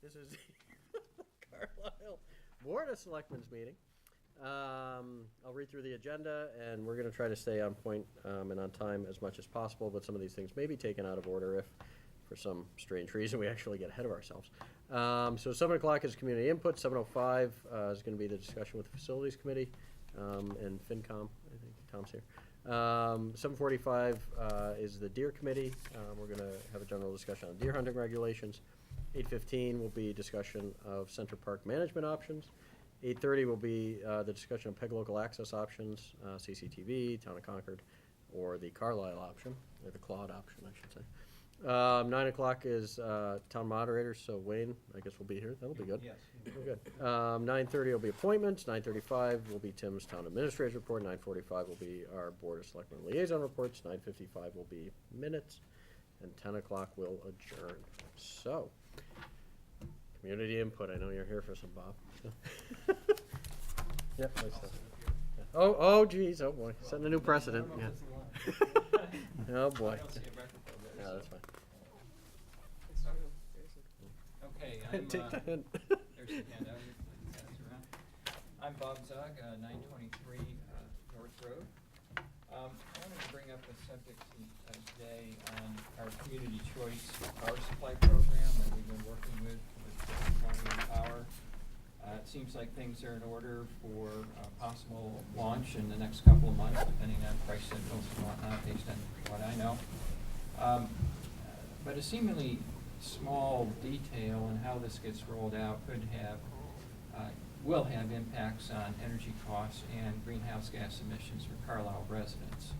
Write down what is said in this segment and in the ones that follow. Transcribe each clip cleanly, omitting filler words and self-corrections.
This is the Carlisle Board of Selectmen's meeting. I'll read through the agenda, and we're going to try to stay on point and on time as much as possible, but some of these things may be taken out of order if, for some strange reason, we actually get ahead of ourselves. So 7 o'clock is community input. 7:05 is going to be the discussion with the Facilities Committee and FinCom. I think Tom's here. 7:45 is the Deer Committee. We're going to have a general discussion on deer hunting regulations. 8:15 will be discussion of Center Park management options. 8:30 will be the discussion of PEG local access options, CCTV, Town of Concord, or the Carlisle option, or the Claude option, I should say. 9 o'clock is town moderators, so Wayne, I guess, will be here. That'll be good. Yes. We're good. 9:30 will be appointments. 9:35 will be Tim's town administrator's report. 9:45 will be our Board of Selectmen liaison reports. 9:55 will be minutes. And 10 o'clock will adjourn. So, community input. I know you're here for some, Bob. Yep. Nice stuff. Yeah. Oh, geez. Oh, boy. Setting a new precedent. Yeah. Oh, boy. I don't see a microphone there. Yeah, that's fine. Okay, Take the hint. There's the handout. Pass it around. I'm Bob Zog, 923 North Road. I wanted to bring up a subject today on our community choice power supply program that we've been working with Carlisle Power. It seems like things are in order for possible launch in the next couple of months, depending on price signals and whatnot, based on what I know. But a seemingly small detail in how this gets rolled out will have impacts on energy costs and greenhouse gas emissions for Carlisle residents.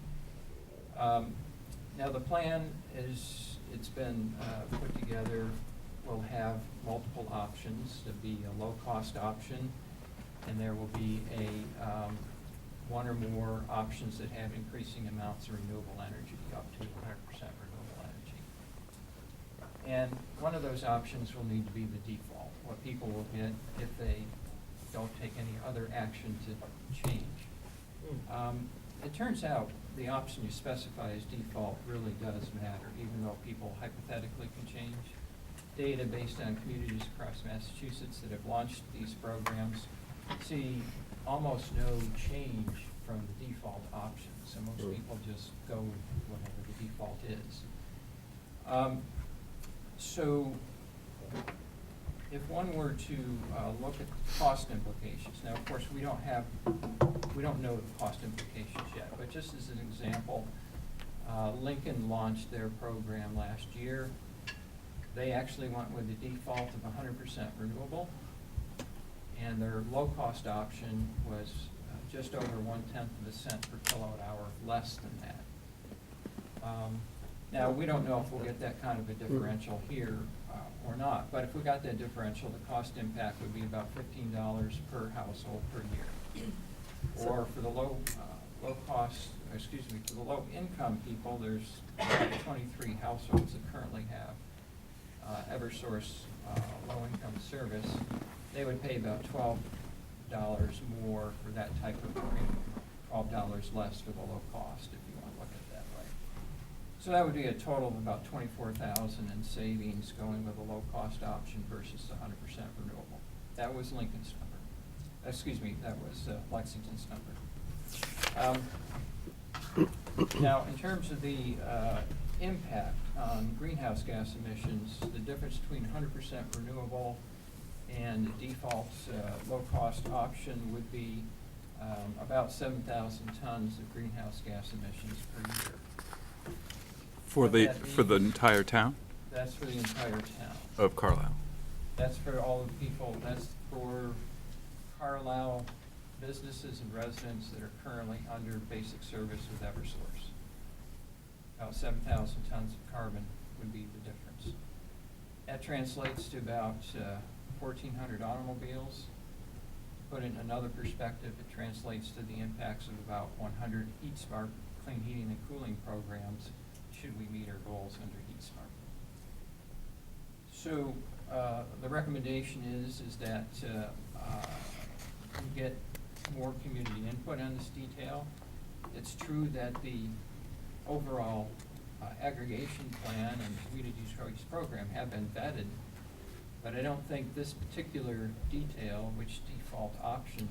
Now the plan is, it's been put together, will have multiple options. There'll be a low-cost option, and there will be one or more options that have increasing amounts of renewable energy, up to 100% renewable energy. And one of those options will need to be the default, what people will get if they don't take any other action to change. It turns out the option you specify as default really does matter, even though people hypothetically can change. Data based on communities across Massachusetts that have launched these programs see almost no change from the default option. So most people just go with whatever the default is. So if one were to look at the cost implications, now of course we don't know the cost implications yet, but just as an example, Lincoln launched their program last year. They actually went with the default of 100% renewable, and their low-cost option was just over 1/10 of a cent per kilowatt hour less than that. Now, we don't know if we'll get that kind of a differential here or not, but if we got that differential, the cost impact would be about $15 per household per year. Or for the for the low-income people, there's about 23 households that currently have Eversource low-income service. They would pay about $12 more for that type of premium, $12 less for the low cost, if you want to look at it that way. So that would be a total of about $24,000 in savings going with a low-cost option versus 100% renewable. That was Lincoln's number. Excuse me, that was Lexington's number. Now, in terms of the impact on greenhouse gas emissions, the difference between 100% renewable and the default low-cost option would be about 7,000 tons of greenhouse gas emissions per year. For the entire town? That's for the entire town. Of Carlisle. That's for all of the people, that's for Carlisle businesses and residents that are currently under basic service with Eversource. About 7,000 tons of carbon would be the difference. That translates to about 1,400 automobiles. To put it in another perspective, it translates to the impacts of about 100 heat smart clean heating and cooling programs should we meet our goals under heat smart. So the recommendation is that we get more community input on this detail. It's true that the overall aggregation plan and community choice program have been vetted But I don't think this particular detail, which default option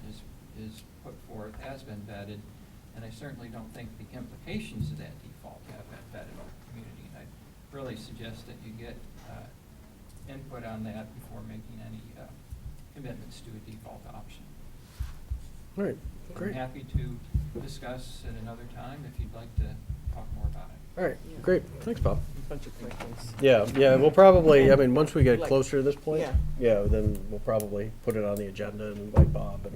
is put forth, has been vetted, and I certainly don't think the implications of that default have been vetted by the community. And I really suggest that you get input on that before making any commitments to a default option. All right, I'm great. happy to discuss at another time if you'd like to talk more about it. All right, great. Thanks, Bob. Bunch of quick ones. Yeah, we'll probably, I mean, once we get Like- closer to this point, Yeah. yeah, then we'll probably put it on the agenda and invite Bob. And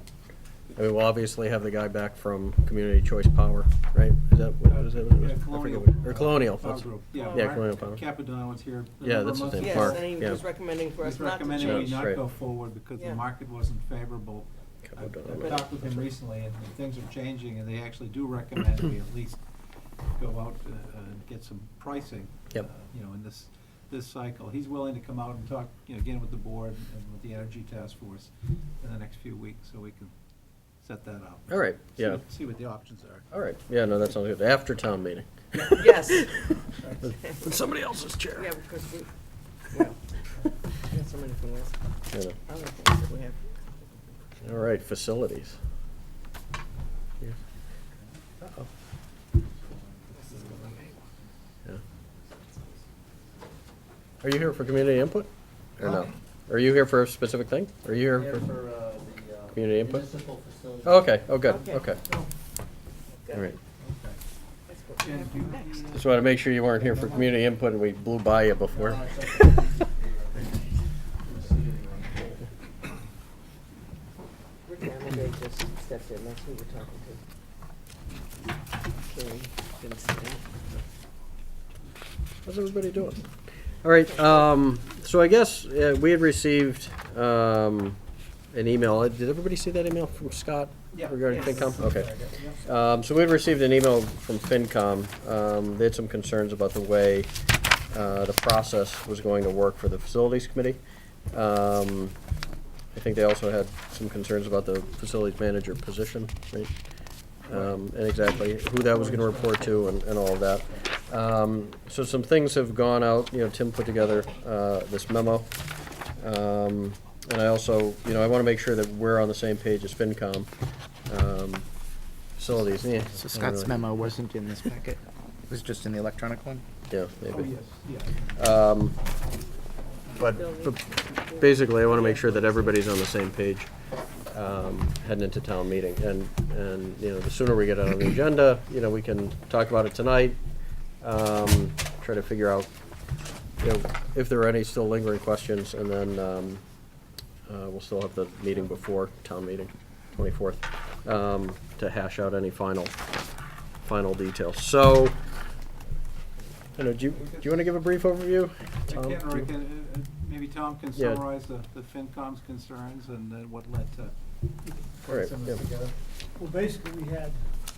I mean, we'll obviously have the guy back from Community Choice Power, right? Is that what it was? Yeah, I forget Colonial. what- Or Colonial. Power that's- Group. Yeah, Mark Colonial Power. Capadonna was here. a Yeah, number that's of his name, months Yes, Mark, ago. and he yeah. was recommending for us He's not to recommending we change. not Right. go forward because Yeah. the market wasn't favorable. I've Capadonna. talked with him recently, and things are changing, and they actually do recommend we at least go out and get some pricing. Yep. You know, in this cycle. He's willing to come out and talk, you know, again with the board and with the Energy Task Force in the next few weeks, so we can set that up. All right, yeah. See what the options are. All right, yeah, no, that sounds good. After town meeting. Yes. In somebody else's chair. Yeah, because we, well, we got so many things, You know. other things that we have. All right, facilities. Yeah. Uh-oh. Yeah. Are you here for community input, or no? Are you here for a specific thing? Are you here for the community input? municipal facility. Oh, okay, oh, good, Okay. okay. Good. All right. That's what we have next. Just wanted to make sure you weren't here for community input and we blew by you before. Rick Amaday just stepped in, that's who we're talking to. Carrie didn't say anything. How's everybody doing? All right, so I guess we had received an email. Did everybody see that email from Scott Yeah. regarding Yes. FinCom? Okay. So we had received an email from FinCom. They had some concerns about the way the process was going to work for the Facilities Committee. I think they also had some concerns about the facilities manager position, right? And exactly who that was gonna report to and all of that. So some things have gone out, you know, Tim put together this memo. And I also, you know, I wanna make sure that we're on the same page as FinCom. Facilities, yeah. So Scott's memo wasn't in this packet? It was just in the electronic one? Yeah, Oh, maybe. yes, yeah. But basically, I want to make sure that everybody's on the same page heading into town meeting. And, you know, the sooner we get it on the agenda, you know, we can talk about it tonight, try to figure out, you know, if there are any still lingering questions, and then we'll still have the meeting before town meeting, 24th, to hash out any final details. So, I don't know, do you want to give a brief overview? Tom, I can, or do I you- can, maybe Tom can Yeah. summarize the FinCom's concerns and then what led to All right, putting some yeah. of this together. Well, basically, we had,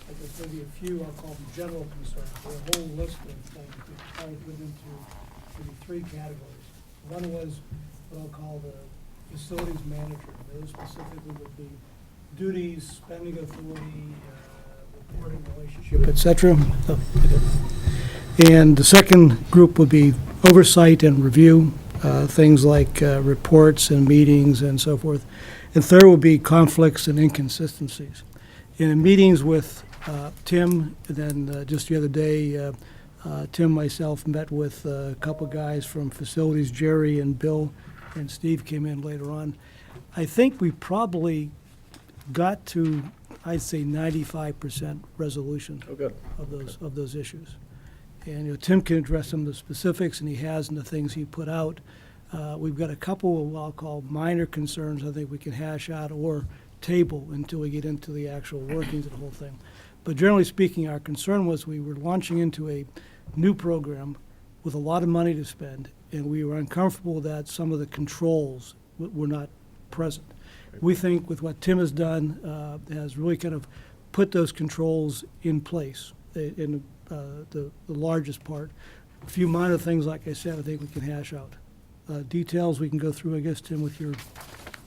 I guess, maybe a few, I'll call them general concerns, or a whole list of things that probably put into maybe three categories. One was what I'll call the facilities manager. Those specifically would be duties, spending authority, reporting relationship, et cetera. And the second group would be oversight and review, things like reports and meetings and so forth. And third would be conflicts and inconsistencies. In meetings with Tim, and then just the other day, Tim, myself, met with a couple guys from facilities, Jerry and Bill, and Steve came in later on. I think we probably got to, I'd say, 95% resolution Oh, good. of those issues. And, you know, Tim can address some of the specifics, and he has in the things he put out. We've got a couple of what I'll call minor concerns I think we can hash out or table until we get into the actual workings of the whole thing. But generally speaking, our concern was we were launching into a new program with a lot of money to spend, and we were uncomfortable that some of the controls were not present. We think with what Tim has done, has really kind of put those controls in place in the largest part. A few minor things, like I said, I think we can hash out. Details we can go through, I guess, Tim, with your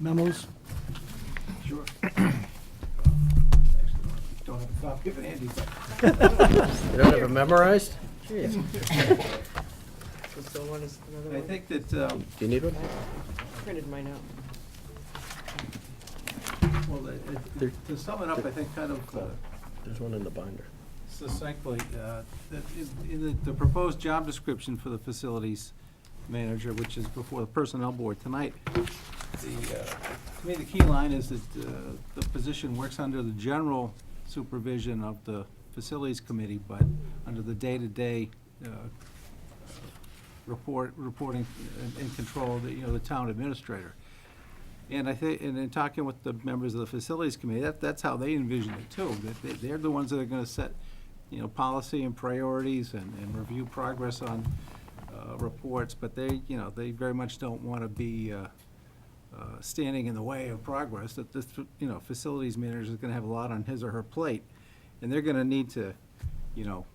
memos. Sure. Actually, don't have a copy of it handy, but You don't have it memorized? Jeez. So what is another I one? think that, Do you need one? printed mine out. Well, to sum it up, I think kind of There's one in the binder. succinctly, that in the proposed job description for the facilities manager, which is before the personnel board tonight, to me, the key line is that the position works under the general supervision of the facilities committee, but under the day-to-day reporting and control of the town administrator. And I think, and in talking with the members of the facilities committee, that's how they envision it too, that they're the ones that are gonna set, policy and priorities and review progress on reports, but they very much don't wanna be standing in the way of progress, that this, facilities manager is gonna have a lot on his or her plate, and they're gonna need to,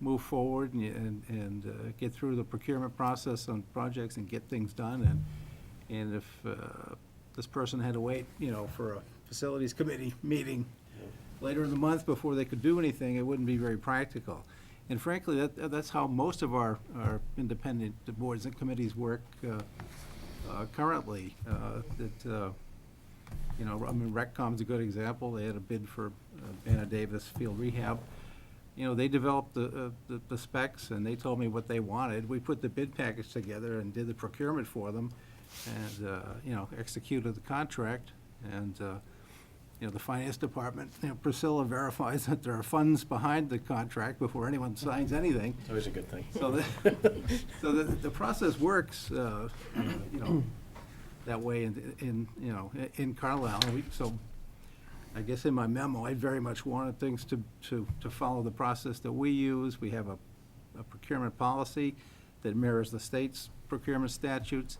move forward and get through the procurement process on projects and get things done, and if this person had to wait, for a facilities committee meeting later in the month before they could do anything, it wouldn't be very practical. And frankly, that's how most of our independent boards and committees work currently. RecCom's a good example. They had a bid for Banner Davis Field Rehab. They developed the specs, and they told me what they wanted. We put the bid package together and did the procurement for them, and, executed the contract. And, the finance department, Priscilla verifies that there are funds behind the contract before anyone signs anything. It's always a good thing. So the process works, that way in Carlisle. So I guess in my memo, I very much wanted things to follow the process that we use. We have a procurement policy that mirrors the state's procurement statutes.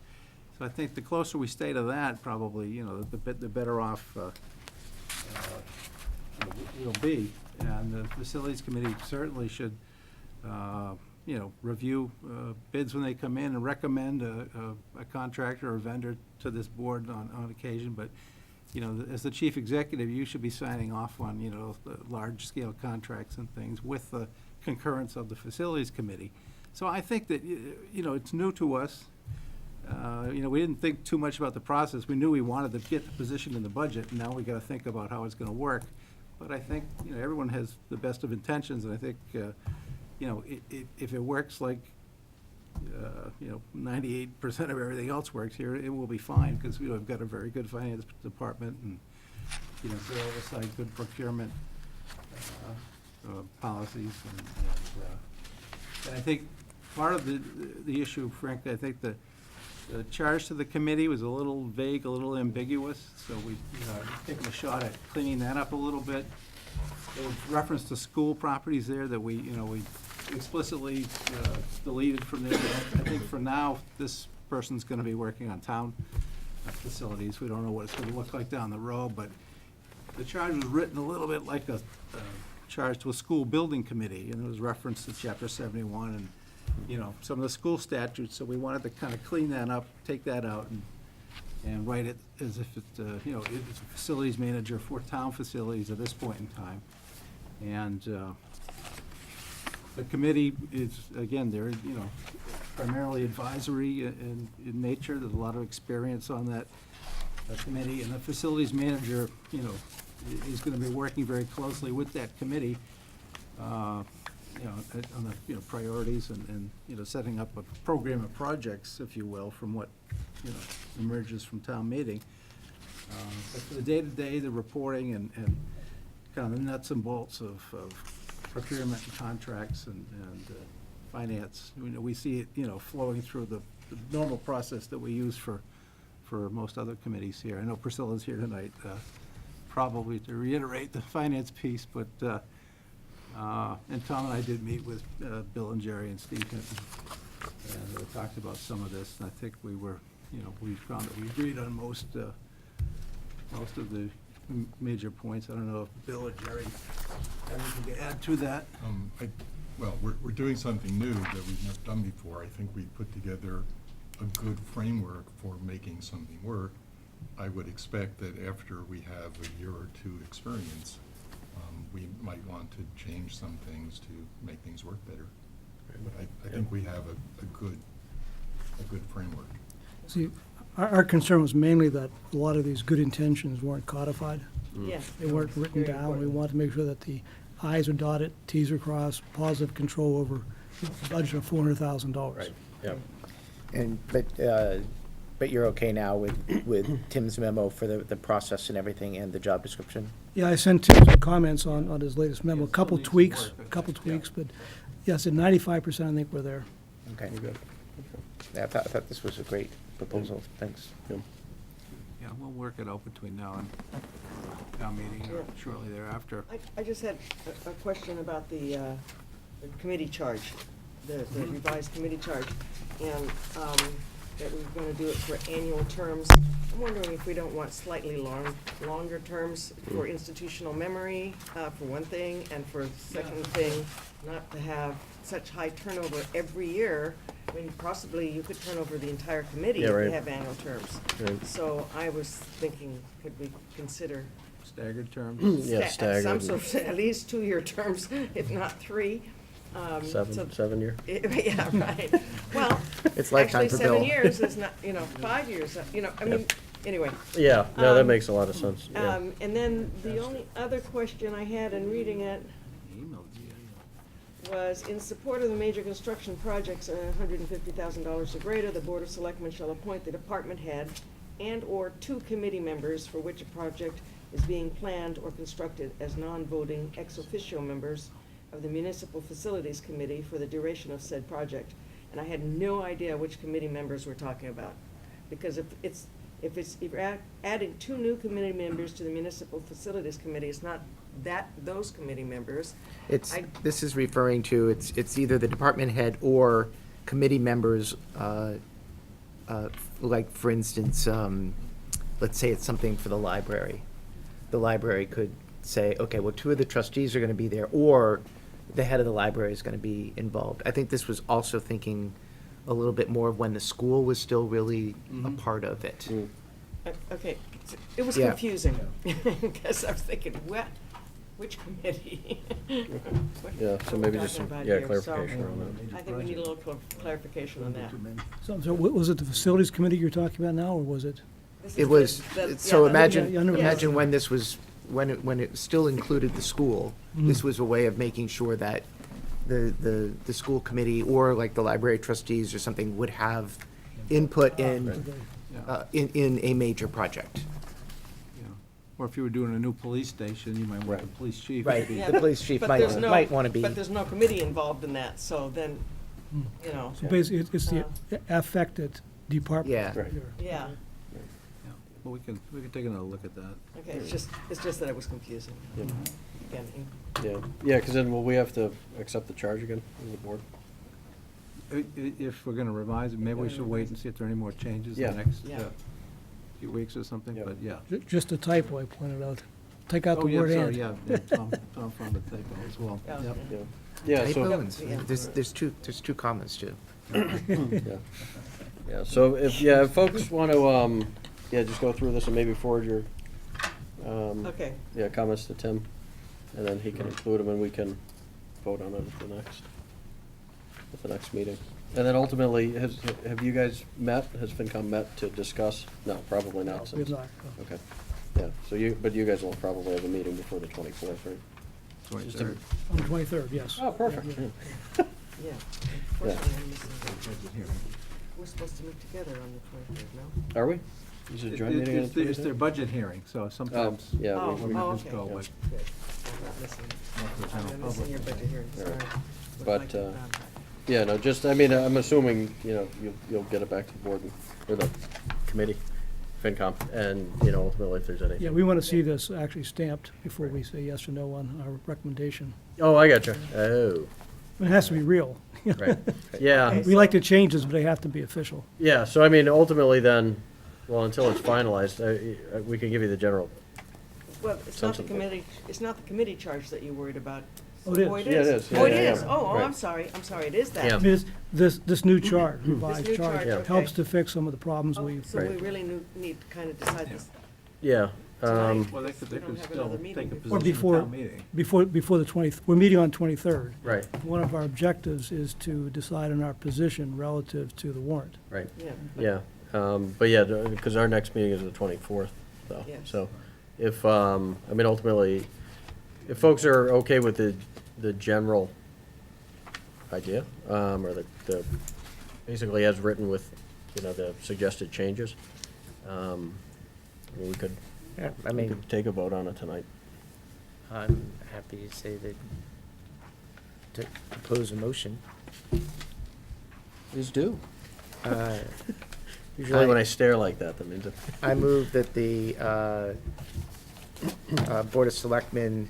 So I think the closer we stay to that, probably, the better off we'll be. And the facilities committee certainly should, review bids when they come in and recommend a contractor or vendor to this board on occasion. But, as the chief executive, you should be signing off on, the large-scale contracts and things with the concurrence of the facilities committee. So I think that, it's new to us. We didn't think too much about the process. We knew we wanted to get the position in the budget, and now we gotta think about how it's gonna work. But I think, everyone has the best of intentions, and I think, if it works like, 98% of everything else works here, it will be fine, because we've got a very good finance department and, good oversight, good procurement policies. And I think part of the issue, frankly, I think the charge to the committee was a little vague, a little ambiguous, so we, taking a shot at cleaning that up a little bit. There was reference to school properties there that we explicitly deleted from there. I think for now, this person's gonna be working on town facilities. We don't know what it's gonna look like down the road, but the charge was written a little bit like a charge to a school building committee, and it was referenced to Chapter 71 and, some of the school statutes, so we wanted to kind of clean that up, take that out, and write it as if it, it's a facilities manager for town facilities at this point in time. And the committee is, again, they're, primarily advisory in nature. There's a lot of experience on that committee, and the facilities manager, is gonna be working very closely with that committee, on the, priorities and, setting up a program of projects, if you will, from what, emerges from town meeting. But for the day-to-day, the reporting and kind of the nuts and bolts of procurement and contracts and finance, we see it, flowing through the normal process that we use for most other committees here. I know Priscilla's here tonight, probably to reiterate the finance piece, but, and Tom and I did meet with Bill and Jerry and Steve Hinton, and we talked about some of this, and I think we were, we found that we agreed on most of the major points. I don't know if Bill or Jerry have anything to add to that. Well, we're doing something new that we've never done before. I think we put together a good framework for making something work. I would expect that after we have a year or two experience, we might want to change some things to make things work better. But I think we have a good framework. See, Our concern was mainly that a lot of these good intentions weren't codified. Yeah. They weren't written Very down. We important. wanted to make sure that the i's are dotted, t's are crossed, positive control over a budget of $400,000. Right, yeah. And, but you're okay now with Tim's memo for the process and everything and the job description? Yeah, I sent Tim some comments on his latest memo, Yeah, a still couple needs some tweaks, work, but couple yeah. tweaks, but yes, at 95%, I think we're there. Okay. You good? Yeah, I thought this was a great proposal. Thanks. Yeah. Yeah, we'll work it out between now and town meeting or Yeah. shortly thereafter. I just had a question about the committee charge, the revised committee charge, and that we're gonna do it for annual terms. I'm wondering if we don't want slightly longer terms for institutional memory, for one thing, and for second thing, not to have such high turnover every year. I mean, possibly you could turn over the entire committee Yeah, if right. we have annual terms. Right. So I was thinking, could we consider Staggered terms? Yeah, staggered some and- sort of, at least 2-year terms, if not 3. so- 7 year? Yeah, right. Well, It's lifetime actually, for 7 Bill. years is not, 5 years, I mean, anyway. Yeah, no, that Um, makes a lot of sense, yeah. And then the only other question I had in reading it was, in support of the major construction projects, $150,000 or greater, the Board of Selectmen shall appoint the department head and/or 2 committee members for which a project is being planned or constructed as non-voting ex officio members of the Municipal Facilities Committee for the duration of said project. And I had no idea which committee members we're talking about. Because if you're adding 2 new committee members to the Municipal Facilities Committee, it's not those committee members. This is referring to, it's either the department head or committee members, like, for instance, let's say it's something for the library. The library could say, okay, well, 2 of the trustees are gonna be there, or the head of the library is gonna be involved. I think this was also thinking a little bit more of when the school was still really a part of it. Mm. Okay, it was Yeah. confusing, because I was thinking, what, which committee? What- Yeah, what so we're maybe just talking some, about yeah, here. So, clarification on that. I think we need a little clarification on that. So was it the facilities committee you're talking about now, or was it? This It is was, the- so yeah, imagine, yeah, I know what you're imagine saying. when this was, when it still included the school, this was a way of making sure that the school committee or like the library trustees or something would have input in a major project. Yeah. Or if you were doing a new police station, you might want the Right. police chief. Right, to be- the police chief But might, there's no- might want to be. But there's no committee involved in that, so then, So basically, it's the affected department. Yeah. Right. yeah, Yeah. Well, we can take another look at that. okay, it's just that it was confusing. Yeah. Again, Yeah, because then will we have to accept the charge again as a board? If we're gonna revise it, maybe we should wait and see if there are any more changes in Yeah. the next Yeah. few weeks or something, Yeah. but yeah. Just a typo I pointed out. Take out Oh, the yeah, word sorry, and. yeah, Tom found a typo as well. Yeah. Yep. Yeah, yeah, Typo so, and- Yeah. there's two comments too. yeah. Yeah, so if folks want to, just go through this and maybe forward your, Okay, comments to Tim, and then he can include them and we can vote on it at the next meeting. And then ultimately, have you guys met, has FinCom met to discuss? No, probably No, not we have since. not. Okay, yeah, so but you guys will probably have a meeting before the 24th, right? Just to- 23rd. On the 23rd, yes. Oh, perfect. Yeah, Yeah. yeah. Unfortunately, I'm missing. We're supposed to meet together on the 23rd, no? Are we? Is it a joint meeting on the It's their 23rd? budget hearing, so sometimes yeah, Oh, we- we oh, just okay. go, Yeah. but Good. I'm not missing. not for the general I'm missing your public. budget hearing, All sorry. right. Looked But, like it, Yeah, no, just, I mean, I'm assuming, you'll get it back to the board, or the committee, FinCom, and, ultimately if there's anything. Yeah, we want to see this actually stamped before we say yes or no on our recommendation. Oh, I got you. Oh, It has to be real. right. Yeah, Okay. We like the changes, but they have to be official. yeah, so I mean, ultimately then, well, until it's finalized, we can give you the general. Well, it's not the Something. committee charge that you're worried about. Oh, it is. Oh, it Yeah, it is. is. Oh, Yeah, it yeah, is. yeah. Oh, Right. I'm sorry, it is that. Yeah. I mean, this new chart, revised new chart, charge, Yeah. helps okay. to fix some of the problems Oh, we've. so we Right. really need to kind of decide this. Yeah, Tonight. Well, they We don't could have still another meeting take a before- Or position at before, town meeting. before the 20th, we're meeting on 23rd. right, One of our objectives is to decide on our position relative to the warrant. right, Yeah. yeah. But yeah, because our next meeting is the 24th, though. Yes. So if, I mean, ultimately, if folks are okay with the general idea, or the, basically as written with, you know, the suggested changes, we could, Yeah, I we mean, could take a vote on it tonight. I'm happy to say that, to propose a motion. Please do. Uh, Usually when I stare like that means it. I move that the Board of Selectmen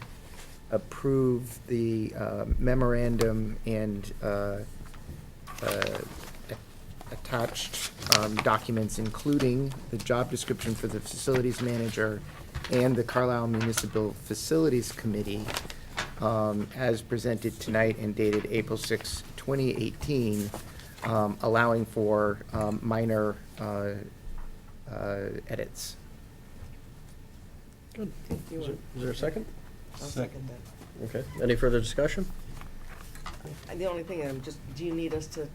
approve the memorandum and attached documents, including the job description for the facilities manager and the Carlisle Municipal Facilities Committee, as presented tonight and dated April 6, 2018, allowing for minor edits. Good. If you Is want. there a second? I'll second that. Okay. Any further discussion? The only thing, do you need us to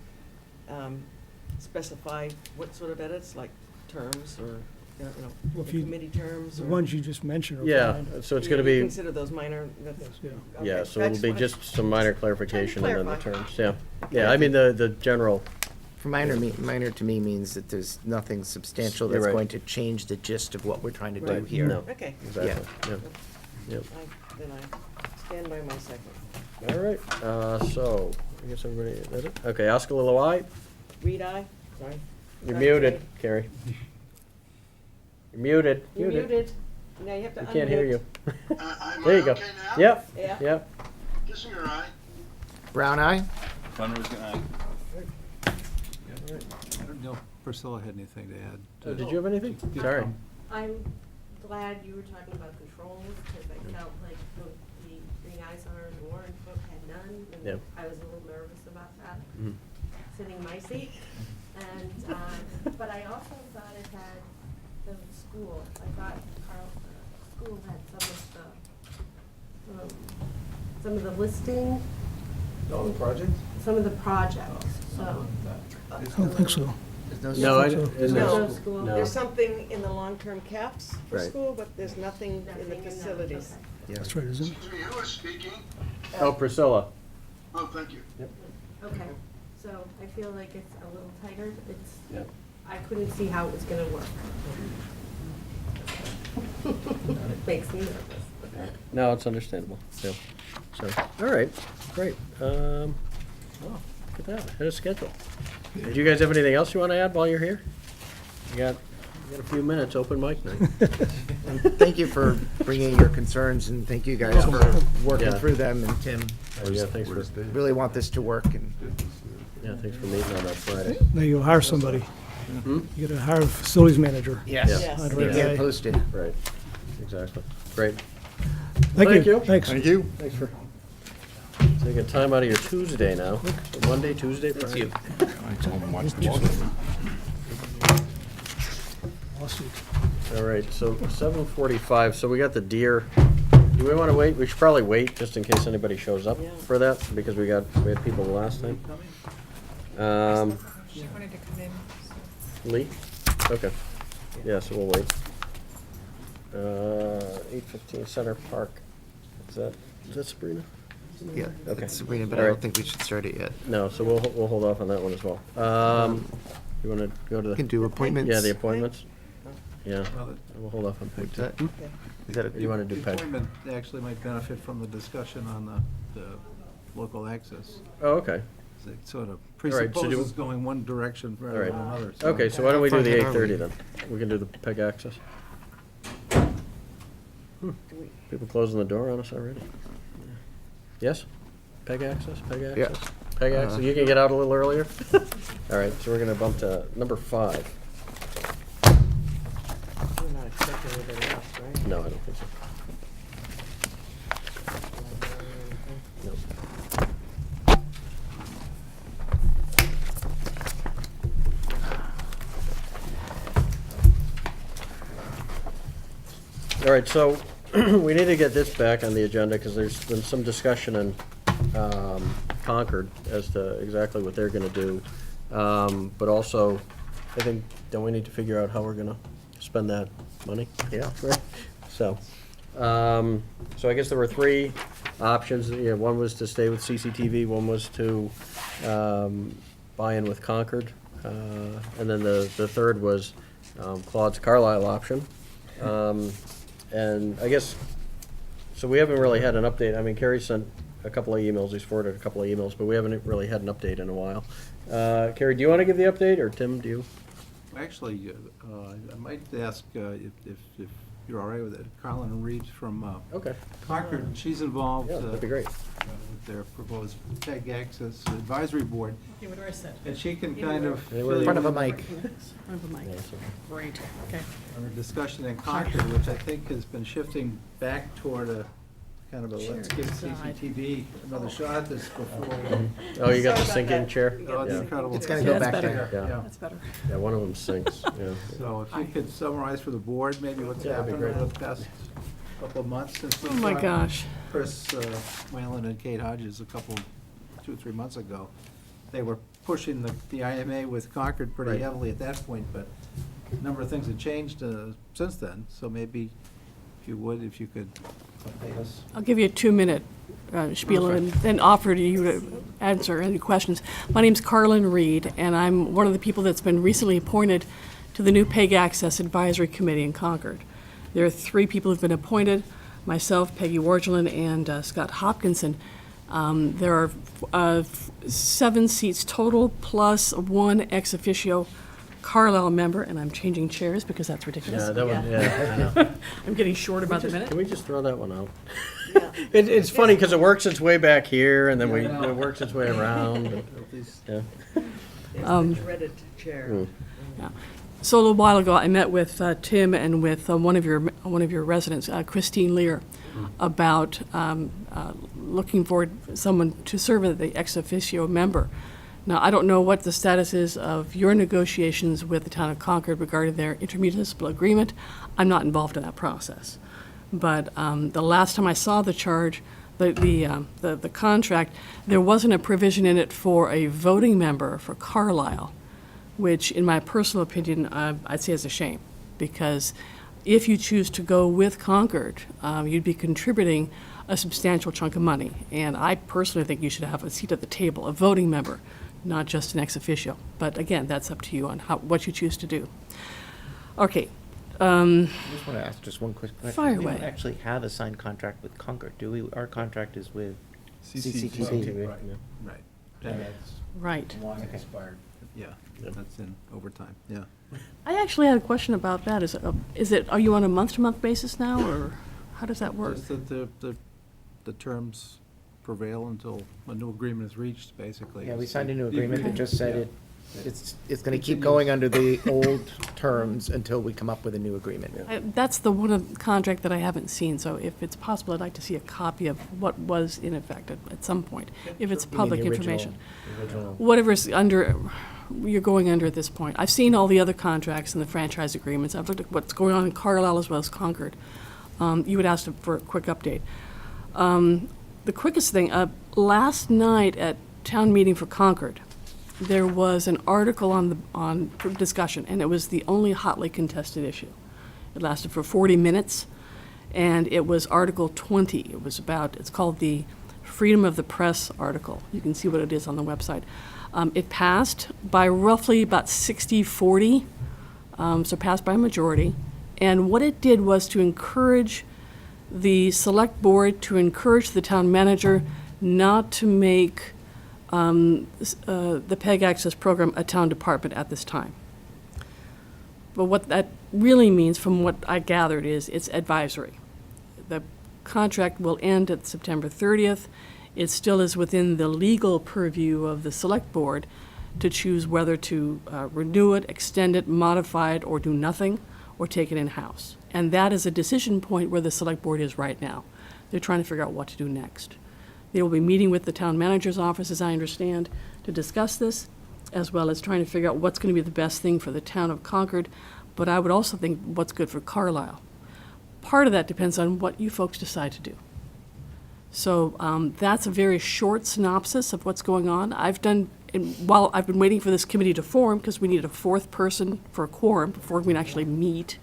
specify what sort of edits, like terms or, Well, the if you- committee terms? The or- ones you just mentioned are Yeah, fine. so it's You- gonna you be, Consider those minor, that's. Yeah. yeah, okay. so it'll be wanna- just some minor clarification and then the clarify. terms, yeah. Yeah, I mean, the general, For minor to me means that there's nothing substantial You're that's right. going to change the gist of what we're trying to do Right. here. No. Okay. exactly, yeah. Yep. Then I stand by my second. All right, so, I guess everybody, that's it? Okay, Oscar Lilo, aye? Reed, aye? Sorry. You're Sorry, muted, Carrie. You're muted. You're muted. Now you have to We unmute. can't hear you. Am There I you go. okay now? Yep, Yeah. yep. Kissinger, aye. Brown eye? I don't know if Priscilla had anything to add. Oh, did you have anything? Sorry. I'm glad you were talking about controls, because I felt like the Green Eyes on the Warren book had none, Yeah. and I was a little nervous about that, Mhm. sitting in my seat. And, but I also thought it had the school, I thought school had some of the listing, All the projects? some of the projects, so. I don't think so. No, I, Yeah. isn't No. there? No school. No. There's something in the long-term caps for Right. school, but there's nothing in the Nothing in that, facilities. okay. That's right, isn't it? Excuse me, who is speaking? Oh, Priscilla. Oh, thank you. Okay, so I feel like it's a little tighter, it's, Yep. I couldn't see how it was gonna work. It makes me nervous. No, it's understandable, yeah. So, all right, great. Wow, look at that, ahead of schedule. Do you guys have anything else you want to add while you're here? You got a few minutes, open mic night. Thank you for bringing your concerns, and thank you guys for working Yeah. through them, and Tim, Oh, yeah, thanks for, really want this to work, and yeah, thanks for meeting on that Friday. Now you hire somebody. Hmm? You gotta hire a facilities manager. yes, Yes. I'd they rather- get posted. Right, exactly. Great. Thank Thank you. you. Thanks. Thank you. Thanks for taking time out of your Tuesday now. Monday, Tuesday, Friday. Lawsuit. All right, so 7:45, so we got the deer. Do we want to wait? We should probably wait, just in case anybody shows up Yeah. for that, because we had people the last time. She wanted to come in. Lee? Okay. Yeah, so we'll wait. 8:15 Center Park. Is that Sabrina? Yeah, Okay. it's Sabrina, but I All don't right. think we should start it yet. No, so we'll hold off on that one as well. You want to go to We the? can do appointments. Yeah, the appointments? Yeah, Well, we'll hold off on Is Peg two. that, Okay. is that a- You want to do The Peg? appointment actually might benefit from the discussion on the local access. Oh, okay. It sort of All right, so do- presupposes going one direction All rather right. than another. so- Okay, so why don't we do How the far ahead are 8:30 we? then? We can do the Peg access. Do we- People closing the door on us already? Yes? Peg access, Peg Yeah. access? Peg access, you can get out a little earlier? All right, so we're gonna bump to number 5. We're not expecting anybody else, right? No, I don't think so. No. All right, so we need to get this back on the agenda because there's been some discussion in Concord as to exactly what they're gonna do. But also, I think, don't we need to figure out how we're gonna spend that money? Yeah. So, so I guess there were three options. Yeah, one was to stay with CCTV, one was to buy in with Concord, and then the third was Claude's Carlisle option. And I guess, so we haven't really had an update. I mean, Kerry sent a couple of emails, he's forwarded a couple of emails, but we haven't really had an update in a while. Kerry, do you want to give the update, or Tim, do you? Actually, I might ask if you're all right with it, Carlin Reeves from Okay. Concord, she's involved. Yeah, that'd be great. With their proposed PEG Access Advisory Board, Okay, what do I say? and she can kind of. Anywhere fill In front you of a in mic. Front of a mic. Yeah, so- Great, okay. On a discussion in Concord, which I think has been shifting back toward a kind of a let's give Side. CCTV another shot at this before. Oh, you got the Sorry about sinking that. chair? Oh, it's Yeah. incredible. It's gonna Yeah, go that's back better. there. Yeah. That's better. Yeah, one of them sinks, yeah. So if you could summarize for the board, maybe what's Yeah, that'd be happened great. over the past couple of months since we Oh, my saw gosh. Chris Whalen and Kate Hodges 2 or 3 months ago. They were pushing the IMA with Concord pretty Right. heavily at that point, but a number of things have changed since then. So maybe, if you could update us. I'll give you a 2-minute spiel and then offer to you to answer any questions. My name's Carlin Reed, and I'm one of the people that's been recently appointed to the new PEG Access Advisory Committee in Concord. There are 3 people who've been appointed, myself, Peggy Wargelin, and Scott Hopkinson. There are 7 seats total, plus 1 ex officio Carlisle member, and I'm changing chairs because that's ridiculous. Yeah, that one, yeah, I know. I'm getting shorter by the minute. Can we just throw that one out? Yeah. It's funny, because it works its way back here, and then Yeah, I know. it works its way around, and- These- yeah. It's the dreaded chair. Mm. Yeah. So a little while ago, I met with Tim and with one of your residents, Christine Lear, about looking for someone to serve as the ex officio member. Now, I don't know what the status is of your negotiations with the town of Concord regarding their intermunicipal agreement. I'm not involved in that process. But the last time I saw the charge, the contract, there wasn't a provision in it for a voting member for Carlisle, which, in my personal opinion, I'd say is a shame, because if you choose to go with Concord, you'd be contributing a substantial chunk of money. And I personally think you should have a seat at the table, a voting member, not just an ex officio. But again, that's up to you on what you choose to do. Okay. I just want to ask just one quick question. Fire We don't away. actually have a signed contract with Concord, do we? Our contract is with CCTV. CCTV. Right, Yeah. right. And that's Right. long Okay. expired. Yeah, Yeah. that's in overtime, yeah. I actually had a question about that. Are you on a month-to-month basis now, or how does that work? Just that the terms prevail until a new agreement is reached, basically. Yeah, we signed a new The agreement that just said yeah. it's gonna keep going under the old terms until we come up with a new agreement. That's the one of the contract that I haven't seen, so if it's possible, I'd like to see a copy of what was in effect at some point, if it's You mean public the original- information. the original- Whatever's you're going under at this point. I've seen all the other contracts and the franchise agreements. I've looked at what's going on in Carlisle as well as Concord. You had asked for a quick update. The quickest thing, last night at town meeting for Concord, there was an article for discussion, and it was the only hotly contested issue. It lasted for 40 minutes, and it was Article 20. It's called the Freedom of the Press article. You can see what it is on the website. It passed by roughly about 60-40, so passed by a majority. And what it did was to encourage the select board, to encourage the town manager not to make the PEG Access program a town department at this time. But what that really means, from what I gathered, is it's advisory. The contract will end at September 30th. It still is within the legal purview of the select board to choose whether to renew it, extend it, modify it, or do nothing, or take it in-house. And that is a decision point where the select board is right now. They're trying to figure out what to do next. They will be meeting with the town manager's office, as I understand, to discuss this, as well as trying to figure out what's going to be the best thing for the town of Concord, but I would also think what's good for Carlisle. Part of that depends on what you folks decide to do. So that's a very short synopsis of what's going on. While I've been waiting for this committee to form, because we need a fourth person for a quorum before we can actually meet,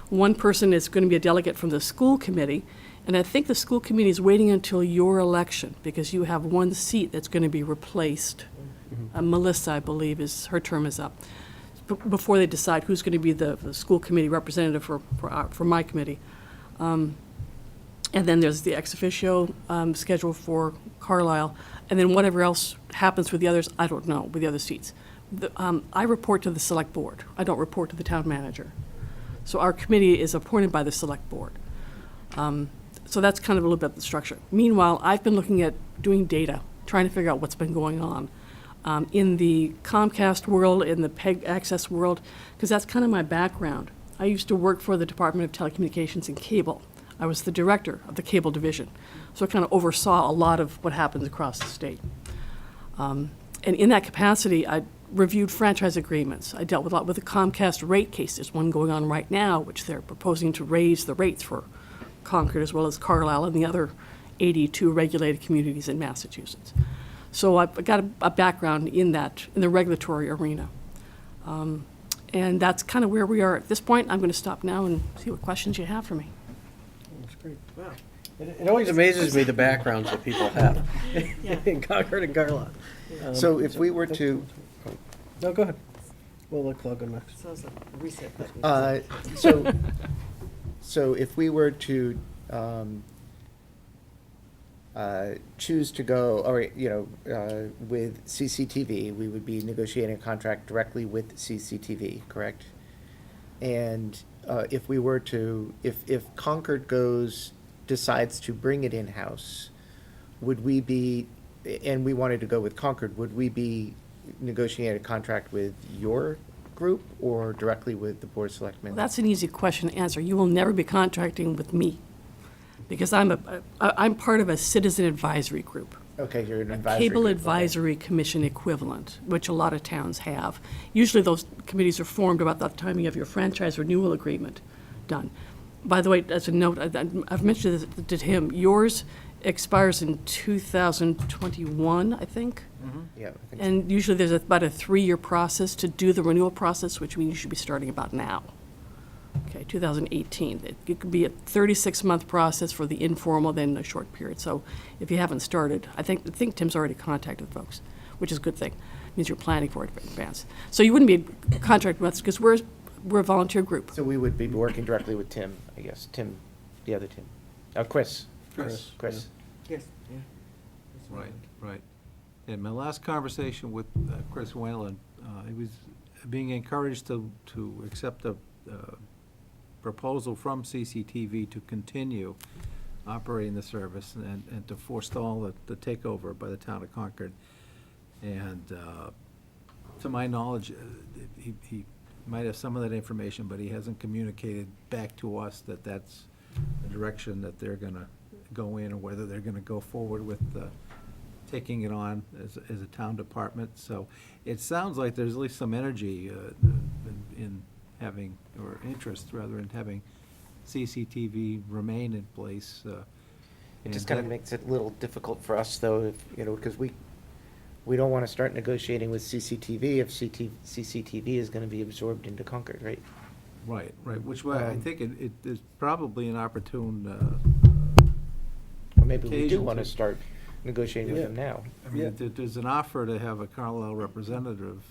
one person is going to be a delegate from the school committee, and I think the school committee is waiting until your election, because you have one seat that's going to be replaced. Melissa, I believe, her term is up, before they decide who's going to be the school committee representative for my committee. And then there's the ex officio schedule for Carlisle, and then whatever else happens with the others, I don't know, with the other seats. I report to the select board. I don't report to the town manager. So our committee is appointed by the select board. So that's kind of a little bit of the structure. Meanwhile, I've been looking at doing data, trying to figure out what's been going on in the Comcast world, in the PEG access world, because that's kind of my background. I used to work for the Department of Telecommunications and Cable. I was the director of the cable division, so I kind of oversaw a lot of what happens across the state. And in that capacity, I reviewed franchise agreements. I dealt with a lot with the Comcast rate case. There's one going on right now, which they're proposing to raise the rates for Concord as well as Carlisle and the other 82 regulated communities in Massachusetts. So I've got a background in the regulatory arena. And that's kind of where we are at this point. I'm going to stop now and see what questions you have for me. That's great. Wow. It always amazes me the backgrounds that people have in Concord and Carlisle. So if we were to, No, go ahead. We'll let Claude go next. Sounds like a reset button. so if we were to choose to go, or, with CCTV, we would be negotiating a contract directly with CCTV, correct? And if we were to, if Concord decides to bring it in-house, would we be, and we wanted to go with Concord, would we be negotiating a contract with your group or directly with the Board of Selectmen? Well, that's an easy question to answer. You will never be contracting with me, because I'm part of a citizen advisory group. Okay, you're an A advisory cable group, okay. advisory commission equivalent, which a lot of towns have. Usually those committees are formed about the time you have your franchise renewal agreement done. By the way, as a note, I've mentioned this to him, yours expires in 2021, I think. Yeah, I think so. And usually there's about a 3-year process to do the renewal process, which means you should be starting about now. Okay, 2018. It could be a 36-month process for the informal, then a short period. So if you haven't started, I think Tim's already contacted folks, which is a good thing. It means you're planning for it in advance. So you wouldn't be a contract with us because we're a volunteer group. So we would be working directly with Tim, I guess, Tim, the other Tim. Chris. Chris. Chris. Yes, yeah. Right. In my last conversation with Chris Whalen, he was being encouraged to accept a proposal from CCTV to continue operating the service and to forestall the takeover by the town of Concord. And to my knowledge, he might have some of that information, but he hasn't communicated back to us that that's the direction that they're gonna go in, or whether they're gonna go forward with taking it on as a town department. So it sounds like there's at least some energy in having, or interest rather, in having CCTV remain in place. It just kind of makes it a little difficult for us, though, because we don't want to start negotiating with CCTV if CCTV is going to be absorbed into Concord, right? Right, which way, I think it is probably an opportune Or maybe we do occasion want to to- start negotiating with Yeah. them now. I mean, there's an offer to have a Carlisle representative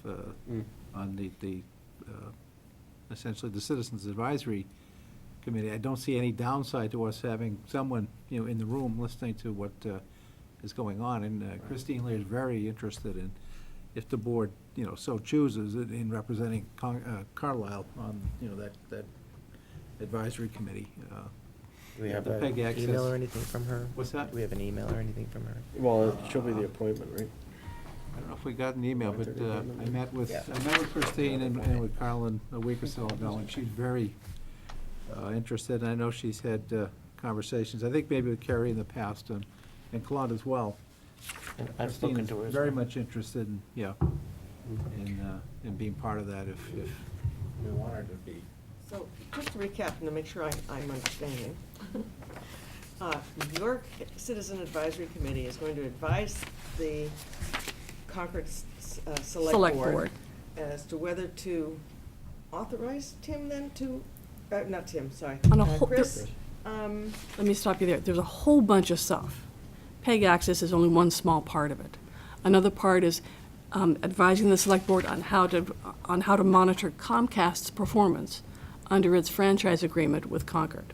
on the essentially the Citizens Advisory Committee. I don't see any downside to us having someone, in the room listening to what is going on. And Christine Lear is very interested in, if the board, so chooses, in representing Carlisle on, that advisory committee. Do we have The an PEG access. email or anything from her? What's that? Do we have an email or anything from her? Well, she'll be the appointment, right? I don't know if we got an email, but I met with Yeah. Christine and with Carlin a week or so ago, and she's very interested. I know she's had conversations, I think maybe with Carrie in the past, and Claude as well. And I've Christine spoken is to her as very well. much interested in being part of that if we want her to be. So, just to recap and to make sure I'm understanding. Your Citizen Advisory Committee is going to advise the Concord Select Board as to whether to authorize Tim then to, not Tim, sorry, On a whole- Chris. Let me stop you there. There's a whole bunch of stuff. PEG access is only one small part of it. Another part is advising the select board on how to monitor Comcast's performance under its franchise agreement with Concord.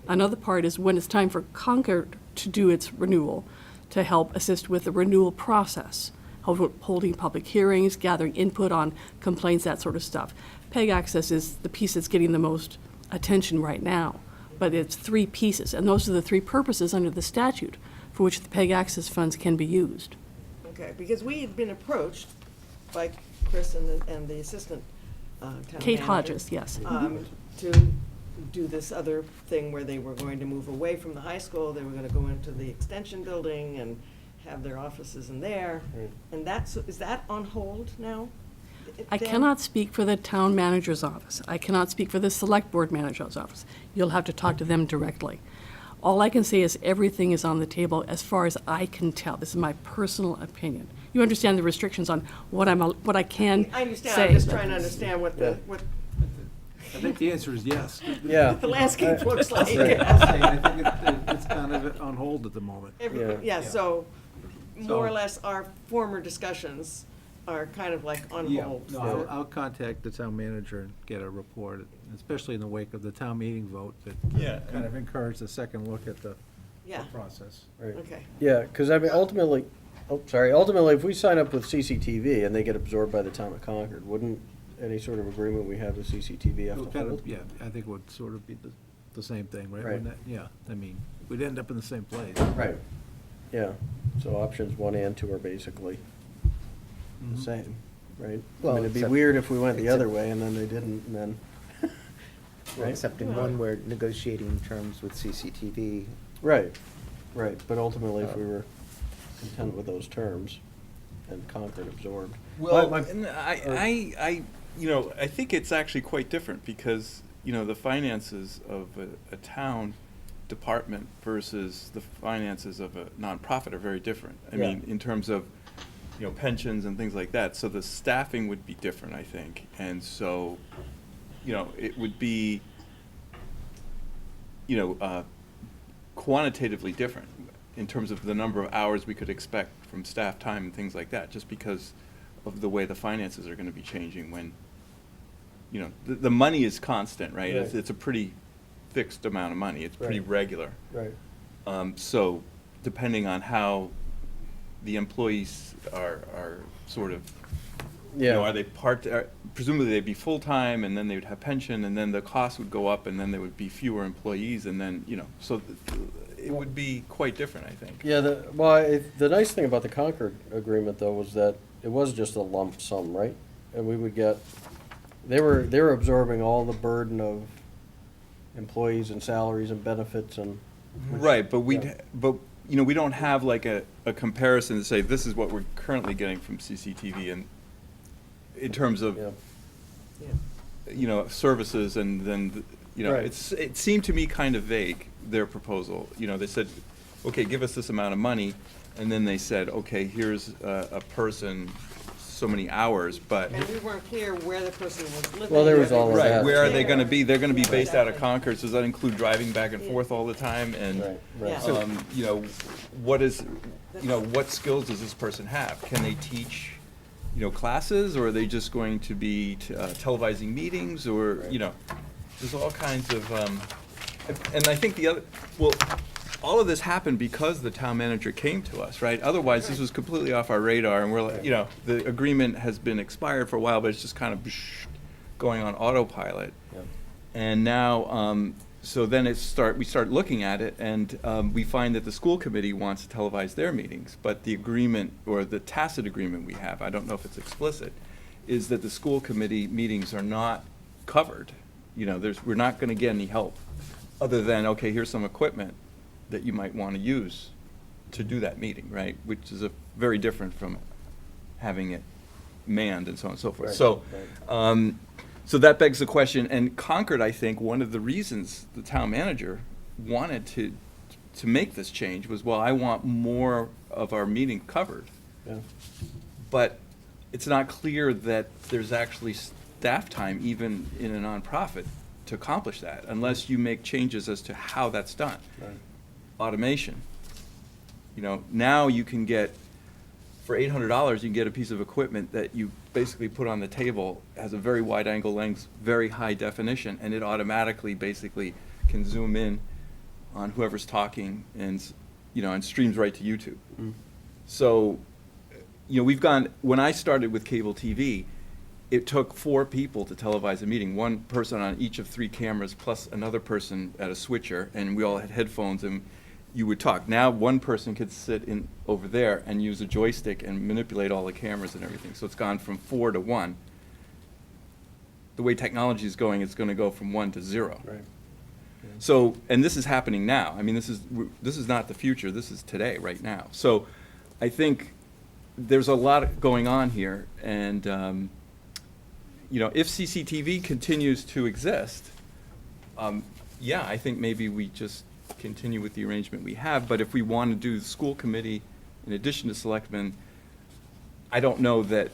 Another part is when it's time for Concord to do its renewal, to help assist with the renewal process, holding public hearings, gathering input on complaints, that sort of stuff. PEG access is the piece that's getting the most attention right now, but it's three pieces, and those are the three purposes under the statute for which the PEG access funds can be used. Okay, because we had been approached by Chris and the assistant town Kate manager, Hodges, yes. to do this other thing where they were going to move away from the high school, they were gonna go into the extension building and have their offices in there. Right. And is that on hold now? I Dan? cannot speak for the town manager's office. I cannot speak for the select board manager's office. You'll have to talk to them directly. All I can say is everything is on the table as far as I can tell. This is my personal opinion. You understand the restrictions on what I can say. I understand, I'm just trying to understand what Yeah. what I think the answer is yes. Yeah. the landscape looks like. Right. I think it's kind of on hold at the moment. Yeah. Yeah, so, more or So- less, our former discussions are kind of like on Yeah, hold. no, I'll contact the town manager and get a report, especially in the wake of the town meeting vote that Yeah. kind of encouraged a second look at the Yeah, process. Right. okay. Yeah, because I mean, ultimately, ultimately, if we sign up with CCTV and they get absorbed by the town of Concord, wouldn't any sort of agreement we have with CCTV have It'll to kind hold? of, yeah, I think it would sort of be the same thing, right? Right. Wouldn't it? Yeah, I mean, we'd end up in the same place. Right, yeah, so options 1 and 2 are basically the Mhm. same, right? I Well, mean, it'd be except- weird if we went the other except- way and then they didn't, and then, right? Except in one, we're negotiating terms with CCTV. Right, right, but ultimately, if we were content with those terms and Concord absorbed. Well, My- and I think it's actually quite different because, the finances of a town department versus the finances of a nonprofit are very different. I Yeah. mean, in terms of, pensions and things like that. So the staffing would be different, I think. And so, it would be, quantitatively different in terms of the number of hours we could expect from staff time and things like that, just because of the way the finances are going to be changing when, the money is constant, right? Right. It's a pretty fixed amount of money. It's pretty Right. regular. Right, So depending on how the employees are sort of, yeah. are they presumably they'd be full-time, and then they would have pension, and then the cost would go up, and then there would be fewer employees, and then, so it would be quite different, I think. Yeah, the nice thing about the Concord agreement, though, was that it was just a lump sum, right? And we would get, they were absorbing all the burden of employees and salaries and benefits and. Right, but Yeah. we don't have like a comparison to say, this is what we're currently getting from CCTV, and in terms of, Yeah. services, and then, Right. it seemed to me kind of vague, their proposal. They said, okay, give us this amount of money, and then they said, okay, here's a person, so many hours, but. And we weren't clear where the person was living. Well, there was all of Right, that. where are they gonna There. be? They're gonna be Yeah, based out of exactly. Concord, so does that include driving back and Yeah. forth all the time? And, Right, right. Yeah. So- what skills does this person have? Can they teach, classes, or are they just going to be televising meetings, or, Right. there's all kinds of, and I think all of this happened because the town manager came to us, right? Otherwise, this was completely off our radar, and we're like, the agreement has been expired for a while, but it's just kind of going on autopilot. Yeah. And now, so then we start looking at it, and we find that the school committee wants to televise their meetings, but the agreement, or the tacit agreement we have, I don't know if it's explicit, is that the school committee meetings are not covered. We're not gonna get any help, other than, okay, here's some equipment that you might wanna use to do that meeting, right? Which is very different from having it manned and so on and so forth. Right, So, right. so that begs the question, and Concord, I think, one of the reasons the town manager wanted to to make this change was, well, I want more of our meeting covered. Yeah. But it's not clear that there's actually staff time, even in a nonprofit, to accomplish that, unless you make changes as to how that's done. Right. Automation. You know, now you can get, for $800, you can get a piece of equipment that you basically put on the table, has a very wide angle lens, very high definition, and it automatically basically can zoom in on whoever's talking and, you know, and streams right to YouTube. Mm. So, you know, we've gone, when I started with cable TV, it took 4 people to televise a meeting, 1 person on each of 3 cameras, plus another person at a switcher, and we all had headphones, and you would talk. Now, 1 person could sit in over there and use a joystick and manipulate all the cameras and everything. So it's gone from 4 to 1. The way technology is going, it's going to go from 1 to 0. Right. So, and this is happening now. I mean, this is not the future. This is today, right now. So, I think there's a lot going on here, and you know, if CCTV continues to exist, yeah, I think maybe we just continue with the arrangement we have. But if we want to do the school committee in addition to selectmen, I don't know that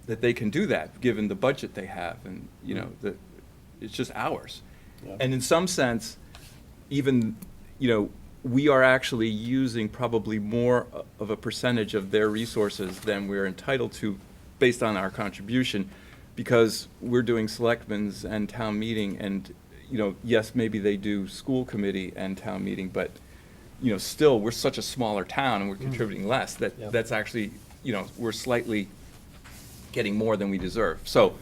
they can do that given the budget they have, and you know, that it's just ours. Yeah. And in some sense, even, you know, we are actually using probably more of a percentage of their resources than we're entitled to based on our contribution, because we're doing selectmen's and town meeting, and, you know, yes, maybe they do school committee and town meeting, but, you know, still, we're such a smaller town and we're contributing less, that Yep. that's actually, you know, we're slightly getting more than we deserve. So,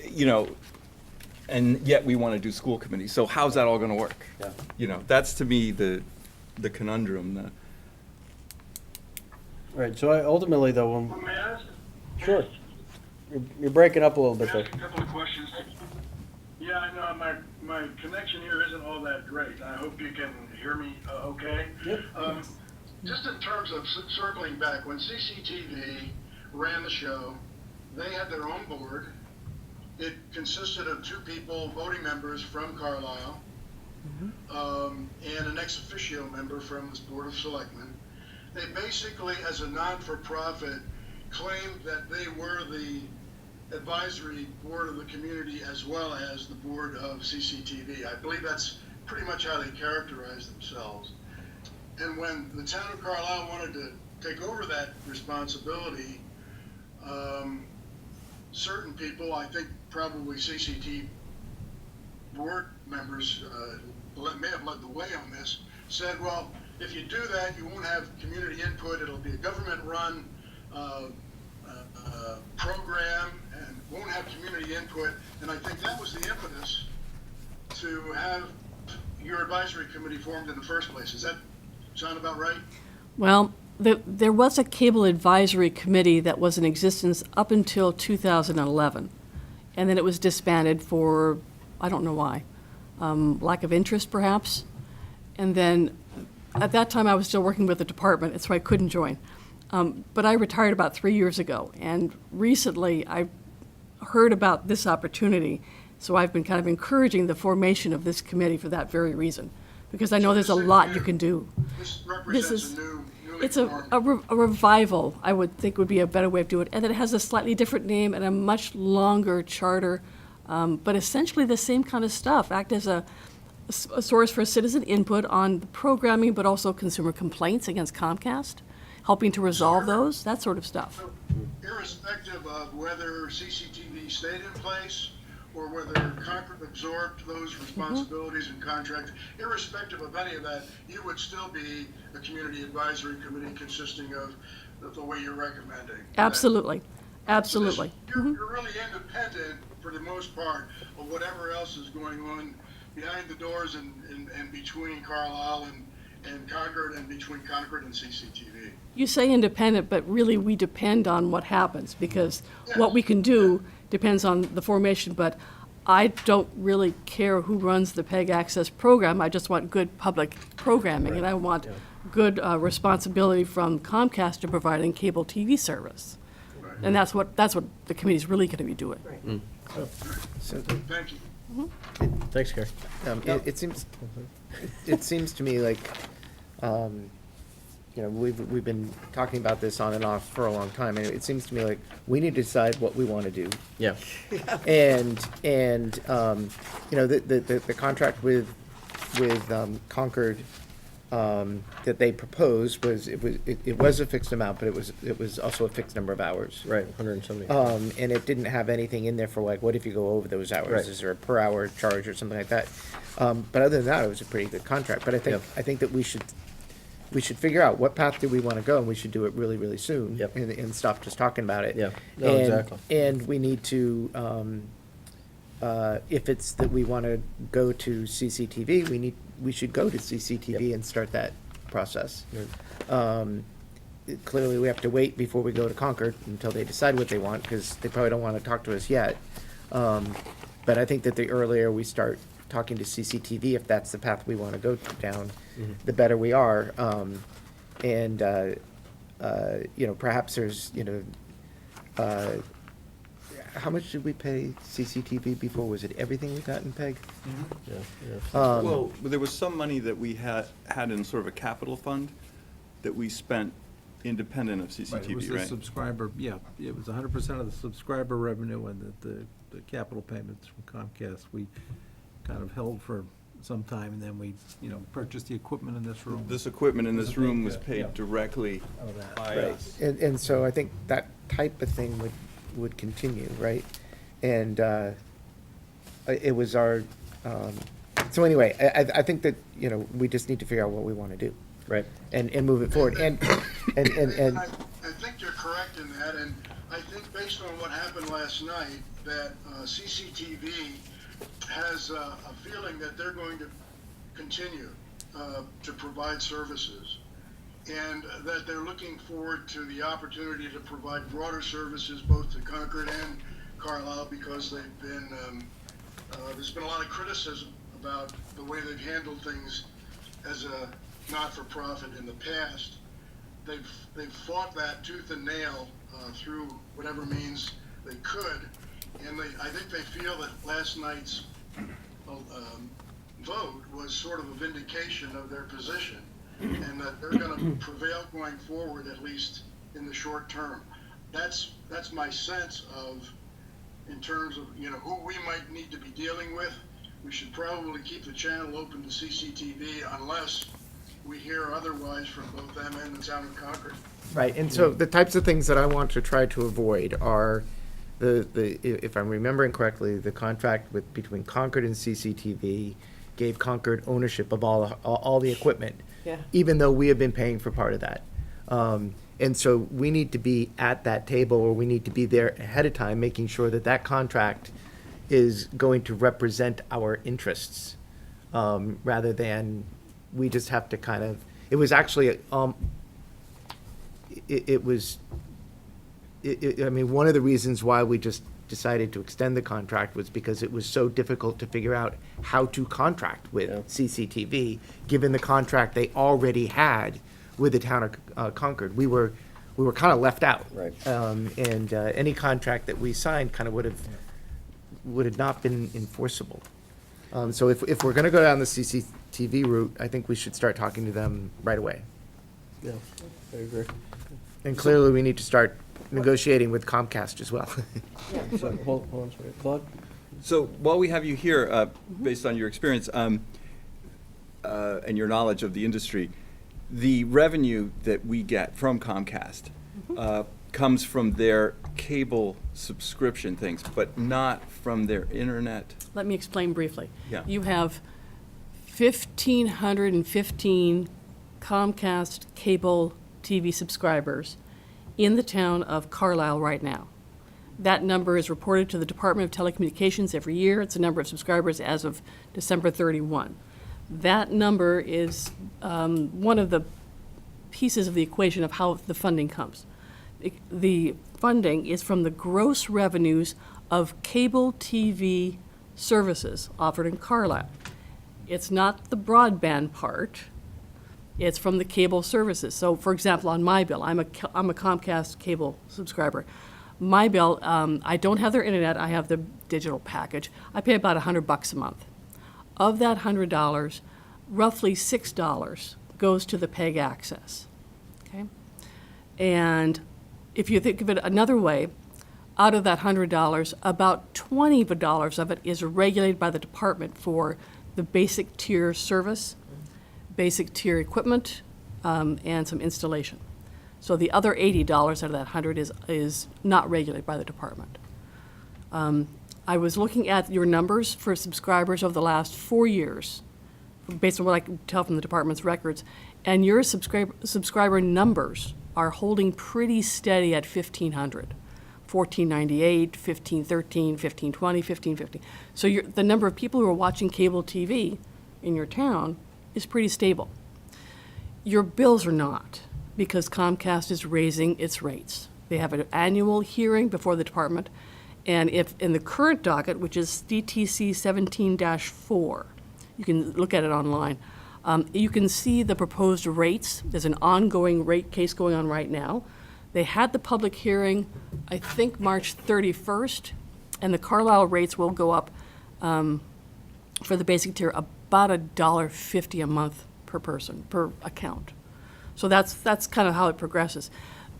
you know, and yet we want to do school committee. So how's that all going to work? Yeah. You know, that's to me the conundrum. Right, so ultimately, though, Well, may I ask? sure, you're breaking up a little bit May I there. ask a couple of questions? Yeah, I know my connection here isn't all that great. I hope you can hear me okay. Yep. Just in terms of circling back, when CCTV ran the show, they had their own board. It consisted of 2 people, voting members from Carlisle, and an ex officio member from this Board of Selectmen. They basically, as a non-for-profit, claimed that they were the advisory board of the community as well as the board of CCTV. I believe that's pretty much how they characterize themselves. And when the town of Carlisle wanted to take over that responsibility, certain people, I think probably CCT board members may have led the way on this, said, well, if you do that, you won't have community input. It'll be a government-run program and won't have community input. And I think that was the impetus to have your advisory committee formed in the first place. Does that sound about right? Well, there was a cable advisory committee that was in existence up until 2011, and then it was disbanded for, I don't know why, lack of interest perhaps. And then at that time I was still working with the department, and so I couldn't join. But I retired about 3 years ago, and recently I heard about this opportunity, so I've been kind of encouraging the formation of this committee for that very reason, because I know there's a lot you can do. This represents is- a newly It's formed. a revival, I would think would be a better way of doing it, and that it has a slightly different name and a much longer charter, but essentially the same kind of stuff. Act as a source for citizen input on the programming, but also consumer complaints against Comcast, helping to resolve those, that sort of stuff. So, irrespective of whether CCTV stayed in place or whether Concord absorbed those responsibilities and contracts, irrespective of any of that, you would still be a community advisory committee consisting of the way you're recommending. Absolutely, So absolutely. you're really independent, for the most part, of whatever else is going on behind the doors and between Carlisle and Concord, and between Concord and CCTV. You say independent, but really we depend on what happens, because what we can do depends on the formation, but I don't really care who runs the PEG Access program. I just want good public programming, and I want good responsibility from Comcast to providing cable TV service. Right. And that's what the committee's really going to be doing. So, Thank you. Thanks, Gary. it seems, it seems to me like, you know, we've been talking about this on and off for a long time, and it seems to me like we need to decide what we want to do. Yeah, And, you know, the contract with Concord, that they proposed it was a fixed amount, but it was also a fixed number of hours. right, 170. And it didn't have anything in there for like, what if you go over those hours? Right. Is there a per hour charge or something like that? But other than that, it was a pretty good contract. But Yep. I think that we should figure out what path do we want to go, and we should do it really, really soon. Yep. And stop just talking about it. Yeah. No, And- exactly. And we need to, if it's that we want to go to CCTV, we should go to CCTV Yep. and start that process. Right. Clearly, we have to wait before we go to Concord until they decide what they want, because they probably don't want to talk to us yet. But I think that the earlier we start talking to CCTV, if that's the path we want to go down, the better we are. And, you know, perhaps there's, you know, how much did we pay CCTV before? Was it everything we got in PEG? Yeah, yeah. Well, there was some money that we had in sort of a capital fund that we spent independent of Right, it was CCTV, the right? subscriber, yeah, it was 100% of the subscriber revenue and the capital payments from Comcast. We kind of held for some time, and then we, you know, purchased the equipment in this room. This equipment in Was this a big, room was yeah. paid directly Out of that. by Right, us. and so I think that type of thing would continue, right? And it was our, so anyway, I think that, you know, we just need to figure out what we want to do. Right. And move it forward, and I think you're correct in that, and I think based on what happened last night, that CCTV has a feeling that they're going to continue to provide services, and that they're looking forward to the opportunity to provide broader services both to Concord and Carlisle, because they've been, there's been a lot of criticism about the way they've handled things as a not-for-profit in the past. They've fought that tooth and nail through whatever means they could, and I think they feel that last night's vote was sort of a vindication of their position, and that they're going to prevail going forward, at least in the short term. That's my sense of, in terms of, you know, who we might need to be dealing with. We should probably keep the channel open to CCTV unless we hear otherwise from both them and the town of Concord. right, and so the types of things that I want to try to avoid are if I'm remembering correctly, the contract between Concord and CCTV gave Concord ownership of all the equipment. Yeah. Even though we have been paying for part of that. And so we need to be at that table, or we need to be there ahead of time, making sure that that contract is going to represent our interests, rather than we just have to kind of, it was actually, I mean, one of the reasons why we just decided to extend the contract was because it was so difficult to figure out how to contract with Yeah. CCTV, given the contract they already had with the town of Concord. We were kind of left out. Right. And any contract that we signed kind of would have not been enforceable. So if we're gonna go down the CCTV route, I think we should start talking to them right away. Yeah, I agree. And clearly, we need to start negotiating with Comcast as well. So, hold on a second. Claude? So while we have you here, based on your experience and your knowledge of the industry, the revenue that we get from Comcast comes from their cable subscription things, but not from their internet. Let me explain briefly. Yeah. You have 1,515 Comcast cable TV subscribers in the town of Carlisle right now. That number is reported to the Department of Telecommunications every year. It's the number of subscribers as of December 31. That number is one of the pieces of the equation of how the funding comes. The funding is from the gross revenues of cable TV services offered in Carlisle. It's not the broadband part. It's from the cable services. So, for example, on my bill, I'm a Comcast cable subscriber. My bill, I don't have their internet. I have the digital package. I pay about $100 a month. Of that $100, roughly $6 goes to the PEG access, okay? And if you think of it another way, out of that $100, about $20 of it is regulated by the department for the basic tier service, basic tier equipment, and some installation. So the other $80 out of that 100 is not regulated by the department. I was looking at your numbers for subscribers over the last 4 years, based on what I can tell from the department's records, and your subscriber numbers are holding pretty steady at 1,500. 1498, 1513, 1520, 1550. So the number of people who are watching cable TV in your town is pretty stable. Your bills are not, because Comcast is raising its rates. They have an annual hearing before the department, and if in the current docket, which is DTC 17-4, you can look at it online, you can see the proposed rates. There's an ongoing rate case going on right now. They had the public hearing, I think, March 31st, and the Carlisle rates will go up for the basic tier about $1.50 a month per person, per account. So that's kind of how it progresses.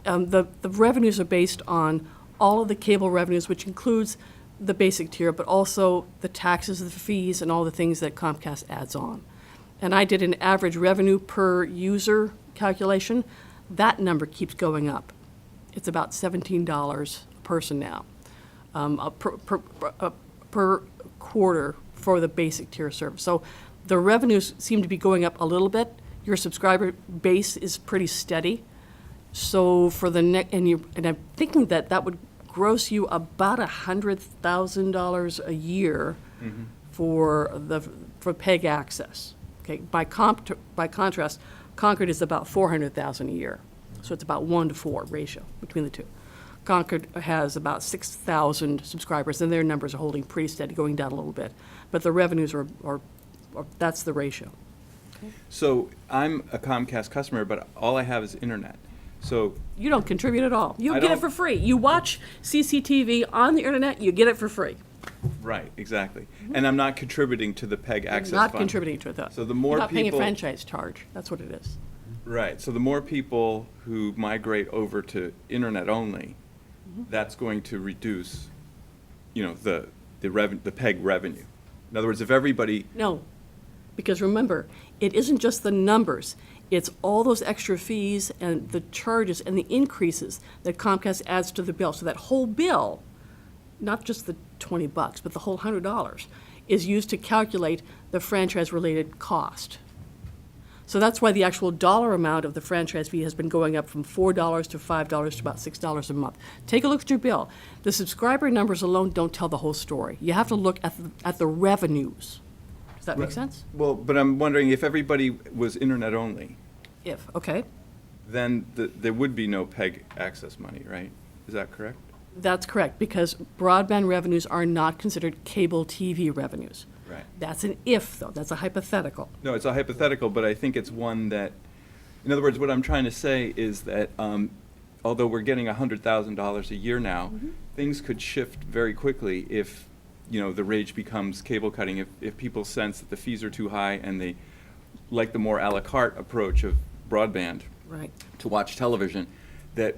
The revenues are based on all of the cable revenues, which includes the basic tier, but also the taxes, the fees, and all the things that Comcast adds on. And I did an average revenue per user calculation. That number keeps going up. It's about $17 a person now, per quarter for the basic tier service. So the revenues seem to be going up a little bit. Your subscriber base is pretty steady. So for the and I'm thinking that would gross you about $100,000 a year for PEG access. Okay, by contrast, Concord is about $400,000 a year. So it's about 1-to-4 ratio between the two. Concord has about 6,000 subscribers, and their numbers are holding pretty steady, going down a little bit. But the revenues are that's the ratio. So I'm a Comcast customer, but all I have is internet. So You don't contribute at all. You I get it don't- for free. You watch CCTV on the internet, you get it for free. right, exactly. And I'm not contributing to the PEG access Not fund. contributing to it, though. So the more You're not paying a people- franchise charge. That's what it is. Right. So the more people who migrate over to internet only, that's going to reduce, the PEG revenue. In other words, if everybody, No, because remember, it isn't just the numbers. It's all those extra fees and the charges and the increases that Comcast adds to the bill. So that whole bill, not just the $20, but the whole $100, is used to calculate the franchise-related cost. So that's why the actual dollar amount of the franchise fee has been going up from $4 to $5 to about $6 a month. Take a look at your bill. The subscriber numbers alone don't tell the whole story. You have to look at the revenues. Does that make sense? well, but I'm wondering if everybody was internet only, Okay, then there would be no PEG access money, right? Is that correct? that's correct, because broadband revenues are not considered cable TV revenues. Right. That's an if, though. That's a hypothetical. No, it's a hypothetical, but I think it's one that, in other words, what I'm trying to say is that although we're getting $100,000 a year now, things could shift very quickly if, the rage becomes cable cutting. If people sense that the fees are too high and they like the more a la carte approach of broadband Right. to watch television, that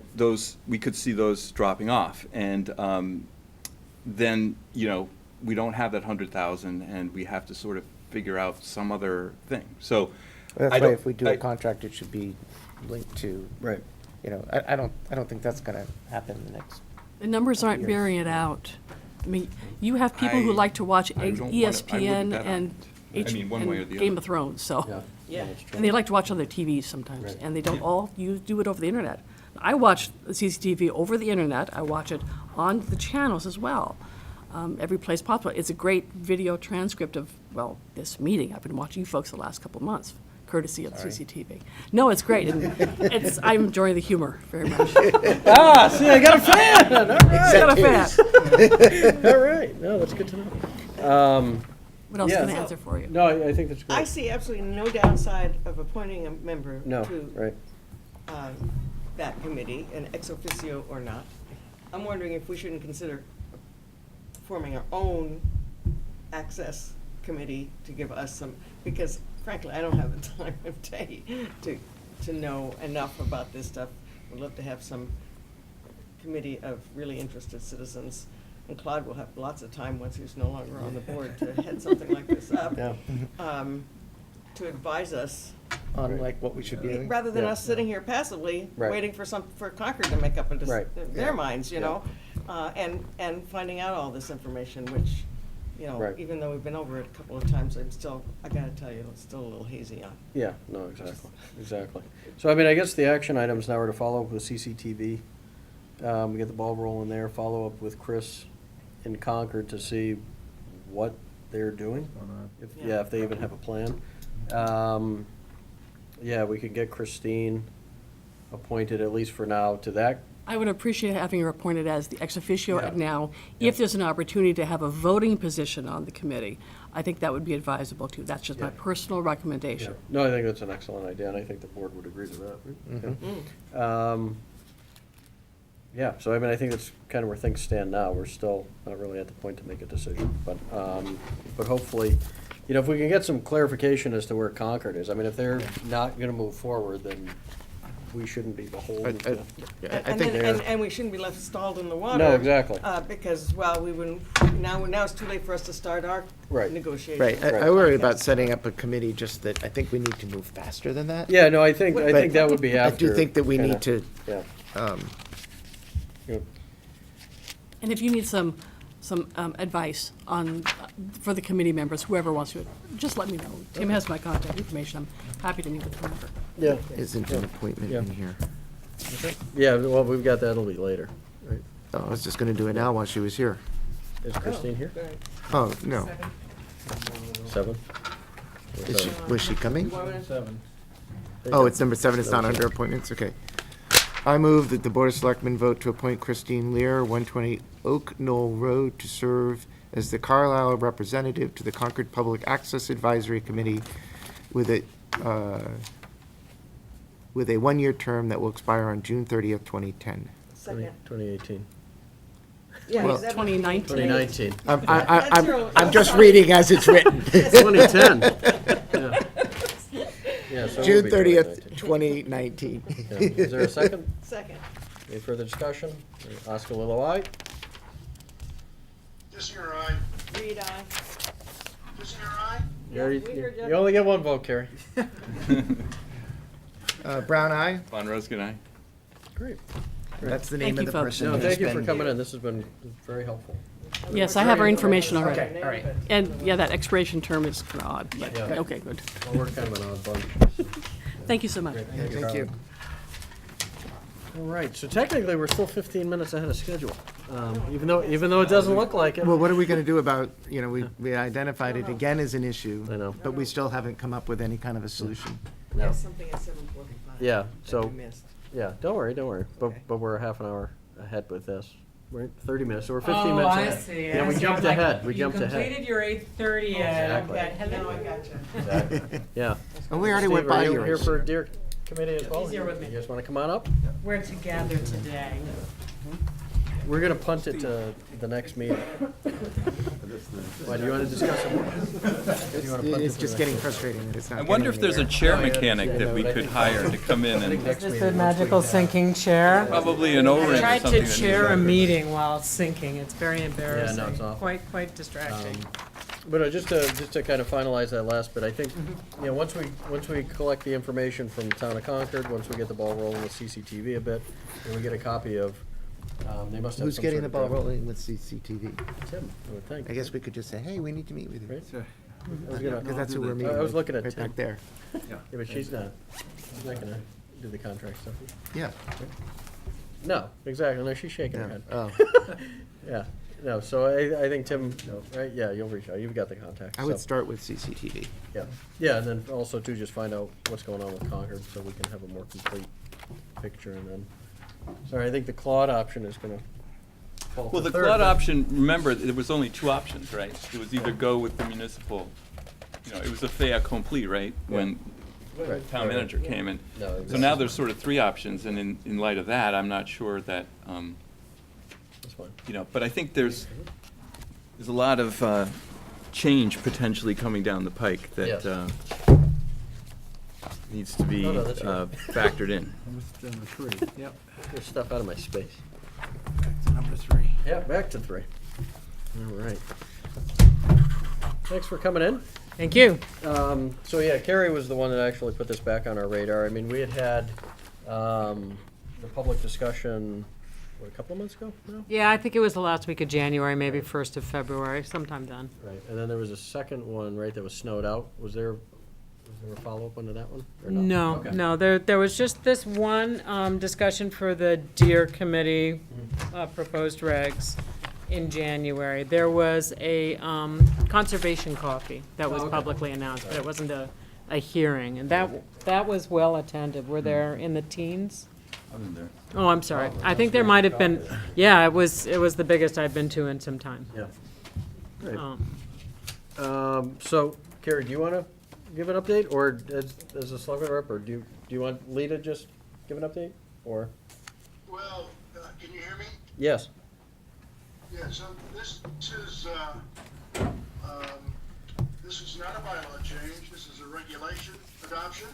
we could see those dropping off. And then, we don't have that 100,000 and we have to sort of figure out some other thing. So That's I why don't- if we do a I- contract, it should be linked to, Right. I don't think that's gonna happen in the next. The numbers aren't Years. bearing it out. I mean, you have people who like to watch I don't wanna- I ESPN wouldn't bet on and it. I mean, one way or the Game other. of Thrones, so. Yeah. That's true. And they like to watch on their TVs sometimes, Right. and they don't all do it over the internet. I watch CCTV over the internet. I watch it on the channels as well, every place possible. It's a great video transcript of, this meeting. I've been watching you folks the last couple of months, courtesy of CCTV. No, it's great. And I'm enjoying the humor very much. See, I got a fan! All right. Got a fan. All right, no, that's good to know. What else Yeah. can I answer for you? No, I think that's great. I see absolutely no downside of appointing a member No, to right. that committee, an ex officio or not. I'm wondering if we shouldn't consider forming our own access committee to give us some, because frankly, I don't have the time of day to know enough about this stuff. We'd love to have some committee of really interested citizens, and Claude will have lots of time once he's no longer on the board to head something like this up. Yeah. To advise us, On like what we should be doing? rather than Yeah. us sitting here passively, Right. waiting for Concord to make up Right. their Yeah. minds, you know? And finding out all this information, which, you know, Right. even though we've been over it a couple of times, I gotta tell you, it's still a little hazy on. Yeah, no, exactly, exactly. So, I mean, I guess the action items now are to follow up with CCTV, get the ball rolling there, follow up with Chris in Concord to see what they're doing. Yeah. If they even have a plan. Yeah, we could get Christine appointed, at least for now, to that. I would appreciate having her appointed as the ex officio Yeah. now. Yeah. If there's an opportunity to have a voting position on the committee, I think that would be advisable too. That's just my Yeah. personal Yeah. recommendation. No, I think that's an excellent idea, and I think the board would agree to that. Yeah, so I mean, I think that's kind of where things stand now. We're still not really at the point to make a decision, but hopefully, you know, if we can get some clarification as to where Concord is. I mean, if they're not gonna move forward, then we shouldn't be beholden to. I think And we shouldn't be left stalled in the water. No, exactly. Because, well, now it's too late for us to start our Right. negotiations. Right, I Right. worry about setting up a committee, just that I think we need to move faster than that. Yeah, no, I think But that would be I after. do think that we kinda- need to, Yeah. Yep. And if you need some advice on, for the committee members, whoever wants to, just let me know. Tim has my contact information. I'm happy to meet with whomever. Yeah. isn't an appointment Yeah. in here. Yeah, well, we've got that, it'll be later, right? Oh, I was just gonna do it now while she was here. Is Christine here? Oh, no. 7? Was she coming? 7. Oh, it's number 7, it's not under appointments, okay. I move that the Board of Selectmen vote to appoint Christine Lear, 120 Oak Knoll Road, to serve as the Carlisle representative to the Concord Public Access Advisory Committee with a 1-year term that will expire on June 30th, 2010. Second. 2018. Yeah, Well, is that 2019. 2019. I'm just reading as it's written. 2010. Yeah. Yeah, so it will June be 30th, 2019. 2019. Yeah. Is there a second? Second. Any further discussion? Oscar Lilo, aye? Kissinger, aye. Reed, aye. Kissinger, aye. You already- we heard ya. You only get one vote, Carrie. Brown eye? Von Roskin, aye. Great. That's the Thank name of you, the folks. person. No, who's thank you for been- coming in. This has been very helpful. Yes, I have our information already. Okay, all right. And, yeah, that expiration term is kind of odd, but, Yeah. okay, good. Well, we're kind of an odd bunch. Thank you so much. Great. Yeah, thank you. All right, so technically, we're still 15 minutes ahead of schedule, even though it doesn't look like it. Well, what are we gonna do about, we identified it again as an issue. I know. But we still haven't come up with any kind of a solution. No. There's something at 7:45. Yeah, that so, we missed. yeah, don't worry. But, Okay. but we're a half an hour ahead with this. We're at 30 minutes, so we're 15 Oh, minutes I ahead. see. Yeah, we I see. jumped I'm like, ahead. We jumped You ahead. completed your 8:30 Exactly. Now I gotcha. Exactly. Yeah. And we already Steve, went by are you here yours. for Deer Committee as well? He's here with me. You guys want to come on up? We're together today. We're going to punt it to the next meeting. Why, do you want to discuss it more? Do you wanna punt it It's to just the getting next- frustrating that it's not I getting wonder if there's a anywhere. chair Oh, yeah, mechanic yeah, that we but I could think- hire to come in I think and next Just meeting, a once we magical have- sinking chair. probably an O-ring I or tried something. to in chair there. a meeting while it's sinking. It's very embarrassing. it's awful. Quite distracting. But just to kind of finalize that last bit, I think, you know, once we collect the information from the town of Concord, once we get the ball rolling with CCTV a bit, and we get a copy of, they must have Who's some getting sort the of ball draft- rolling with CCTV? Tim, I would think. I guess we could just say, hey, we need to meet with you. Right? Sure. I was gonna- Because that's who we're I meeting was with, looking at right Tim. back there. Yeah, but she's not gonna do the contract stuff. Yeah. No, exactly, no, she's shaking her Yeah. head. Oh, Yeah, no, so I think Tim, right, yeah, you'll reach out, you've got the contact. I would so, start with CCTV. Yeah, yeah, and then also too, just find out what's going on with Concord, so we can have a more complete picture, and then, sorry, I think the Claude option is gonna fall Well, to the third, Claude but- option, remember, there was only 2 options, right? It was either go with the municipal, it was a fait accompli, right? When Right, town right, manager right. came in. No, So exactly. now there's sort of 3 options, and in light of that, I'm not sure that, That's fine. but I think there's a lot of change potentially coming down the pike that, Yes. needs to be Oh, no, that's right. factored in. Number 3, yep. Get stuff out of my space. Back to number 3. Yeah, back to 3. All right. Thanks for coming in. Thank you. So yeah, Carrie was the one that actually put this back on our radar. I mean, we had the public discussion, what, a couple of months ago now? Yeah, I think it was the last week of January, maybe 1st of February, sometime then. Right, and then there was a second one, right, that was snowed out. Was there a follow-up one to that one? Or not? No, Okay. no, there was just this one discussion for the Deer Committee proposed regs in January. There was a conservation coffee that was Oh, okay. publicly announced, but it wasn't a hearing, and that was well attended. Were there in the teens? I'm in there. Oh, I'm sorry. Oh, I think that's there great. might have been, Okay. yeah, it was the biggest I've been to in some time. Yeah. Great. Um, So, Carrie, do you want to give an update, or as a selectman rep, or do you want Lee to just give an update, or? Well, can you hear me? Yes. Yeah, so this is not a bylaw change, this is a regulation adoption,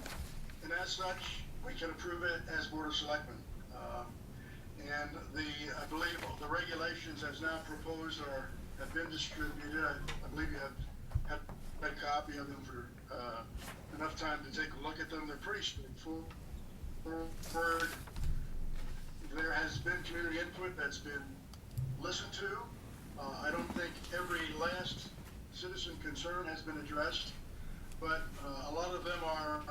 and as such, we can approve it as Board of Selectmen. And I believe the regulations as now proposed have been distributed. I believe you have had a copy of them for enough time to take a look at them. They're pretty straightforward. There has been community input that's been listened to. I don't think every last citizen concern has been addressed, but a lot of them are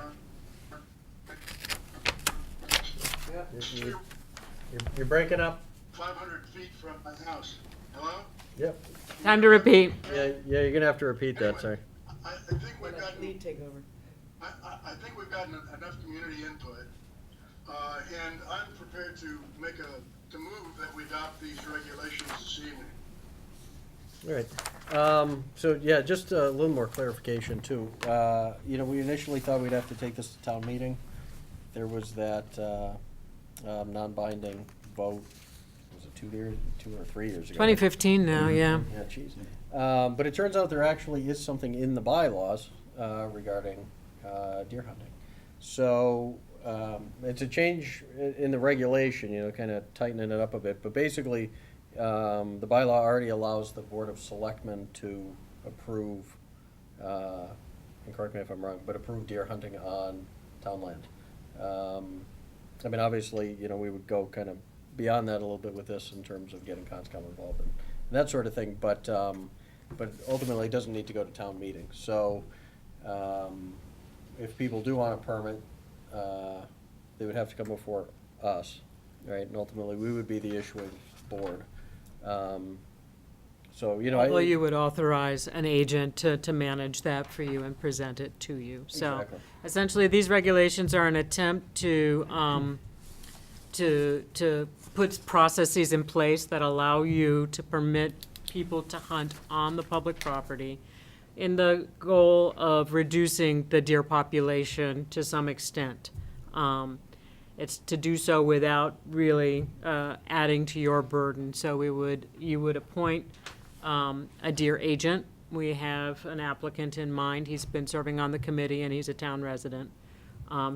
You're breaking up. 500 feet from my house. Hello? Yep. Time to repeat. Yeah, you're gonna have to repeat that, sorry. I think we've Let gotten, Lee take over. I think we've gotten enough community input, and I'm prepared to move that we adopt these regulations this evening. All right. So, yeah, just a little more clarification, too. We initially thought we'd have to take this to town meeting. There was that non-binding vote, was it 2 or 3 years ago? 2015 now, yeah. Yeah, geez. But it turns out there actually is something in the bylaws regarding deer hunting. So it's a change in the regulation, kind of tightening it up a bit. But basically, the bylaw already allows the Board of Selectmen to approve, and correct me if I'm wrong, but approve deer hunting on town land. I mean, obviously, we would go kind of beyond that a little bit with this in terms of getting Conscom involved and that sort of thing, but ultimately, it doesn't need to go to town meeting. So, if people do want a permit, they would have to come before us, right? And ultimately, we would be the issuing board. Although you would authorize an agent to manage that for you and present it to you. So Exactly. essentially, these regulations are an attempt to put processes in place that allow you to permit people to hunt on the public property in the goal of reducing the deer population to some extent. It's to do so without really adding to your burden. So you would appoint a deer agent. We have an applicant in mind. He's been serving on the committee, and he's a town resident.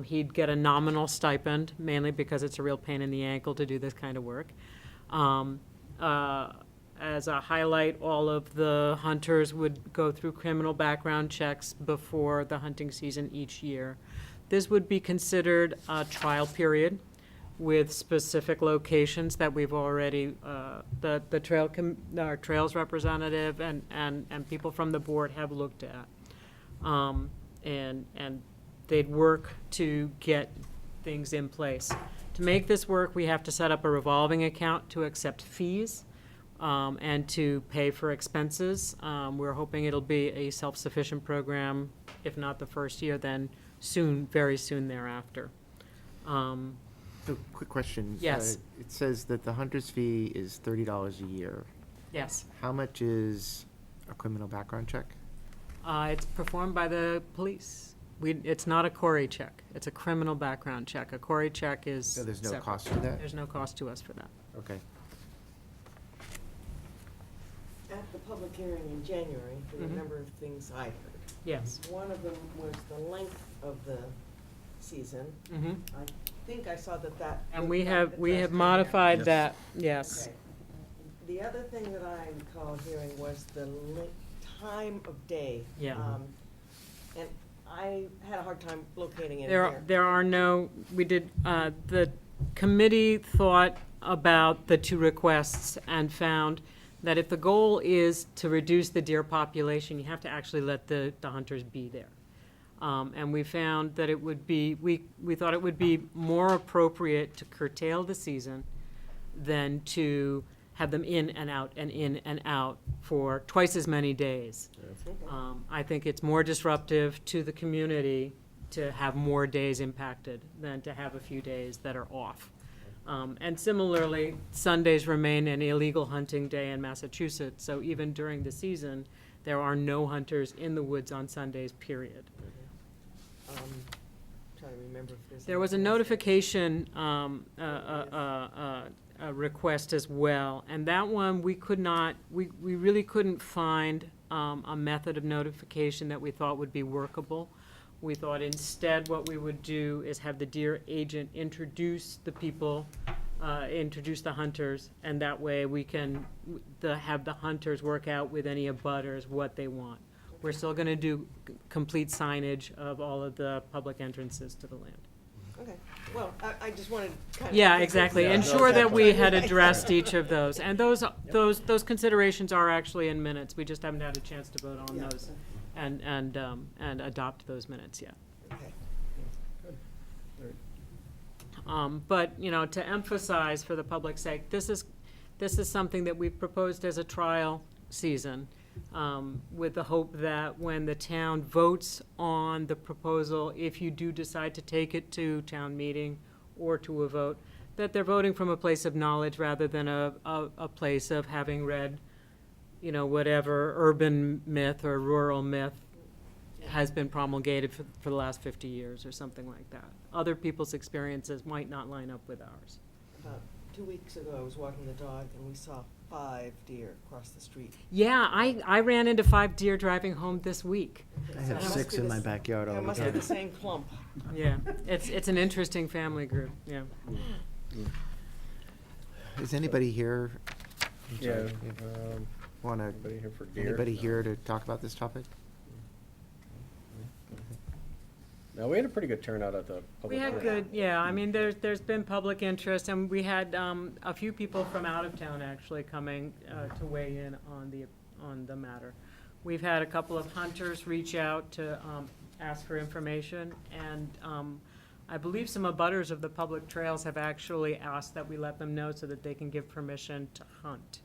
He'd get a nominal stipend, mainly because it's a real pain in the ankle to do this kind of work. As a highlight, all of the hunters would go through criminal background checks before the hunting season each year. This would be considered a trial period with specific locations that we've already, our trails representative and people from the board have looked at. And they'd work to get things in place. To make this work, we have to set up a revolving account to accept fees and to pay for expenses. We're hoping it'll be a self-sufficient program, if not the first year, then soon, very soon thereafter. So, quick question. Yes. It says that the hunter's fee is $30 a year. Yes. How much is a criminal background check? It's performed by the police. It's not a Corey check. It's a criminal background check. A Corey check is So there's no separate. cost to that? There's no cost to us for that. Okay. At the public hearing in January, there were a Mhm. number of things I heard. Yes. One of them was the length of the season. Mhm. I think I saw that. And we have addressed in modified Yes. that, yes. Okay. The other thing that I recall hearing was the time of day. Yeah. And I had a hard time locating it There, here. there are no, we did, the committee thought about the two requests and found that if the goal is to reduce the deer population, you have to actually let the hunters be there. And we found that it would be, we thought it would be more appropriate to curtail the season than to have them in and out for twice as many days. I think it's more disruptive to the community to have more days impacted than to have a few days that are off. And similarly, Sundays remain an illegal hunting day in Massachusetts, so even during the season, there are no hunters in the woods on Sundays, period. Trying to remember if there's. There was a anything else. notification a request as well, and that one, we could not, we really couldn't find a method of notification that we thought would be workable. We thought instead what we would do is have the deer agent introduce the people, introduce the hunters, and that way we can have the hunters work out with any abutters what they want. We're still gonna do complete signage of all of the public entrances to the land. Okay, well, I just wanted to kind of. Yeah, exactly. Yeah, Ensure that we had Right. addressed each of those. And those considerations are actually in minutes. We just haven't had a chance to vote on Yeah. those and adopt those minutes yet. Okay. But, you know, to emphasize for the public's sake, this is something that we've proposed as a trial season, with the hope that when the town votes on the proposal, if you do decide to take it to town meeting or to a vote, that they're voting from a place of knowledge rather than a place of having read, you know, whatever urban myth or rural myth has been promulgated for the last 50 years or something like that. Other people's experiences might not line up with ours. About 2 weeks ago, I was walking the dog and we saw 5 deer across the street. Yeah, I ran into 5 deer driving home this week. I have It must 6 be in the my s- backyard all It the must be the time. same clump. Yeah, it's an interesting family group, yeah. Is anybody here? Yeah, Want to, anybody here for deer? anybody No. here to talk about this topic? No, we had a pretty good turnout at the We public had hearing. good, yeah, I mean, there's been public interest, and we had a few people from out of town actually coming to weigh in on the matter. We've had a couple of hunters reach out to ask for information, and I believe some abutters of the public trails have actually asked that we let them know so that they can give permission to hunt.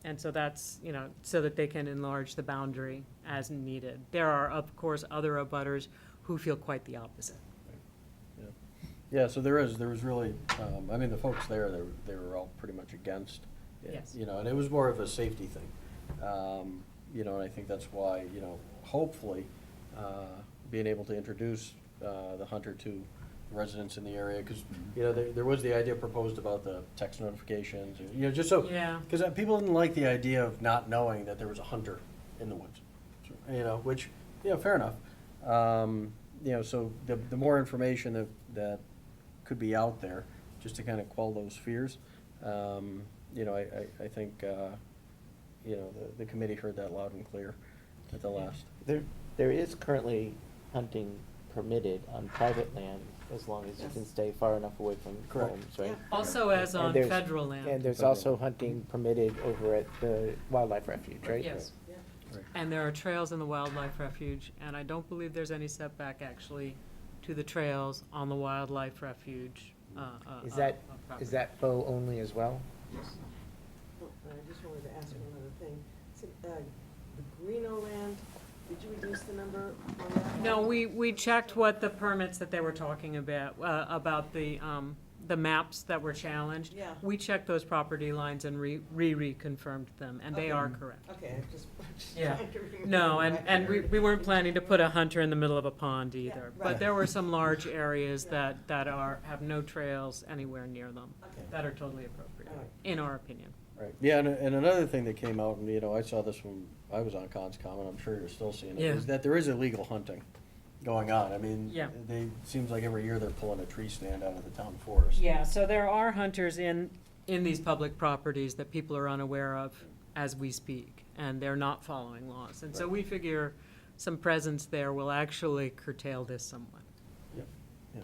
And so that's, you know, so that they can enlarge the boundary as needed. There are, of course, other abutters who feel quite the opposite. Yeah, so there was really, I mean, the folks there, they were all pretty much against it. Yes. You know, and it was more of a safety thing. You know, and I think that's why, you know, hopefully, being able to introduce the hunter to residents in the area, because, you know, there was the idea proposed about the text notifications, you know, just so. Yeah. Because people didn't like the idea of not knowing that there was a hunter in the woods, you know, which, you know, fair enough. You know, so the more information that could be out there, just to kind of quell those fears, you know, I think, you know, the committee heard that loud and clear at the last. There is currently hunting permitted on private land as long as you can stay far enough away from Correct. homes, right? Yeah. Also as And on there's- federal land. And there's Federal. also hunting permitted over at the wildlife refuge, right? Yes. Yeah. And there are trails in the wildlife refuge, and I don't believe there's any setback actually to the trails on the wildlife refuge. Is that, property. is that bow only as well? Oh, I just wanted to ask one other thing. So, the Greeno land, did you reduce the number on that? No, we checked what the permits that they were talking about the maps that were challenged. Yeah. We checked those property lines and reconfirmed them, and they Okay. are correct. Okay, I'm just Yeah. trying to remember. No, right. and we weren't planning to put a hunter in the middle of a pond either. right. But there were some large areas that have no trails anywhere near them Okay. that are totally appropriate, All right. in our opinion. Right, yeah, and another thing that came out, and, you know, I saw this when I was on ConsCom, and I'm sure you're still seeing it, Yeah. is that there is illegal hunting, going on. I mean, Yeah. seems like every year they're pulling a tree stand out of the town forest. Yeah, so there are hunters in these public properties that people are unaware of as we speak, and they're not following laws. And so Right. we figure some presence there will actually curtail this somewhat. Yep, yeah.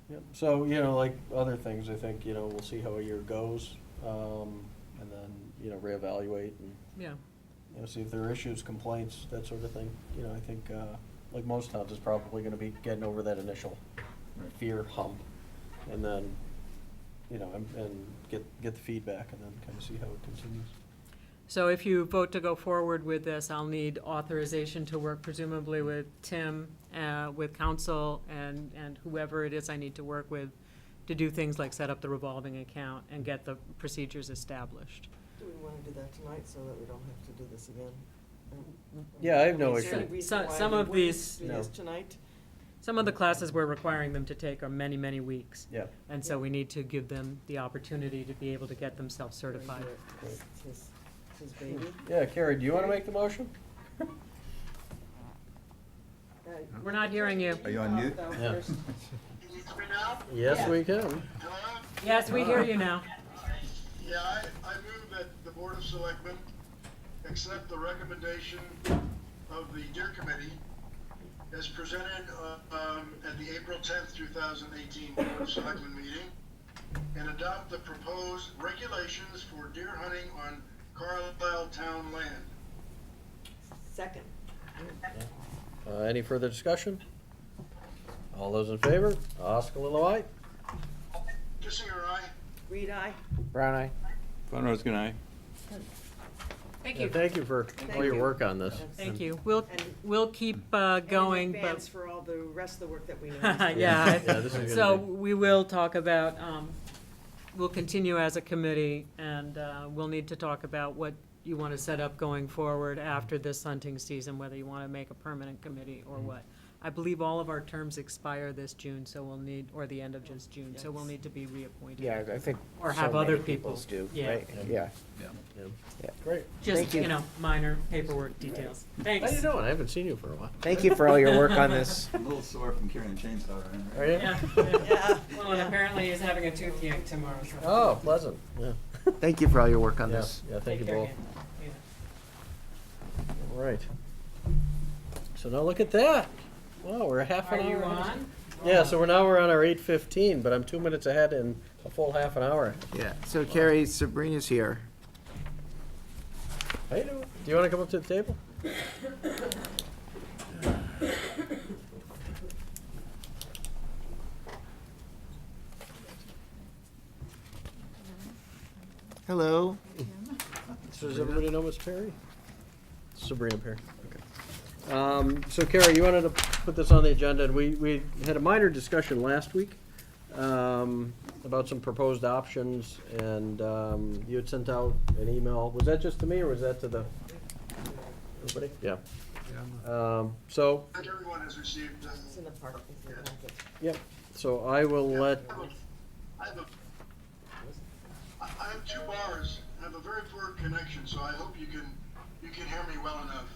Yep, so, like other things, I think, we'll see how a year goes, and then, reevaluate and, Yeah. see if there are issues, complaints, that sort of thing. I think, like most towns, it's probably gonna be getting over that initial fear hump, and then, and get the feedback, and then kind of see how it continues. So if you vote to go forward with this, I'll need authorization to work presumably with Tim, with council, and whoever it is I need to work with to do things like set up the revolving account and get the procedures established. Do we want to do that tonight so that we don't have to do this again? Yeah, I have no Is there any issue. reason why Some we of wouldn't these- do this tonight? Some of the classes we're requiring them to take are many, many weeks. Yeah. And so we need to give them the opportunity to be able to get themselves certified. It's his baby. Yeah, Carrie, do you wanna make the motion? We're not hearing you. Are you on mute? Yeah. Can you hear me now? Yes, we can. Hello? Yes, we hear you now. Yeah, I move that the Board of Selectmen accept the recommendation of the Deer Committee as presented at the April 10th, 2018 Board of Selectmen meeting, and adopt the proposed regulations for deer hunting on Carlisle town land. Second. Any further discussion? All those in favor? Oscar Lilloye? Kissinger, aye. Reed, aye. Brown eye? Von Roskin, aye. Thank Yeah, you. thank you for all your you. work on this. Thank you. We'll And- keep And going, in but. advance for all the rest of the work that we know. Yeah. Yeah, this is So gonna be- we will talk about, we'll continue as a committee, and we'll need to talk about what you want to set up going forward after this hunting season, whether you want to make a permanent committee or what. I believe all of our terms expire this June, so we'll need, or the end of just June, so we'll need to be reappointed. Yeah, I think. Or so have other many people. peoples do, Yeah. right? Yeah. Yeah. Yeah. Great. Just, Thank you. minor paperwork details. How Thanks. you doing? I haven't seen you for a while. Thank you for all your work on this. I'm a little sore from carrying the chainsaw around. Are you? Yeah. Yeah. Well, and apparently he's having a tooth yank tomorrow, so. Oh, pleasant, yeah. Thank you for all your work on Yeah, this. yeah, thank you Take care both. again. Yeah. All right. So now look at that. Wow, we're a half Are an hour. you ahead. on? Yeah, so we're on our 8:15, but I'm 2 minutes ahead and a full half an hour. Yeah, so Carrie, Sabrina's here. How you doing? Do you wanna come up to the table? Hello. So does everybody know Miss Perry? Sabrina Perry, okay. So Carrie, you wanted to put this on the agenda, and we had a minor discussion last week about some proposed options, and you had sent out an email. Was that just to me, or was that to the, everybody? Yeah. So, I think everyone has received, It's in the park, it's in the packet. yep, so I will let, I have two bars. I have a very poor connection, so I hope you can hear me well enough.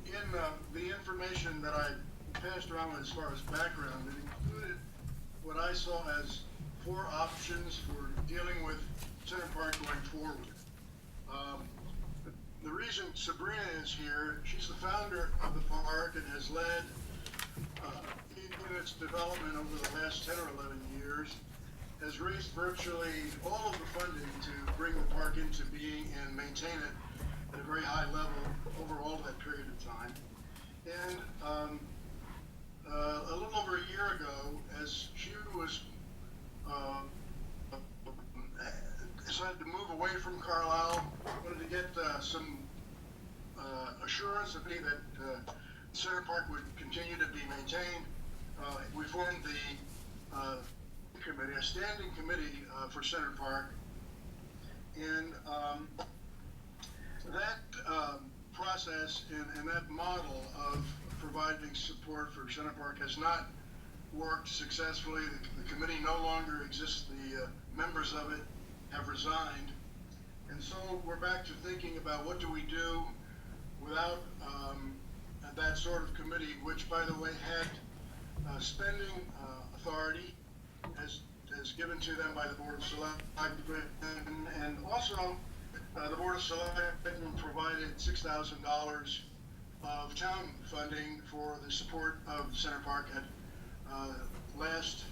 In the information that I passed around as far as background, it included what I saw as 4 options for dealing with Center Park going forward. The reason Sabrina is here, she's the founder of the park and has led in its development over the last 10 or 11 years, has raised virtually all of the funding to bring the park into being and maintain it at a very high level over all that period of time. And a little over a year ago, as she was decided to move away from Carlisle, wanted to get some assurance of me that Center Park would continue to be maintained. We formed the committee, a standing committee for Center Park, and that process and that model of providing support for Center Park has not worked successfully. The committee no longer exists. The members of it have resigned, and so we're back to thinking about what do we do without that sort of committee, which, by the way, had spending authority as given to them by the Board of Selectmen, and also the Board of Selectmen provided $6,000 of town funding for the support of Center Park at last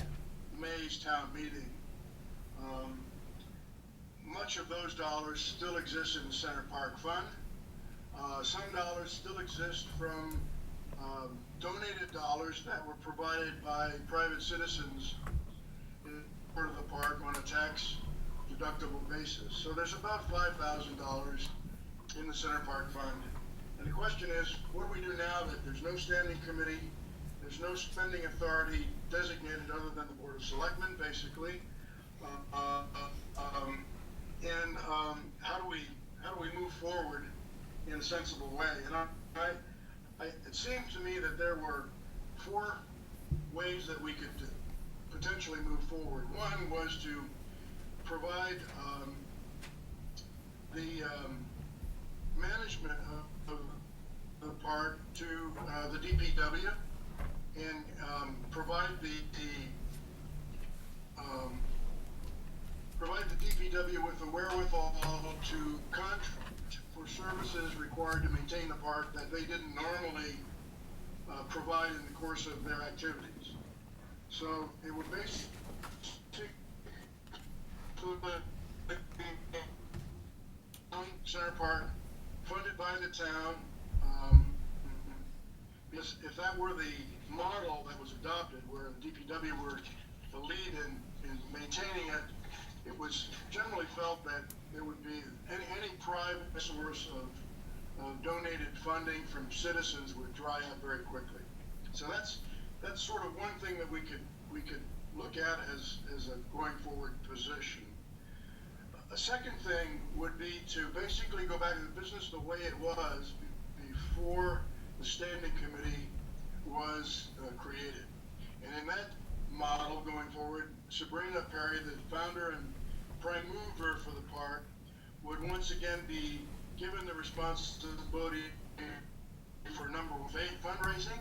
May's town meeting. Much of those dollars still exist in the Center Park Fund. Some dollars still exist from donated dollars that were provided by private citizens in part of the park on a tax deductible basis. So there's about $5,000 in the Center Park Fund. And the question is, what do we do now that there's no standing committee, there's no spending authority designated other than the Board of Selectmen, basically? How do we move forward in a sensible way? And it seemed to me that there were 4 ways that we could potentially move forward. One was to provide the management of the park to the DPW and provide the DPW with the wherewithal to contract for services required to maintain the park that they didn't normally provide in the course of their activities. So it would basically Center Park, funded by the town. Because if that were the model that was adopted, where the DPW were the lead in maintaining it, it was generally felt that there would be any private source of donated funding from citizens would dry up very quickly. So that's sort of one thing that we could look at as a going forward position. A second thing would be to basically go back to the business the way it was before the standing committee was created. And in that model going forward, Sabrina Perry, the founder and prime mover for the park, would once again be given the responsibility for number 8 fundraising,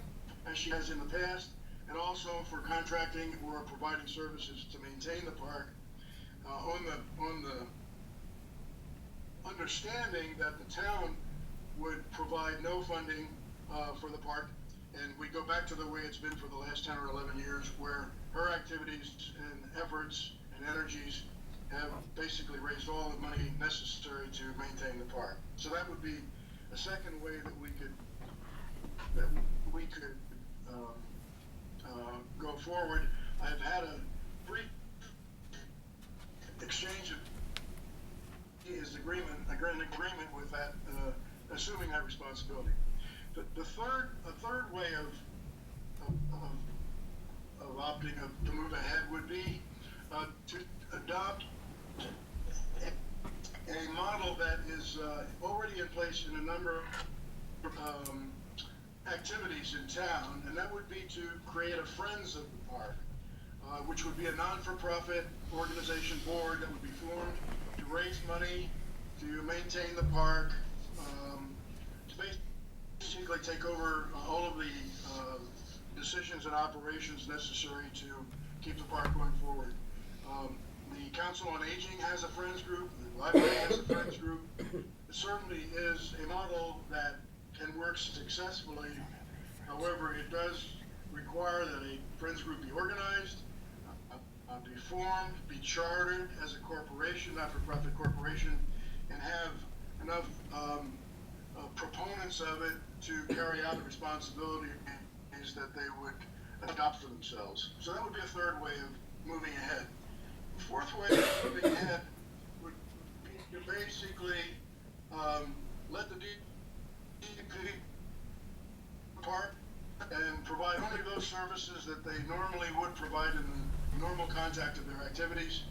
as she has in the past, and also for contracting or providing services to maintain the park, on the understanding that the town would provide no funding for the park, and we go back to the way it's been for the last 10 or 11 years, where her activities and efforts and energies have basically raised all the money necessary to maintain the park. So that would be a second way that we could go forward. I've had a brief exchange of his agreement with that, assuming that responsibility. A third way of opting to move ahead would be to adopt a model that is already in place in a number of activities in town, and that would be to create a Friends of the Park, which would be a non-for-profit organization board that would be formed to raise money, to maintain the park, to basically take over all of the decisions and operations necessary to keep the park going forward. The Council on Aging has a Friends group, the library has a Friends group. It certainly is a model that can work successfully. However, it does require that a Friends group be organized, be formed, be chartered as a corporation, not-for-profit corporation, and have enough proponents of it to carry out the responsibilities that they would adopt for themselves. So that would be a third way of moving ahead. The fourth way of moving ahead would be to basically let the DP park and provide only those services that they normally would provide in the normal contact of their activities,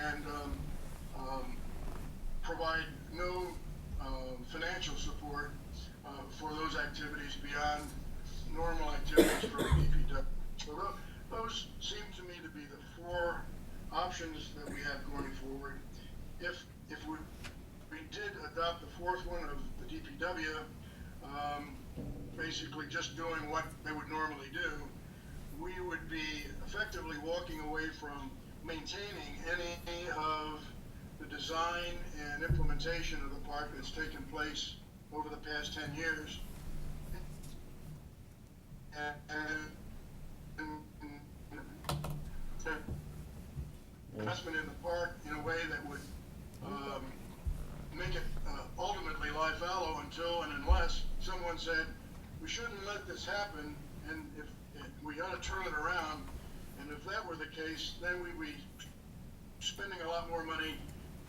and provide no financial support for those activities beyond normal activities from DPW. So those seem to me to be the 4 options that we have going forward. If we did adopt the 4th one of the DPW, basically just doing what they would normally do, we would be effectively walking away from maintaining any of the design and implementation of the park that's taken place over the past 10 years. And investment in the park in a way that would make it ultimately lie fallow until and unless someone said, we shouldn't let this happen, and if we ought to turn it around. And if that were the case, then we'd be spending a lot more money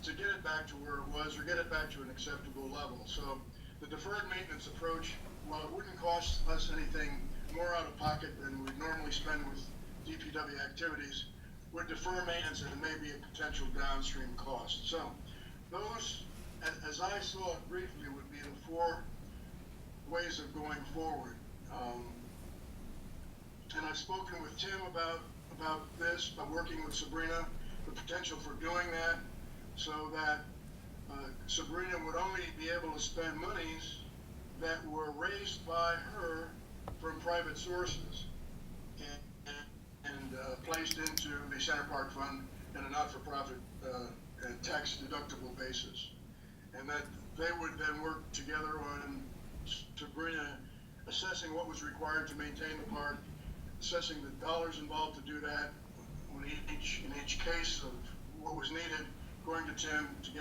to get it back to where it was or get it back to an acceptable level. So the deferred maintenance approach, while it wouldn't cost us anything more out of pocket than we'd normally spend with DPW activities, would defer maintenance and maybe a potential downstream cost. So those, as I saw it briefly, would be the 4 ways of going forward. And I've spoken with Tim about this, about working with Sabrina, the potential for doing that, so that Sabrina would only be able to spend monies that were raised by her from private sources and placed into the Center Park Fund in a not-for-profit and tax-deductible basis. And that they would then work together on Sabrina assessing what was required to maintain the park, assessing the dollars involved to do that, in each case of what was needed, going to Tim to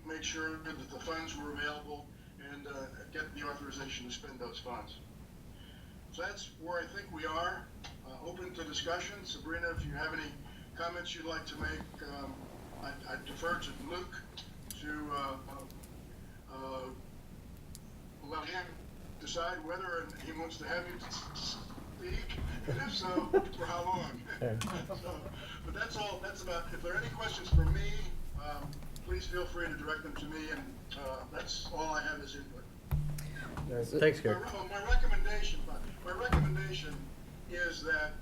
make sure that the funds were available and get the authorization to spend those funds. So that's where I think we are. Open to discussion. Sabrina, if you have any comments you'd like to make, I defer to Luke to let him decide whether he wants to have you speak, and if so, for how long. But that's all. That's about. If there are any questions for me, please feel free to direct them to me, and that's all I have as input. Thanks, Gary. My recommendation is that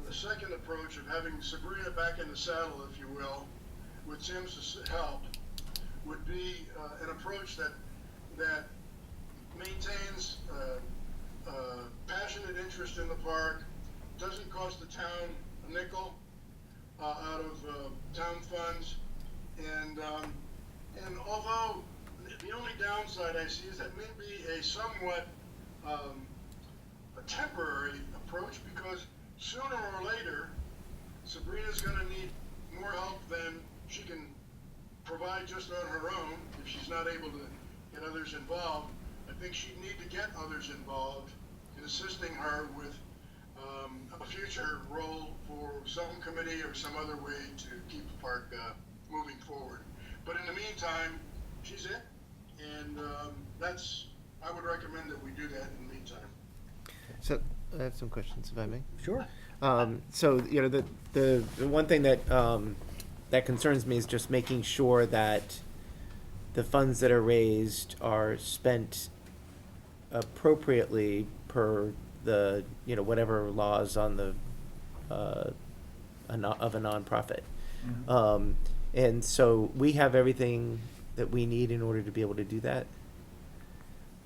the second approach of having Sabrina back in the saddle, if you will, with Tim's help, would be an approach that maintains passionate interest in the park, doesn't cost the town a nickel out of town funds, and although the only downside I see is that may be a somewhat a temporary approach, because sooner or later Sabrina's going to need more help than she can provide just on her own if she's not able to get others involved. I think she'd need to get others involved in assisting her with a future role for some committee or some other way to keep the park moving forward. But in the meantime, she's it, and I would recommend that we do that in the meantime. So I have some questions, if I may. Sure. So, you know, the one thing that that concerns me is just making sure that the funds that are raised are spent appropriately per the, you know, whatever laws on the of a nonprofit. Mhm. And so we have everything that we need in order to be able to do that.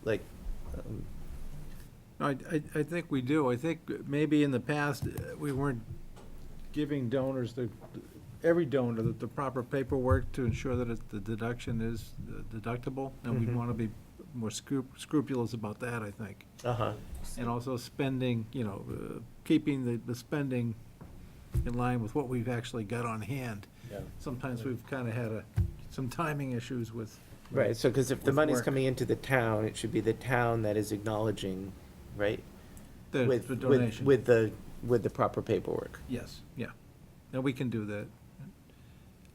Like, No, I think we do. I think maybe in the past, we weren't giving donors, every donor, the proper paperwork to ensure that the deduction is deductible, and we Mhm. want to be more scrupulous about that, I think. And also spending, you know, keeping the spending in line with what we've actually got on hand. Yeah. Sometimes we've kind of had some timing issues with. right, so, because if the with money's work. coming into the town, it should be the town that is acknowledging, right? The With donation. with the proper paperwork. Yes, yeah. And we can do that.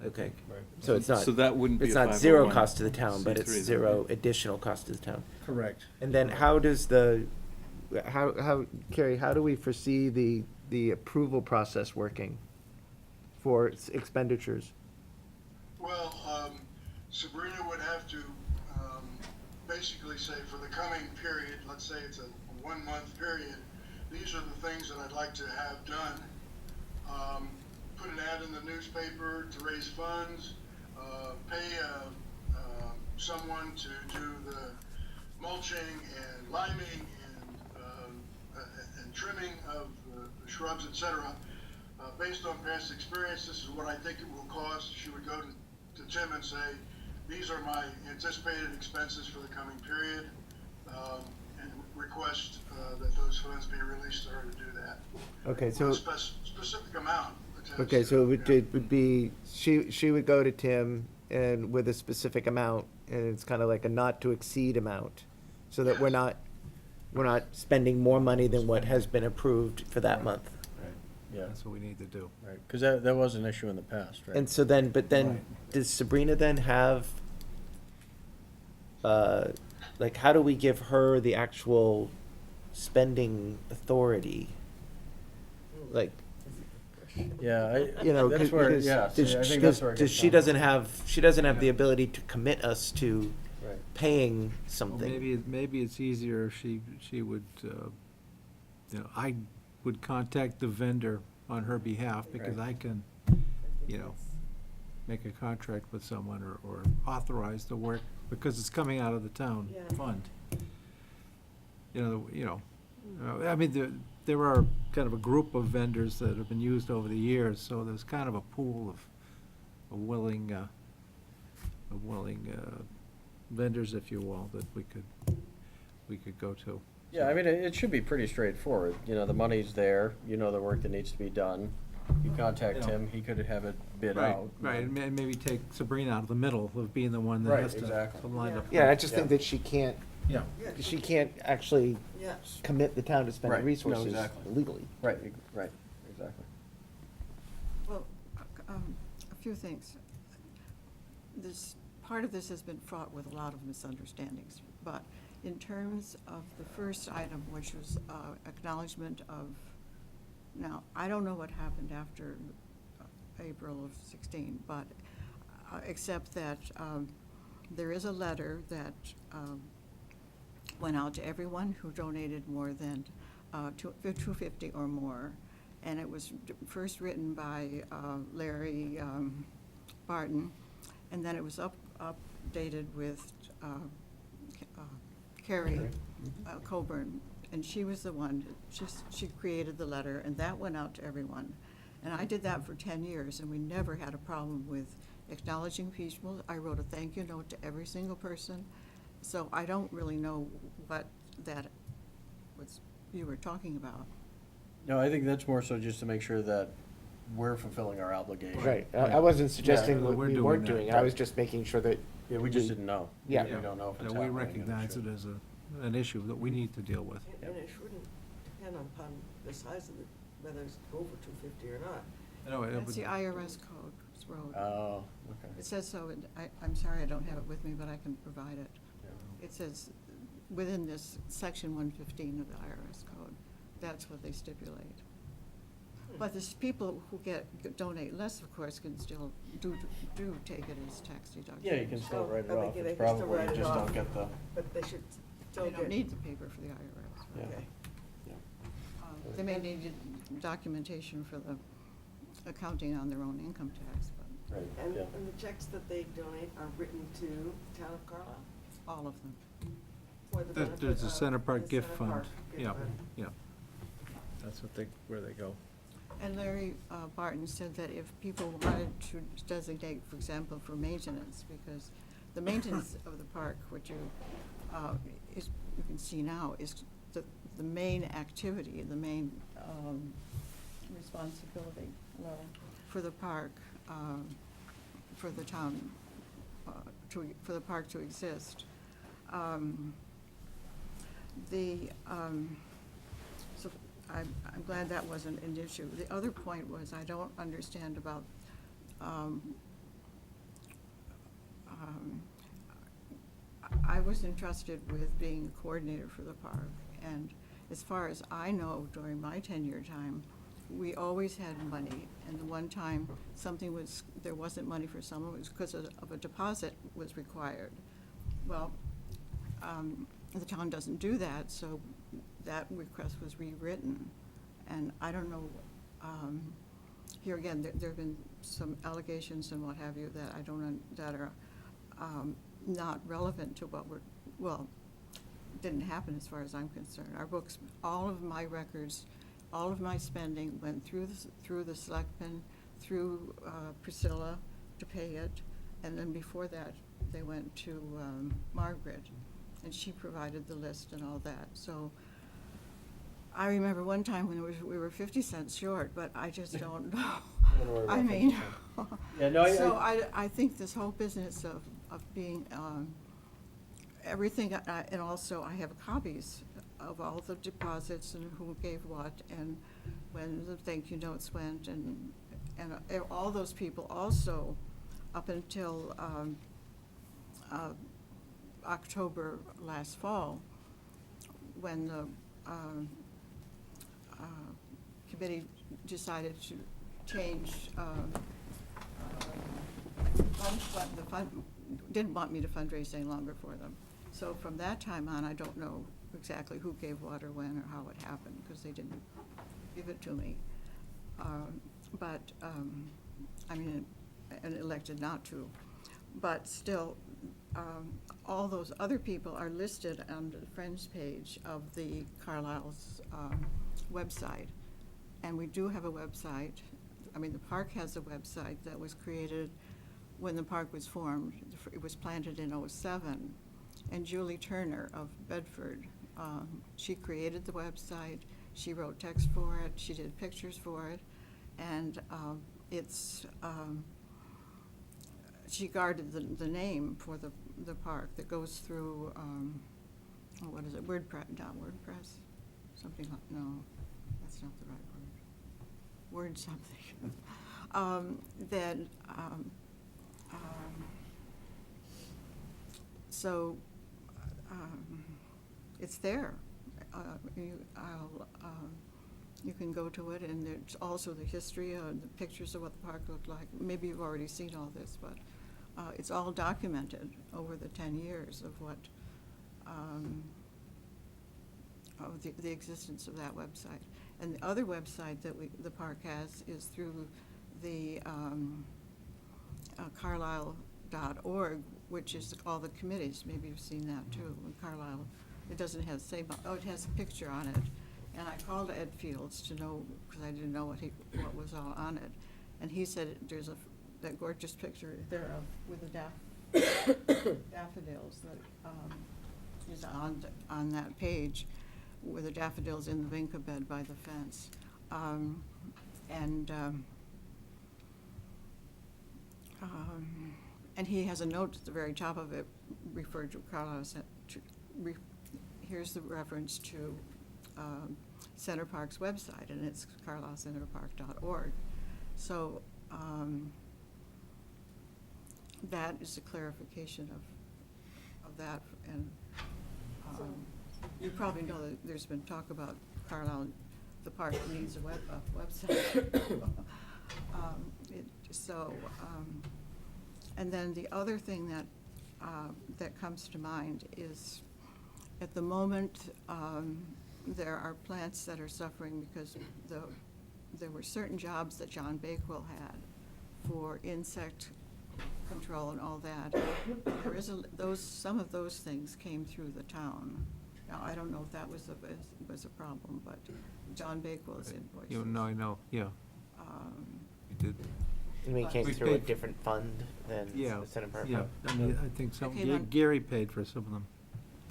I Okay. think. Right. So it's not. So that wouldn't be It's a not zero 501 cost to the town, but it's C3 then, zero right? additional cost to the town. Correct. And then how does Carrie, how do we foresee the approval process working for expenditures? Well, Sabrina would have to basically say for the coming period, let's say it's a 1-month period, these are the things that I'd like to have done. Put an ad in the newspaper to raise funds, pay someone to do mulching and liming and trimming of the shrubs, etc. Based on past experience, this is what I think it will cost. She would go to Tim and say, these are my anticipated expenses for the coming period, and request that those funds be released to her to do that. Okay, so, With a specific amount. attached okay, to so it, it would be, she would go to Tim and with a specific amount, and it's kind of like a not to exceed amount, so that we're Yes. not spending more money than what has been approved for that month. Yeah, That's what we need to do. right, because that was an issue in the past, right? And so then, but then, Right. does Sabrina then have, like, how do we give her the actual spending authority? Like, Yeah, you know, that's where, because, yeah, see, I think that's where it does gets she doesn't complicated. have, she doesn't have the ability to commit us to Right. paying Well, something. maybe it's easier if she would, I would contact the vendor on her behalf, because Right. I can, make a contract with someone or authorize the work, because it's coming out of the town Yeah. fund. I mean, there are kind of a group of vendors that have been used over the years, so there's kind of a pool of willing vendors, if you will, that we could go to. Yeah, I mean, it should be pretty straightforward. You know, the money's there, you know the work that needs to be done. You contact Yeah. him, he could have it bid Right, out. right, and maybe take Sabrina out of the middle of being the one that Right, has to exactly. line up. Yeah, I just Yeah. think that she can't, Yeah, she can't actually Yes. commit the town to Right, spending no, resources exactly. legally. Right, right, exactly. Well, a few things. Part of this has been fraught with a lot of misunderstandings, but in terms of the first item, which was acknowledgement of, now, I don't know what happened after April of 16, but, except that there is a letter that went out to everyone who donated more than $250 or more, and it was first written by Larry Barton, and then it was updated with Carrie Coburn, and she was the one, she created the letter, and that went out to everyone. And I did that for 10 years, and we never had a problem with acknowledging people. I wrote a thank you note to every single person, so I don't really know what that was you were talking about. No, I think that's more so just to make sure that we're fulfilling our obligation. Right, I wasn't suggesting Yeah, what we're we doing weren't that. doing, I was just making sure that. Yeah, we just didn't know. Yeah. We don't know if it's we happening. recognize it as an issue that we need to deal with. And it shouldn't depend upon the size of it, whether it's over 250 or not. That's the IRS code, it's road. Oh, okay. It says so, and I'm sorry I don't have it with me, but I can provide it. Yeah. It says, within this section 115 of the IRS code, that's what they stipulate. But there's people who donate less, of course, can still do take it as tax deduction. Yeah, you can still write it Oh, off. they It's can still probably, write you it just off. don't get the, But they should still They get. don't need the paper for the IRS. yeah. Okay. Yeah. They may need documentation for the accounting on their own income tax, but Right, And, yeah. and the checks that they donate are written to Town of Carlisle? all of them. For the There's benefit a of Center Park the gift Center fund. Park gift Yeah, fund. yeah. That's where they go. And Larry Barton said that if people wanted to designate, for example, for maintenance, because the maintenance of the park, which you can see now, is the main activity, the main responsibility for the park, for the town, for the park to exist. So I'm glad that wasn't an issue. The other point was, I don't understand about, I was entrusted with being a coordinator for the park, and as far as I know, during my tenure time, we always had money, and the one time there wasn't money for someone, it was because of a deposit was required. Well, the town doesn't do that, so that request was rewritten, and I don't know, here again, there have been some allegations and what have you that that are not relevant to what didn't happen as far as I'm concerned. Our books, all of my records, all of my spending went through the selectmen, through Priscilla to pay it, and then before that, they went to Margaret, and she provided the list and all that. So I remember one time when we were 50 cents short, but I just don't know. Don't worry I about mean, 50 cents. Yeah, no, so I think this whole business of being, everything, and also I have copies of all the deposits and who gave what, and when the thank you notes went, and all those people also, up until October last fall, when the committee decided to change, didn't want me to fundraise any longer for them. So from that time on, I don't know exactly who gave what or when or how it happened, because they didn't give it to me. I mean, and elected not to. But still, all those other people are listed on the Friends page of the Carlisle's website. And we do have a website. I mean, the park has a website that was created when the park was formed. It was planted in '07. And Julie Turner of Bedford, she created the website. She wrote text for it. She did pictures for it. And she guarded the name for the park that goes through, what is it, WordPress, not WordPress? Something like, no, that's not the right word. Word something. So it's there. You can go to it, and there's also the history, the pictures of what the park looked like. Maybe you've already seen all this, but it's all documented over the 10 years of what, of the existence of that website. And the other website that the park has is through the Carlisle.org, which is all the committees. Maybe you've seen that too. In Carlisle, it doesn't have it has a picture on it. And I called Ed Fields to know, because I didn't know what was all on it. And he said there's that gorgeous picture there with the daffodils that is on that page, with the daffodils in the vinca bed by the fence. And he has a note at the very top of it referred to Carlisle. Here's the reference to Center Park's website, and it's carlislecenterpark.org. So that is a clarification of that. And you probably know that there's been talk about Carlisle, the park needs a website. And then the other thing that comes to mind is, at the moment, there are plants that are suffering because there were certain jobs that John Bakewell had for insect control and all that. There is some of those things came through the town. Now, I don't know if that was a problem, but John Bakewell's invoices. No, I know, yeah. We did. And we came We through a paid- different fund than Yeah, the Center Park. yeah. I mean, I think Gary paid for some of them,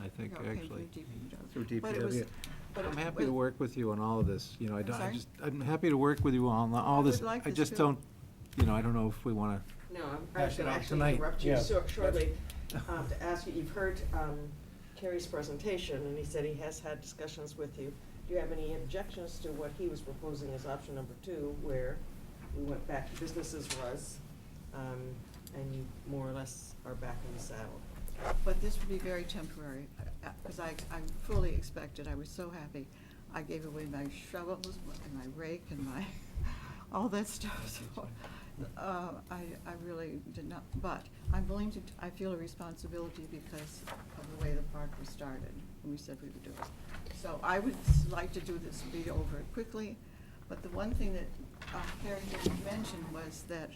I think, Okay, actually. through Through But it was- DPW. but I'm it happy to was- work with you on all of this, you know, I'm sorry? I'm happy to work with you on all this. would like I this just too. don't, I don't know if we wanna, No, I was Hash it going to out actually tonight. interrupt you Yeah. shortly to ask you, you've heard Kerry's presentation, and he said he has had discussions with you. Do you have any objections to what he was proposing as option number 2, where we went back to business as was, and you more or less are back in the saddle? But this would be very temporary, because I fully expected, I was so happy. I gave away my shovels and my rake and my, all that stuff, so, I really did not, but I'm willing to, I feel a responsibility because of the way the park was started, and we said we would do it. So I would like to do this, be over it quickly, but the one thing that Carrie didn't mention was that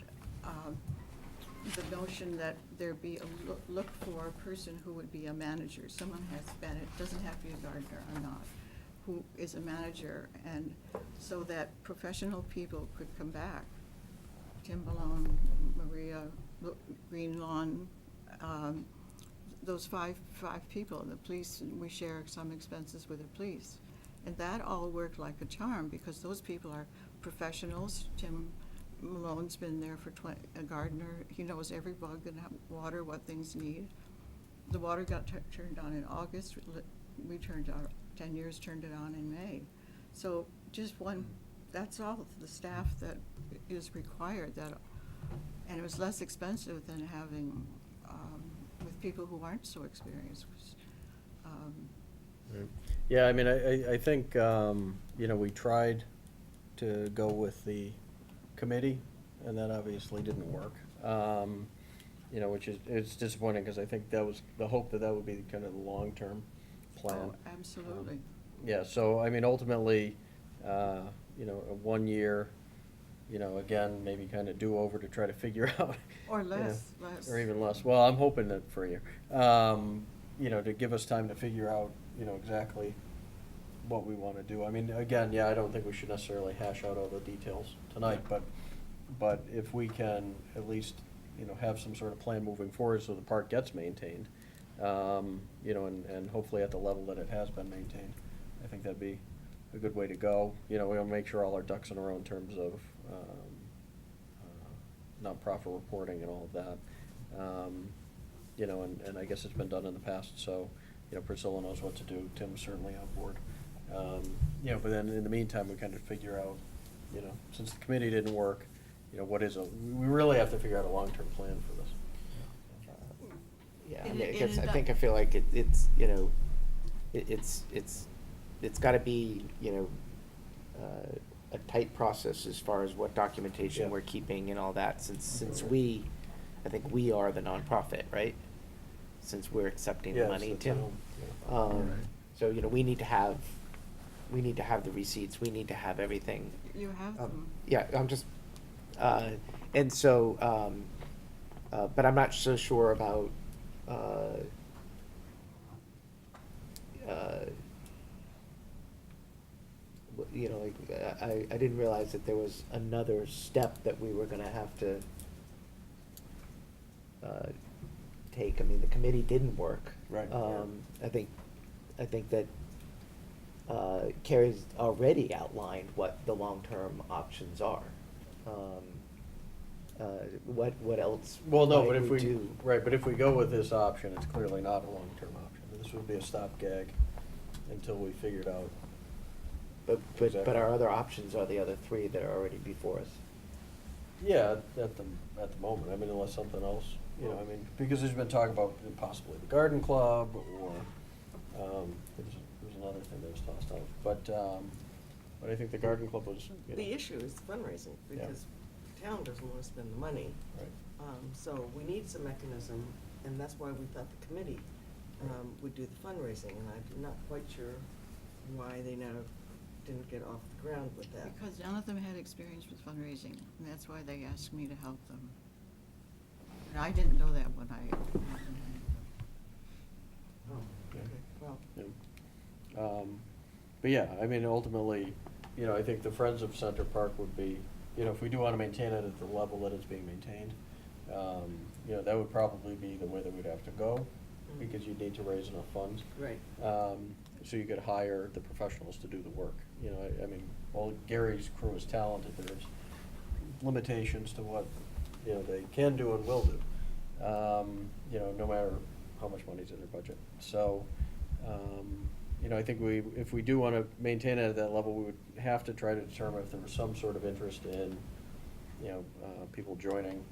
the notion that there be a look for a person who would be a manager. Someone has been, it doesn't have to be a gardener or not, who is a manager, and so that professional people could come back. Tim Malone, Maria Greenlawn, those five people, the police, we share some expenses with the police. And that all worked like a charm, because those people are professionals. Tim Malone's been there for a gardener. He knows every bug and water, what things need. The water got turned on in August. We turned out, 10 years turned it on in May. So just one, that's all the staff that is required, that, and it was less expensive than having, with people who aren't so experienced. Right. Yeah, I mean, I think, you know, we tried to go with the committee, and that obviously didn't work. You know, which is, it's disappointing, because I think that was the hope, that would be kind of the long-term plan. Oh, absolutely. Yeah, so, I mean, ultimately, you know, a 1 year, you know, again, maybe kind of do-over to try to figure out. Or you know, less. Or even less. Well, I'm hoping that for a year. You know, to give us time to figure out, you know, exactly what we want to do. I mean, again, yeah, I don't think we should necessarily hash out all the details tonight, but if we can at least, you know, have some sort of plan moving forward so the park gets maintained, you know, and hopefully at the level that it has been maintained, I think that'd be a good way to go. You know, we'll make sure all our ducks in a row in terms of nonprofit reporting and all of that. You know, and I guess it's been done in the past, so, you know, Priscilla knows what to do, Tim's certainly on board. You know, but then in the meantime, we kind of figure out, you know, since the committee didn't work, you know, we really have to figure out a long-term plan for this. Yeah, I And mean, I it- guess, and I it think, I do- feel like it's, you know, it's gotta be, you know, a tight process as far as what documentation Yeah. we're keeping and all that, since we, I think we are the nonprofit, right? Since we're accepting the Yeah, money, it's the Tim. town, yeah. Um, so, you know, we need to have the receipts, we need to have everything. You have them. Yeah, I'm just, and so, but I'm not so sure about, you know, like, I didn't realize that there was another step that we were gonna have to take. I mean, the committee didn't work. Right. I think that Carrie's already outlined what the long-term options are. What else Well, no, might but if we, do? right, but if we go with this option, it's clearly not a long-term option. This would be a stopgag until we figured out. But Exactly. our other options are the other three that are already before us. Yeah, at the moment, I mean, unless something else, you know, I mean, because there's been talk about possibly the garden club, or, there's another thing that was tossed out, but I think the garden club was, you know. The issue is fundraising, Yeah. because the town doesn't want to spend the money. Right. So we need some mechanism, and that's why we thought the committee would do the fundraising, and I'm not quite sure why they now didn't get off the ground with that. Because none of them had experience with fundraising, and that's why they asked me to help them. And I didn't know that when I. Oh, okay, well, Yeah. But yeah, I mean, ultimately, you know, I think the Friends of Center Park would be, you know, if we do want to maintain it at the level that it's being maintained, you know, that would probably be the way that we'd have to go, because you'd need to raise enough funds. right. So you could hire the professionals to do the work. You know, I mean, while Gary's crew is talented, there's limitations to what, you know, they can do and will do, you know, no matter how much money's in their budget. So, you know, I think if we do want to maintain it at that level, we would have to try to determine if there was some sort of interest in, you know, people joining,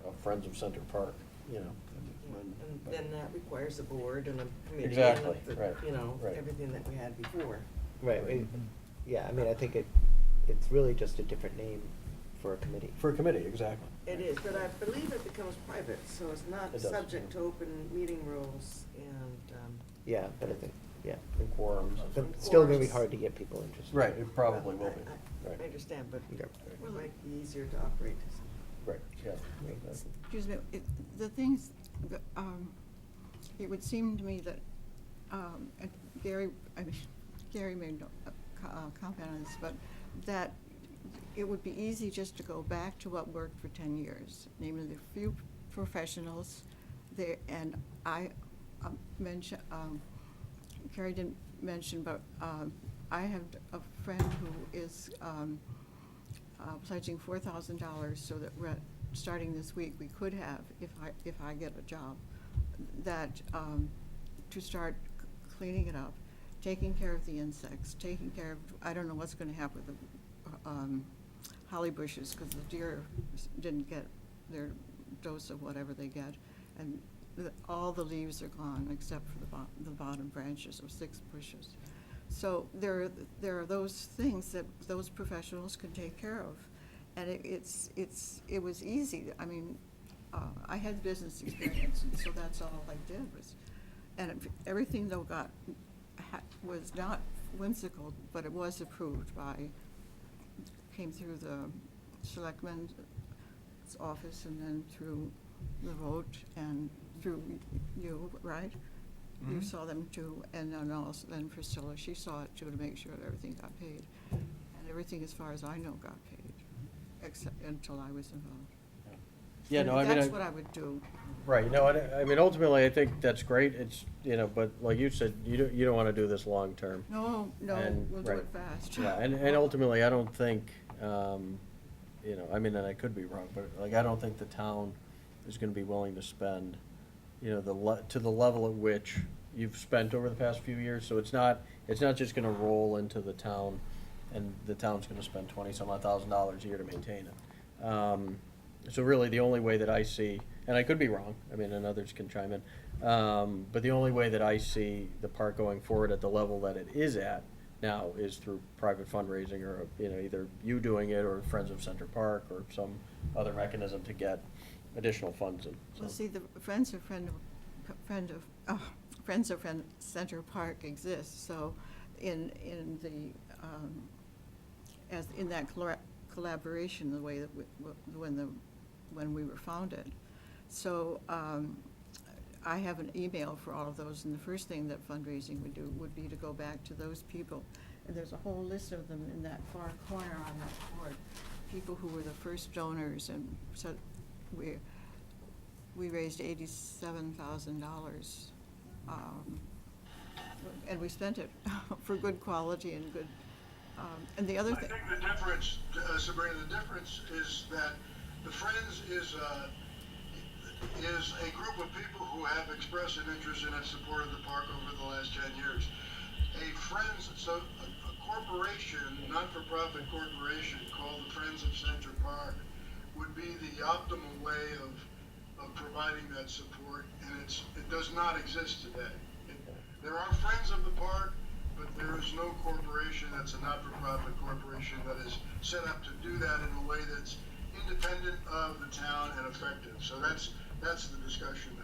or Friends of Center Park, you know. And then that requires a board and a committee. Exactly, and right, You know, right. everything that we had before. Right, yeah, I mean, I think it's really just a different name for a committee. For a committee, exactly. It is, but I believe it becomes private, so it's not It does, subject yeah. to open meeting rules and, Yeah, but I think, yeah. And quorums. But And it's still gonna be quorums. hard to get people interested. Right, it probably will well, be, I right. understand, but Okay. it might be easier to operate. great, yeah. Excuse me, the things, it would seem to me that, and Gary made no comment on this, but that it would be easy just to go back to what worked for 10 years, namely the few professionals there, and I mentioned, Carrie didn't mention, but I have a friend who is pledging $4,000 so that starting this week, we could have, if I get a job, that to start cleaning it up, taking care of the insects, taking care of, I don't know what's going to happen with the holly bushes, because the deer didn't get their dose of whatever they get, and all the leaves are gone except for the bottom branches of 6 bushes. So there are those things that those professionals can take care of, and it was easy. I mean, I had business experience, and so that's all I did was, and everything though was not whimsical, but it was approved came through the selectman's office and then through the vote and through you, right? You Mhm. saw them too, and then also then Priscilla, she saw it too to make sure that everything got paid. And everything, as far as I know, got paid, except until I was involved. Yeah, no, I mean, That's what I would do. right, no, I mean, ultimately, I think that's great, it's, but like you said, you don't wanna do this long-term. No, And- we'll do right. it fast. Yeah, and ultimately, I don't think, I mean, and I could be wrong, but like, I don't think the town is gonna be willing to spend, to the level at which you've spent over the past few years, so it's not just gonna roll into the town, and the town's gonna spend $20-some-odd thousand a year to maintain it. So really, the only way that I see, and I could be wrong, I mean, and others can chime in, but the only way that I see the park going forward at the level that it is at now is through private fundraising, or, either you doing it, or Friends of Center Park, or some other mechanism to get additional funds in. Well, so. see, the Friends of Center Park exists, so in that collaboration, the way that when we were founded. So I have an email for all of those, and the first thing that fundraising would do would be to go back to those people. And there's a whole list of them in that far corner on that board, people who were the first donors, and so we raised $87,000. And we spent it for good quality and good, and the other I thing. think the difference, Sabrina, the difference is that the Friends is a group of people who have expressed an interest in and supported the park over the last 10 years. A corporation, not-for-profit corporation called the Friends of Center Park would be the optimal way of providing that support, and it does not exist today. There are Friends of the Park, but there is no corporation that's a not-for-profit corporation that is set up to do that in a way that's independent of the town and effective. So that's the discussion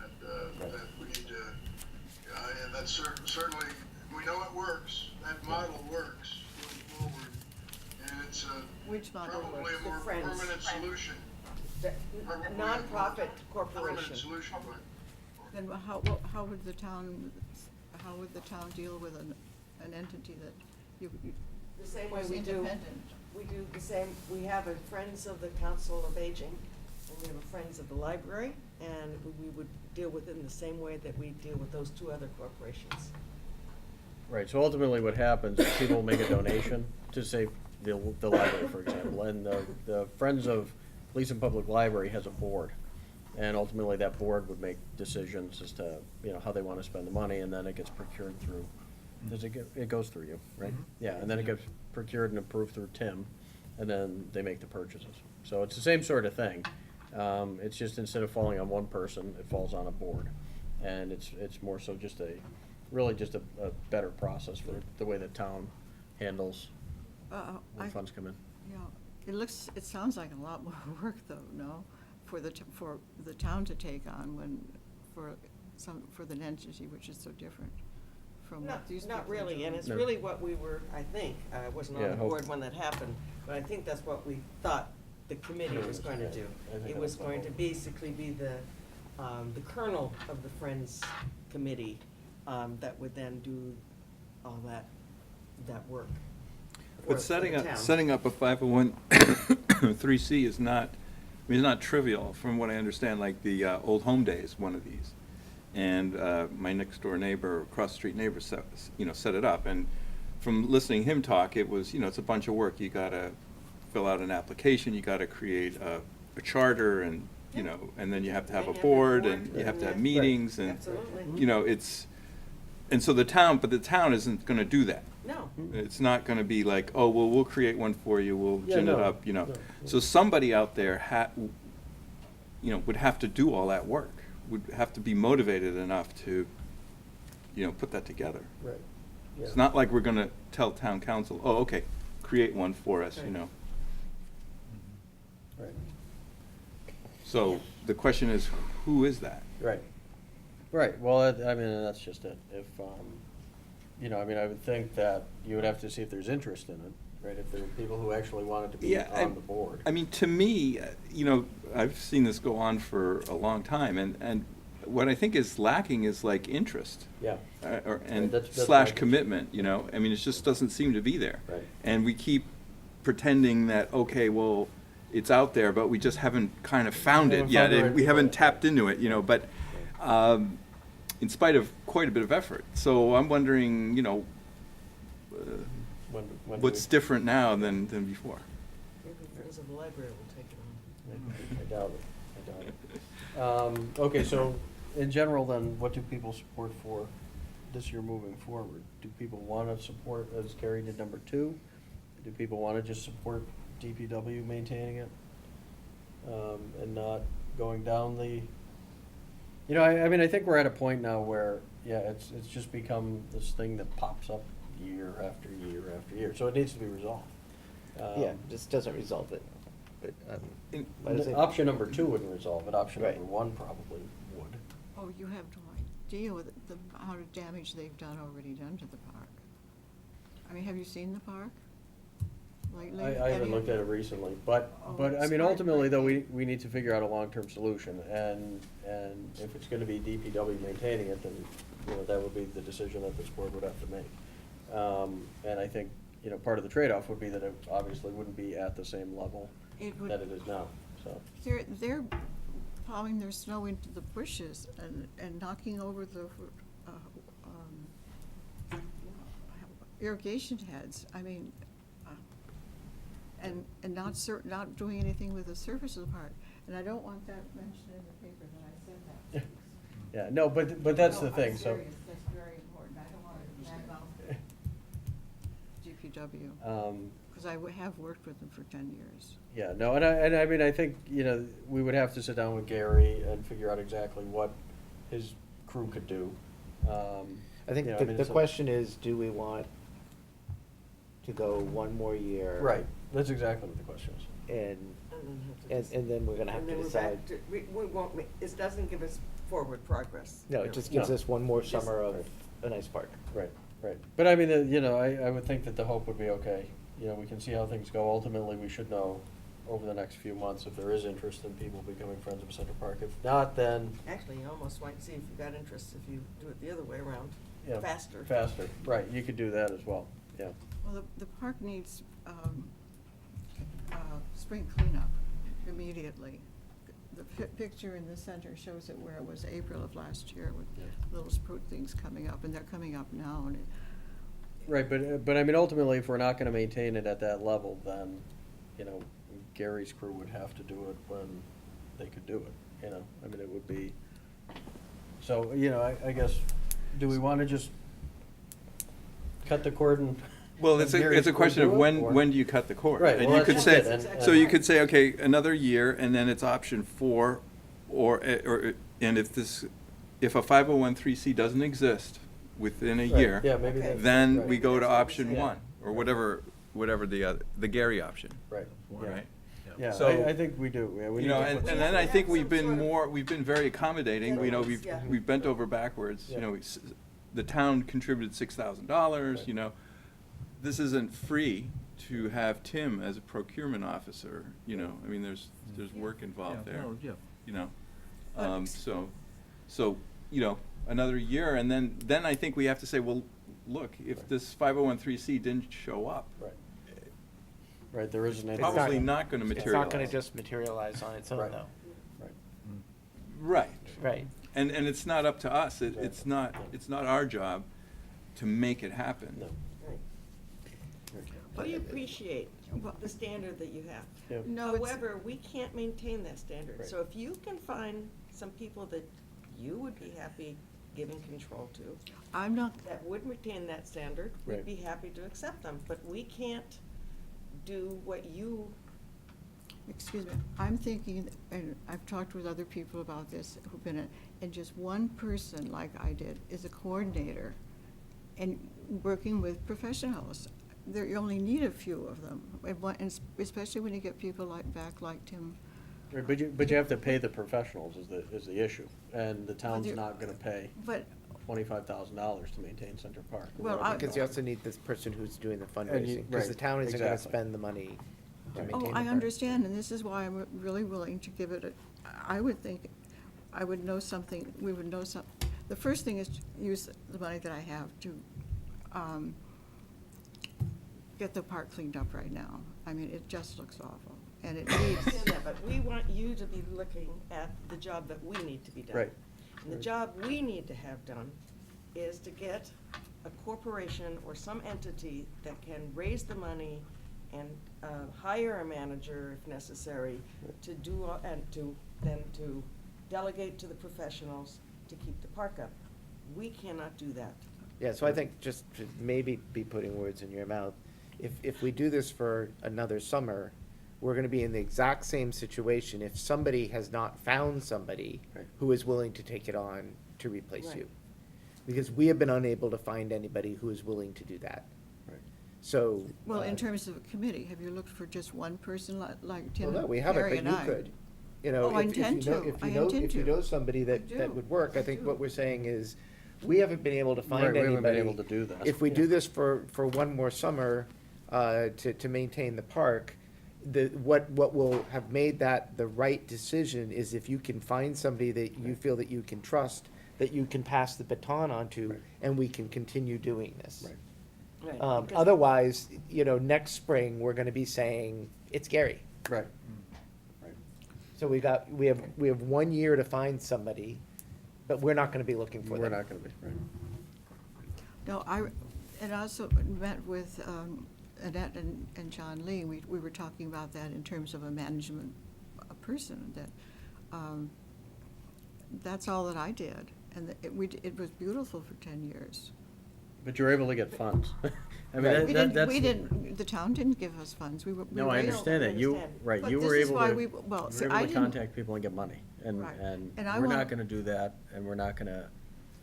that we need to, and that's certainly, we know it works, that model works going forward, and it's Which model probably works? a more The Friends. permanent solution. The Probably a more nonprofit Permanent corporation. solution, but. Then how would the town deal with an entity that you The same way was we do. independent? We do the same, we have a Friends of the Council of Aging, and we have a Friends of the Library, and we would deal with it in the same way that we deal with those 2 other corporations. Right, so ultimately what happens is people make a donation to, say, the library, for example, and the Friends of Gleason Public Library has a board. And ultimately, that board would make decisions as to, how they want to spend the money, and then it gets procured through, it goes through you, right? Mhm. Yeah, and then it gets procured and approved through Tim, and then they make the purchases. So it's the same sort of thing. It's just instead of falling on one person, it falls on a board. And it's more so just really just a better process for the way the town handles when funds come in. Yeah, it sounds like a lot more work though, no? For the town to take on for the entity which is so different from what these people are Not really, doing. and it's No. really what we were, I think, I wasn't on Yeah, the hope- board when that happened, but I think that's what we thought the committee was going to do. I think It was that's the going to whole- basically be the kernel of the Friends Committee, that would then do all that work. for But setting the up, town. setting up a 501(c) is not, I mean, it's not trivial, from what I understand, like the Old Home Day is one of these. And my next door neighbor, across the street neighbor, set it up. And from listening to him talk, it was, it's a bunch of work. You gotta fill out an application, you gotta create a charter, and, and then you have to have a board, and you have to have meetings, and, Absolutely. and so the town isn't gonna do that. No. It's not gonna be like, oh, well, we'll create one for you, we'll Yeah, gin it no, up, no. So somebody out there would have to do all that work, would have to be motivated enough to, put that together. Right. Yeah. It's not like we're gonna tell town council, oh, okay, create one for us, Right. Right. So the question is, who is that? Right. Right, well, I mean, that's just it. If, I would think that you would have to see if there's interest in it, right? If there were people who actually wanted to be on the board. I mean, to me, I've seen this go on for a long time, and what I think is lacking is like interest. Yeah. And That's slash right. commitment, I mean, it just doesn't seem to be there. Right. And we keep pretending that, okay, well, it's out there, but we just haven't kind of found it Haven't yet. found the right We haven't people. tapped into it, but in spite of quite a bit of effort. So I'm wondering, When do what's we- different now than before? Maybe Friends of the Library will take it on. I doubt it. Okay, so in general then, what do people support for this year moving forward? Do people want to support, as Carrie did, number 2? Do people want to just support DPW maintaining it? And not going down the, I think we're at a point now where, it's just become this thing that pops up year after year after year, so it needs to be resolved. Yeah, just doesn't resolve it. But, what is it? Option number 2 wouldn't resolve it, option Right. number 1 probably would. Oh, you have no idea what the amount of damage they've already done to the park. I mean, have you seen the park lately? I Any haven't of looked at you? it recently, but, Oh, I it's mean, quite ultimately, though, frightening. we need to figure out a long-term solution, and if it's gonna be DPW maintaining it, then, that would be the decision that this board would have to make. And I think, part of the trade-off would be that it obviously wouldn't be at the same level It would- that it is now, so. They're plowing their snow into the bushes and knocking over the irrigation heads. I mean, and not doing anything with the surface of the park. And I don't want that mentioned in the paper that I said that. Yeah, no, but that's the No, thing, I'm so. serious. That's very important. I don't want to badmouth DPW, because I have worked with them for 10 years. Yeah, no, and I mean, I think, we would have to sit down with Gary and figure out exactly what his crew could do. I think Yeah, I the mean, it's a- question is, do we want to go one more year? Right, that's exactly what the question is. And, And then have to and then we're gonna have And to then we're decide. back to, we won't, it doesn't give us forward progress. No, it just gives No. us one more Just- summer of a nice park. Right, right. But I mean, I would think that the hope would be, okay, we can see how things go. Ultimately, we should know over the next few months if there is interest in people becoming Friends of Central Park. If not, then, Actually, you almost might see if you got interest if you do it the other way around, yeah. faster. Faster, right, you could do that as well, yeah. Well, the park needs spring cleanup immediately. The picture in the center shows it where it was April of last year with Yeah. little spruce things coming up, and they're coming up now, and Right, but I mean, ultimately, if we're not gonna maintain it at that level, then, Gary's crew would have to do it when they could do it, I mean, it would be, so, I guess, do we wanna just cut the cord and? Well, and it's a Gary's crew question of do it, or- when do you cut the cord? Right, And well, you that's could just say, it, and- so you could say, okay, another year, and then it's option 4, and if a 501(c) doesn't exist within a Right, year, yeah, maybe Okay. that's- then right. we go to That's what we option say. 1, or whatever the Gary option, Right, yeah. right? Yeah, So- I think we do, yeah, we need to And put- then I think We we've have been some sort of- we've been very accommodating, Deadlines, yeah. we've bent over backwards, Yeah. the town contributed $6,000, Right. this isn't free, to have Tim as a procurement officer, you know, I mean, there's work involved Yeah, there, no, yeah. you know? But- So, you know, another year, and then I think we have to say, well, look, if this 501(c) didn't show up, Right, there isn't any. probably not gonna It's materialize. not gonna just materialize on its own, Right. though. Right. Right. Right. And it's not up to us, it's not our job to make it happen. No. Right. We appreciate the standard that you have. Yeah. No, it's- However, we can't maintain that standard. Right. So if you can find some people that you would be happy giving control to, I'm not, that would retain that standard, Right. we'd be happy to accept them. But we can't do what you, excuse me, I'm thinking, and I've talked with other people about this who've been in, and just one person, like I did, is a coordinator and working with professionals. There, you only need a few of them, and especially when you get people like Tim. Right, but you have to pay the professionals is the issue, and the town's you- not gonna pay But, $25,000 to maintain Center Park. Well, Whatever. Because you also need this person who's doing the And fundraising, because the right, town isn't gonna exactly. spend the money to Right. maintain the oh, park. I understand, and this is why I'm really willing to give it a, I would think, I would know something, we would know some, the first thing is to use the money that I have to, get the park cleaned up right now. I mean, it just looks awful, and it I needs, understand that, but we want you to be looking at the job that we need to be done. Right. And the job we need to have done is to get a corporation or some entity that can raise the money and hire a manager if necessary to do, and then to delegate to the professionals to keep the park up. We cannot do that. Yeah, so I think just to maybe be putting words in your mouth, if we do this for another summer, we're gonna be in the exact same situation if somebody has not found somebody Right. who is willing to take it on to replace Right. you. Because we have been unable to find anybody who is willing to do that. Right. So. well, in uh, terms of a committee, have you looked for just one person like Tim Well, and no, we haven't, Harry but and you I? could. You know, Oh, I if you intend know- to. if you I know- intend If you to. know somebody that do. would work, I I think do. what we're saying is, we haven't been able to Right, find we anybody. haven't been able to do that. If we do Yeah. this for one more summer, to maintain the park, what will have made that the right decision is if you can find somebody that you feel that you can trust, that you can pass the baton on to, Right. and we can continue doing this. Right. Right, because- Otherwise, you know, next spring, we're gonna be saying, it's Gary. Right. Right. So we have 1 year to find somebody, but we're not gonna be looking for them. We're not gonna be, right. No, and I also met with Annette and John Lee, we were talking about that in terms of a management person, that, that's all that I did, and it was beautiful for 10 years. But you're able to get funds. I mean, Right. We didn't, the town didn't give us funds, we were. No, I raised- understand that. You, understand. right, But you this were is able why to, we- you well, were see, able I to didn't- contact people and get money. And, Right. and And I we're wanna- not gonna do that, and we're not gonna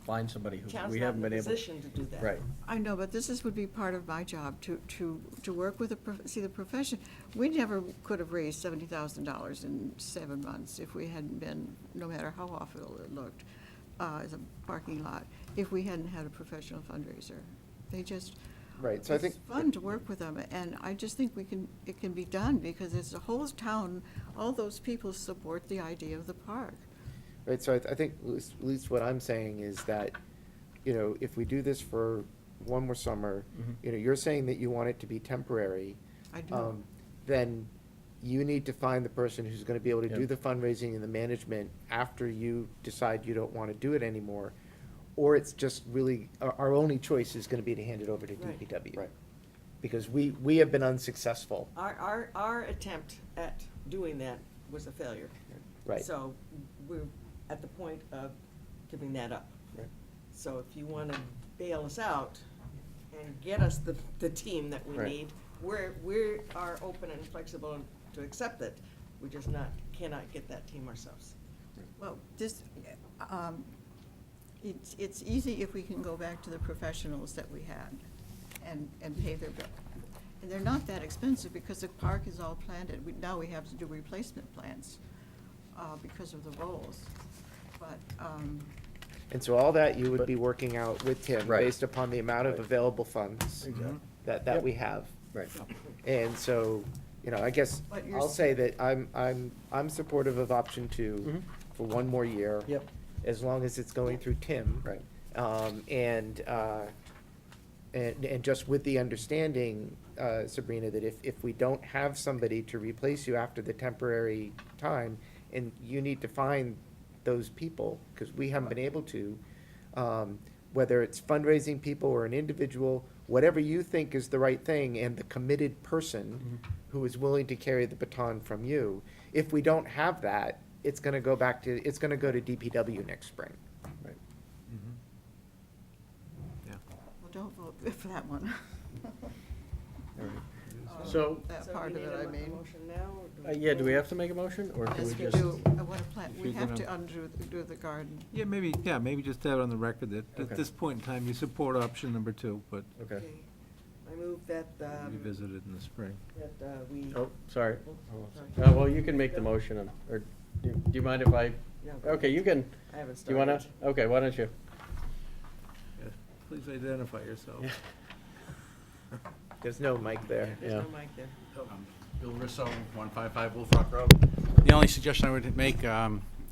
find somebody who, Town's we not haven't in a been able. position to do that. Right. I know, but would be part of my job, to work with the profession. We never could have raised $70,000 in 7 months if we hadn't been, no matter how awful it looked, as a parking lot, if we hadn't had a professional fundraiser. They just. Right, so I think. It's fun to work with them, and I just think it can be done, because it's the whole town, all those people support the idea of the park. Right, so I think at least what I'm saying is that, you know, if we do this for one more summer, Mhm. you know, you're saying that you want it to be temporary. I do. Then you need to find the person who's gonna be able to do Yep. the fundraising and the management after you decide you don't wanna do it anymore. Or it's just really, our only choice is gonna be to hand it over to Right. DPW. Right. Because we have been unsuccessful. Our attempt at doing that was a failure. Right. So we're at the point of giving that up. Right. So if you want to bail us out and get us the team that we Right. need, we are open and flexible to accept it. We just cannot get that team ourselves. Well, it's easy if we can go back to the professionals that we had and pay their bill. And they're not that expensive, because the park is all planted. Now we have to do replacement plants because of the roles. But, And so all that you would be working out with Tim, Right. based upon the amount of Right. available funds Exactly. that Yep. we have. Right. And so, I guess But you're I'll s- say that I'm supportive of option 2 Mhm. for one more year. Yep. As long as it's going through Tim. Right. And just with the understanding, Sabrina, that if we don't have somebody to replace you after the temporary time, and you need to find those people, because we haven't been able to, whether it's fundraising people or an individual, whatever you think is the right thing, and the committed person who is willing to carry the baton from you, if we don't have that, it's gonna go to DPW next spring. Right. Well, don't vote for that one. All right. So, That So part we of need it, I a mean. motion now? Or yeah, do we have to make a motion, or can Yes, we we just? do. I want to plan, If we you're have gonna- to do the garden. Yeah, maybe just have it on the record that Okay. at this point in time, you support option number 2, but Okay. I move that, revisit it in the spring. we. Oh, sorry. sorry. Well, you can make the motion, or do you mind if I? No, Okay, you can. I haven't Do you started. wanna? Okay, why don't you? Yeah, please identify yourself. There's no mic there. There's Yeah. no mic there. Bill Russo, 155 Bullfrog Road. The only suggestion I would make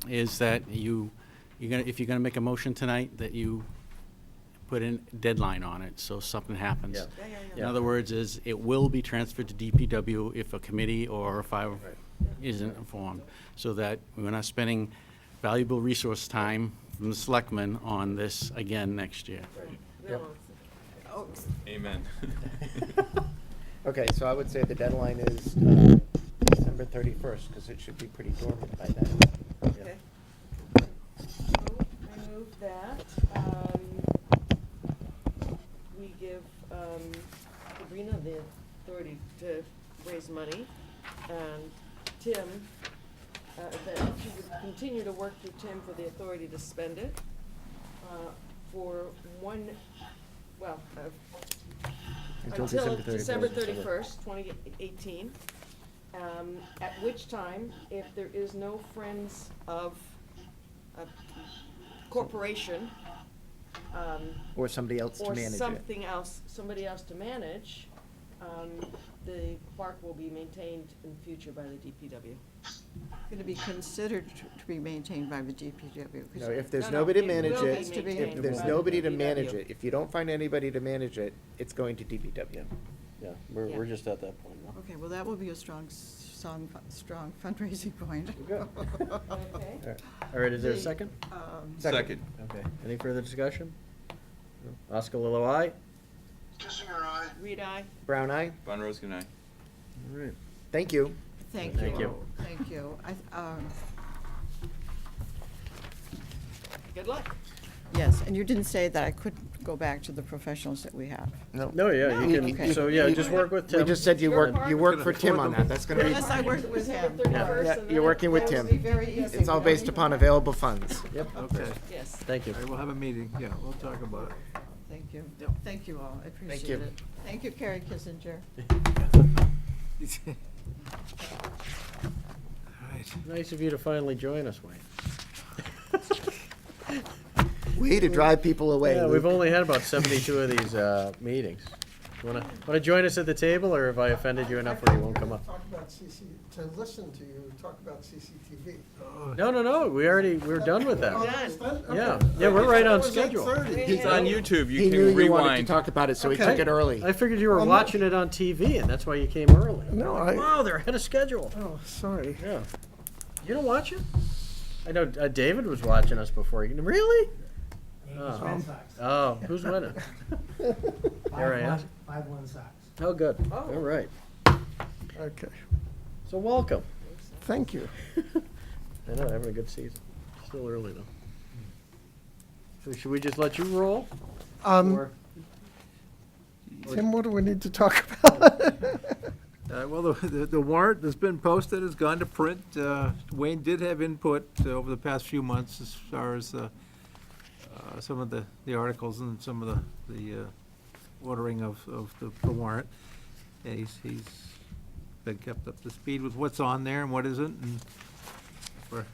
is that if you're gonna make a motion tonight, that you put in a deadline on it, so something happens. Yeah. Yeah, yeah, yeah. In other words, it will be transferred to DPW if a committee or if I Right. isn't informed, so that we're not spending valuable resource time from the selectmen on this again next year. Yep. Oh, Amen. Okay, so I would say the deadline is December 31st, because it should be pretty dormant by then. okay. So I move that, we give, Sabrina the authority to raise money, and Tim, that she would continue to work through Tim for the authority to spend it, for one, well, Until until December December 31st. 2018, at which time, if there is no Friends of a Corporation, Or somebody else to or manage it. something else, somebody else to manage, the park will be maintained in the future by the DPW. Going to be considered to be maintained by the DPW. 'cause No, if there's No, nobody it to manage will be it, maintained if there's by nobody to DPW. manage it, if you don't find anybody to manage it, it's going to DPW. Yeah, we're Yeah. just at that point now. Okay, well, that will be a strong fundraising point. Good. Okay? All right. All right, is there a The, second? Second. Okay, any further discussion? No? Oscar Lilo, aye? Kissinger, aye. Reed, aye? Brown eye? Von Roskin, aye. All right. Thank you. Thank you. Thank you. Thank you. Good luck. Yes, and you didn't say that I couldn't go back to the professionals that we have. No, yeah, you Okay. can, so yeah, just work with Tim. We just said you Your work part? for Tim on that, that's gonna be, Yes, I worked with him. December 31st, Yeah, and you're then working with that will Tim. be Very easy. it's all based upon available funds. Yep, Okay, Yes. thank you. all right, we'll have a meeting, yeah, we'll talk about it. Thank you. Thank you all. I you. appreciate it. Thank you, Carrie Kissinger. All right. Nice of you to finally join us, Wayne. Way to drive people away, Yeah, we've Luke. only had about 72 of these meetings. You wanna join us at the table, or have I offended you enough where you won't come up? Talk about to listen to you talk about CCTV. No, we're done with Oh, that. that's done? Yeah, Okay. yeah, we're right It on was schedule. 8:30. It's on YouTube, He knew you wanted to talk about it, so he Okay. took it early. I figured you were Well, watching it on TV, and that's why you came early. No, Wow, they're ahead of schedule. Oh, sorry. Yeah. You don't watch it? I know David was watching us before. Really? Oh, who's winning? Here I am. 5-1 Sox. Oh, good. All right. Okay, So welcome. thank you. I know, having a good season. Still early though. So should we just let you roll? Or- Tim, what do we need to talk about? Well, the warrant has been posted, has gone to print. Wayne did have input over the past few months as far as some of the articles and some of the ordering of the warrant. And he's been kept up to speed with what's on there and what isn't, and we're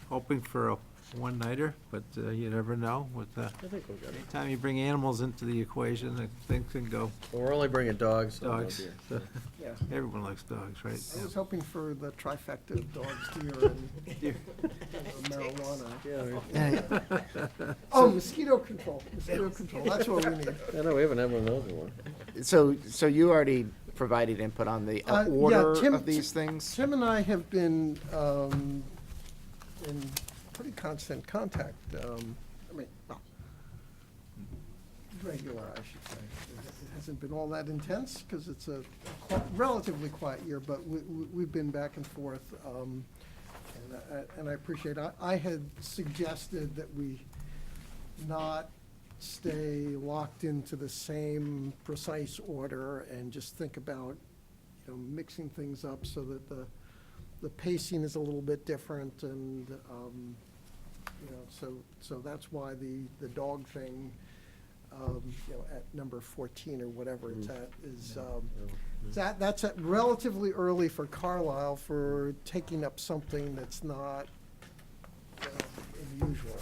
hoping for a one-nighter, but you never know with, I think we'll get it. anytime you bring animals into the equation, things can go. But we're only bringing dogs, so no Dogs. deer. So, Yeah. everyone likes dogs, right? I was hoping for the trifecta of dogs, deer, and marijuana. Yeah, Oh, mosquito control, that's what we need. I know, we haven't had one of those in a while. So you already provided input on the Yeah, order Tim- of these things? Tim and I have been in pretty constant contact. I mean, well, regular, I should say. It hasn't been all that intense because it's a relatively quiet year, but we've been back and forth, and I appreciate it. I had suggested that we not stay locked into the same precise order and just think about, mixing things up so that the pacing is a little bit different, and, so that's why the dog thing, at number 14 or whatever it's at, is, that's at relatively early for Carlisle for taking up something that's not unusual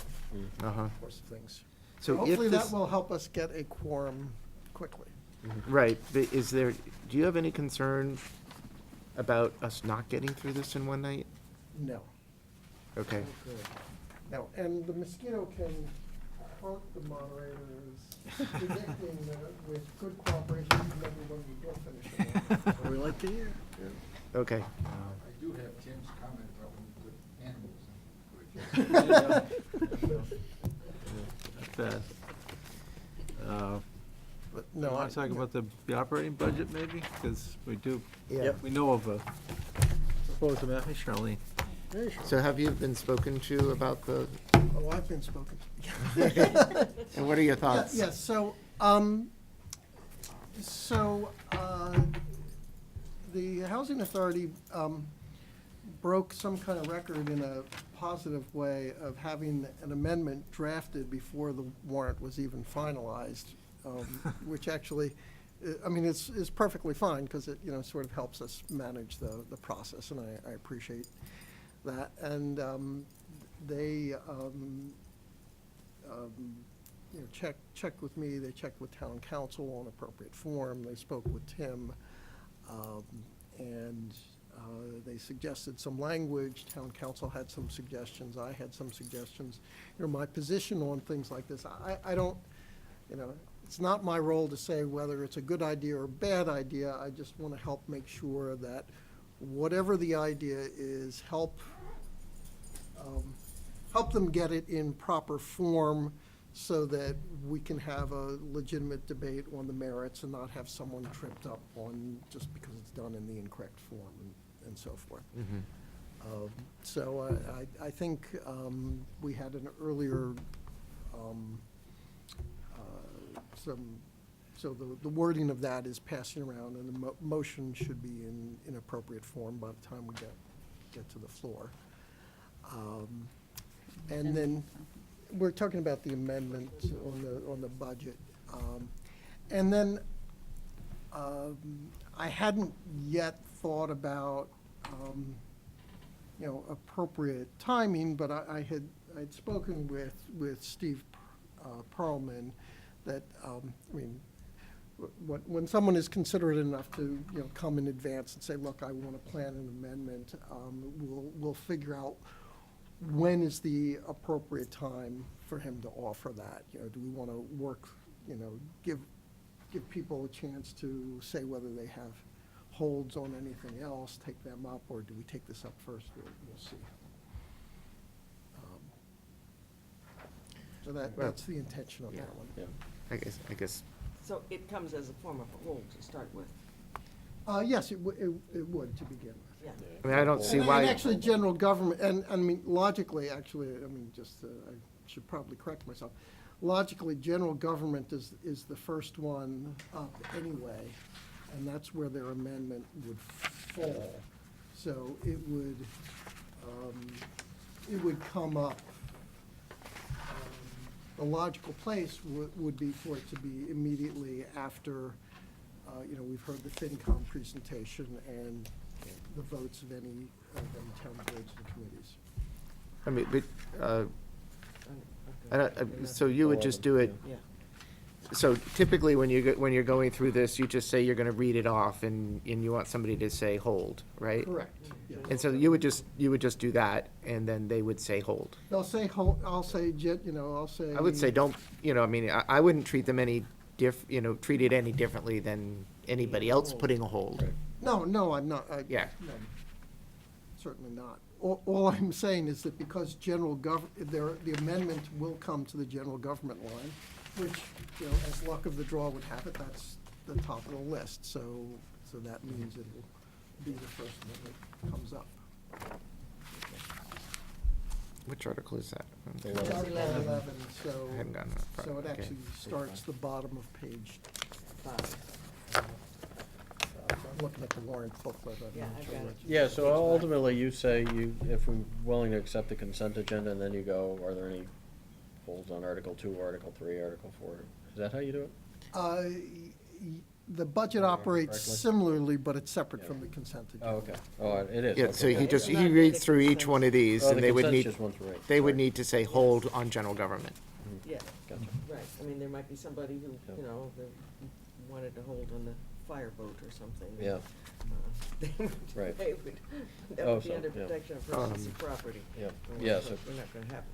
Uh-huh. course of things. So if Hopefully that this- will help us get a quorum quickly. Right, but do you have any concern about us not getting through this in one night? No. Okay. No, and the mosquito can haunt the moderators, predicting that with good cooperation, maybe when we don't finish it. That's what we like to hear. Okay. I do have Tim's comment about when you put animals in. Not bad. But No, no, want to talk about the operating budget maybe? Because we do, Yeah. we know of a proposed amount. Hey, Charlene. So have you been spoken to about the, Oh, I've been spoken to. and what are your thoughts? Yes, so, the Housing Authority, broke some kind of record in a positive way of having an amendment drafted before the warrant was even finalized, which actually, I mean, it's perfectly fine, because it, sort of helps us manage the process, and I appreciate that. And they, checked with me, they checked with town council on appropriate form, they spoke with Tim, and they suggested some language, town council had some suggestions, I had some suggestions. My position on things like this, I don't, it's not my role to say whether it's a good idea or a bad idea, I just want to help make sure that whatever the idea is, help them get it in proper form so that we can have a legitimate debate on the merits and not have someone tripped up on just because it's done in the incorrect form and so forth. So I think we had an earlier, so the wording of that is passing around, and the motion should be in appropriate form by the time we get to the floor. And then, we're talking about the amendment on the budget. And then, I hadn't yet thought about, appropriate timing, but I'd spoken with Steve Perlman that, when someone is considerate enough to, come in advance and say, look, I want to plan an amendment, we'll figure out when is the appropriate time for him to offer that. Do we want to work, give people a chance to say whether they have holds on anything else, take them up, or do we take this up first? We'll see. So that's the intention of that one. Yeah. I guess, So it comes as a form of a hold to start with. Yes, it would to begin with. Yeah. I mean, I don't see And why. actually, general government, and I mean, logically, actually, I should probably correct myself. Logically, general government is the first one up anyway, and that's where their amendment would fall. So it would come up, the logical place would be for it to be immediately after, we've heard the FinCom presentation and the votes of any town boards and committees. I mean, but So you would just do it, Yeah. so typically when when you're going through this, you just say you're gonna read it off and you want somebody to say hold, right? Correct, yes. And so you would just do that, and then they would say hold. They'll say, I'll say, I'll say. I would say don't, I mean, I wouldn't treat them treat it any differently than anybody else putting a hold. No, I'm not. Yeah. No, certainly not. All I'm saying is that because the amendment will come to the general government line, which, as luck of the draw would have it, that's the top of the list. So that means it will be the first one that comes up. Which article is that? It's Article 11, so. I haven't gotten that far. So it Okay. actually starts the bottom of page 5. I'm looking at the warrant booklet. I'm Yeah, not I've sure got it. what Yeah, so ultimately you say if we're willing to accept the consent agenda, and then you go, are there any holds on Article 2, Article 3, Article 4? Is that how you do it? The budget operates correctly? similarly, but it's separate Yeah. from the consent agenda. Oh, okay. Oh, it is. Yeah, okay. so he It's he not reads the through each consent. one of these, Oh, and the they would consent's need, just one through eight. they would Sorry. need to say hold on general government. Yeah, Gotcha. right. I mean, there might be somebody who, that wanted to hold on the fireboat or something. Yeah. They would- Right. That Oh, would be so, under yeah. protection of person's property. Yeah. And Yeah, we're so- we're not gonna have.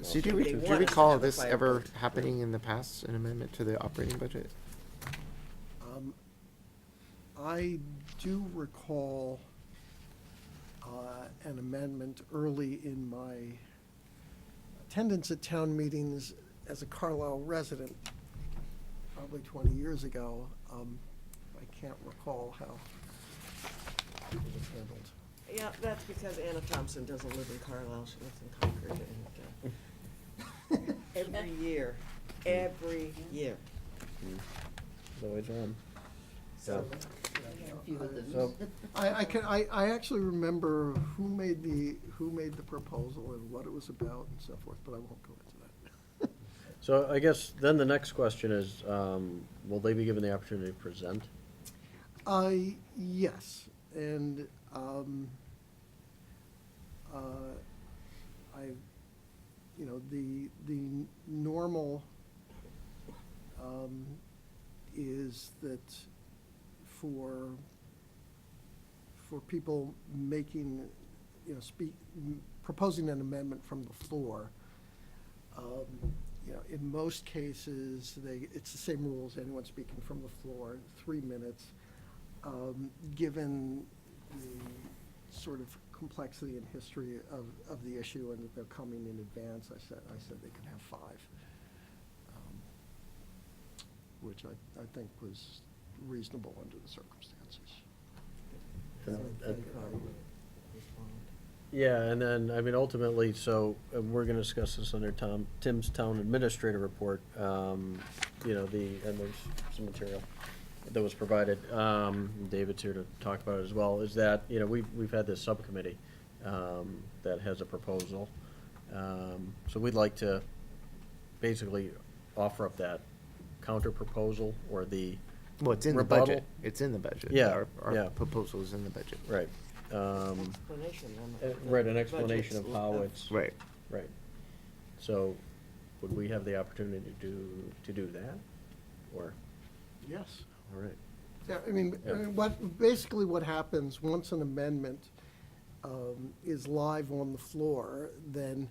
So do They you want us to recall have a this ever fireboat. happening in the past, an amendment to the operating budget? I do recall an amendment early in my attendance at town meetings as a Carlisle resident, probably 20 years ago. I can't recall how it was handled. Yeah, that's because Anna Thompson doesn't live in Carlisle, she lives in Concord, and every year, There's always one. so. So, I actually remember who made the proposal and what it was about and so forth, but I won't go into that. so I guess then the next question is, will they be given the opportunity to present? Yes, and, the normal, is that for people making, proposing an amendment from the floor, in most cases, it's the same rules, anyone speaking from the floor, 3 minutes. Given the sort of complexity and history of the issue and that they're coming in advance, I said they could have 5. Which I think was reasonable under the circumstances. Yeah, and then, I mean, ultimately, so we're gonna discuss this under Tim's town administrator report. And there's some material that was provided. David's here to talk about it as well, is that, we've had this subcommittee that has a proposal. So we'd like to basically offer up that counter proposal or the Well, it's in the rebuttal. budget. It's in the budget. Yeah, Our yeah. proposal is in the budget. Right. Explanation then. Right, an explanation of how it's. Right. Right. So, would we have the opportunity to do that? Or, Yes. all right. Yeah, I mean, Yeah. basically what happens, once an amendment is live on the floor, then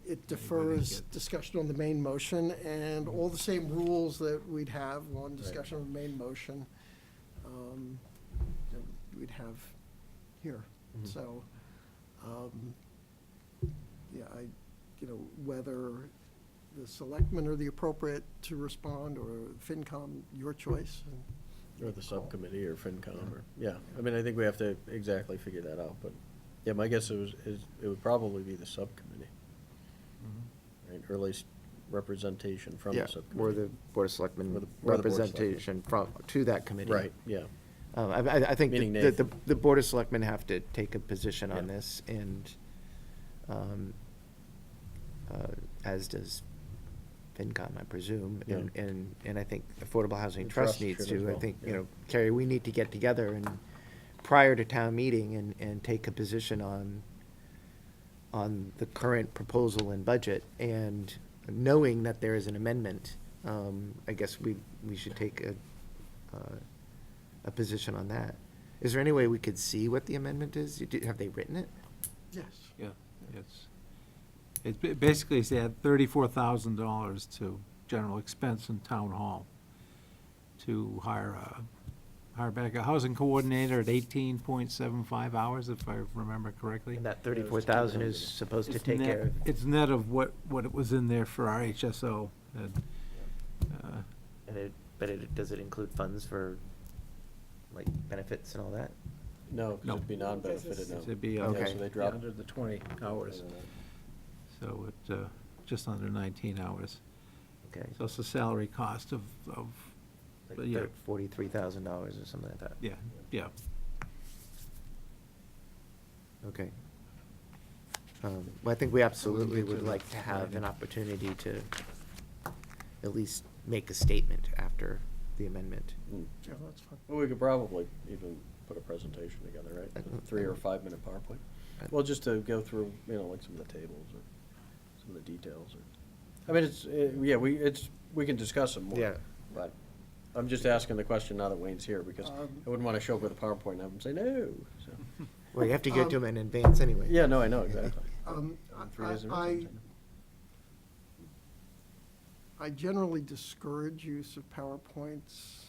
it defers discussion on the main motion, and all the same rules that we'd have on discussion of the main motion, that we'd have here. Mhm. So, whether the selectmen are the appropriate to respond, or FinCom, your choice. Or the subcommittee or FinCom or, yeah. I mean, I think we have to exactly figure that out, but, yeah, my guess it would probably be the subcommittee. Right, or at least representation from Yeah, the subcommittee. or the Board of Selectmen Or the Board of Selectmen. representation to that committee. Right, yeah. I think Meaning that Nathan. the Board of Selectmen have to take a position on Yeah. this, and as does FinCom, I presume. Yeah. And I think Affordable Housing The Trust trust needs should as to. I well, think, yeah. Carrie, we need to get together and, prior to town meeting, and take a position on the current proposal and budget, and knowing that there is an amendment, I guess we should take a position on that. Is there any way we could see what the amendment is? Have they written it? Yes. Yeah, basically, it's add $34,000 to general expense in town hall to hire back a housing coordinator at 18.75 hours, if I remember correctly. And that 34,000 is supposed to It's take net- care of. It's net of what it was in there for our HSO. Does it include funds for, like, benefits and all that? No, 'cause it'd be non-benefited, no. It'd be Yeah, under, so they drop under the 20 hours. So it, just under 19 hours. Okay. So it's a salary cost of, Like yeah. $43,000 or something like that? Yeah, yeah. Okay. Well, I think we absolutely would like to have an opportunity to at least make a statement after the amendment. Yeah, that's fine. Well, we could probably even put a presentation together, right? A 3 or 5 minute PowerPoint. Well, just to go through, like some of the tables or some of the details or, I mean, we can discuss them more. Yeah. But I'm just asking the question now that Wayne's here, because I wouldn't want to show up with a PowerPoint and have him say no, so. Well, you have to get to them in advance anyway. Yeah, no, I know, exactly. 3 days in advance. I generally discourage use of PowerPoints,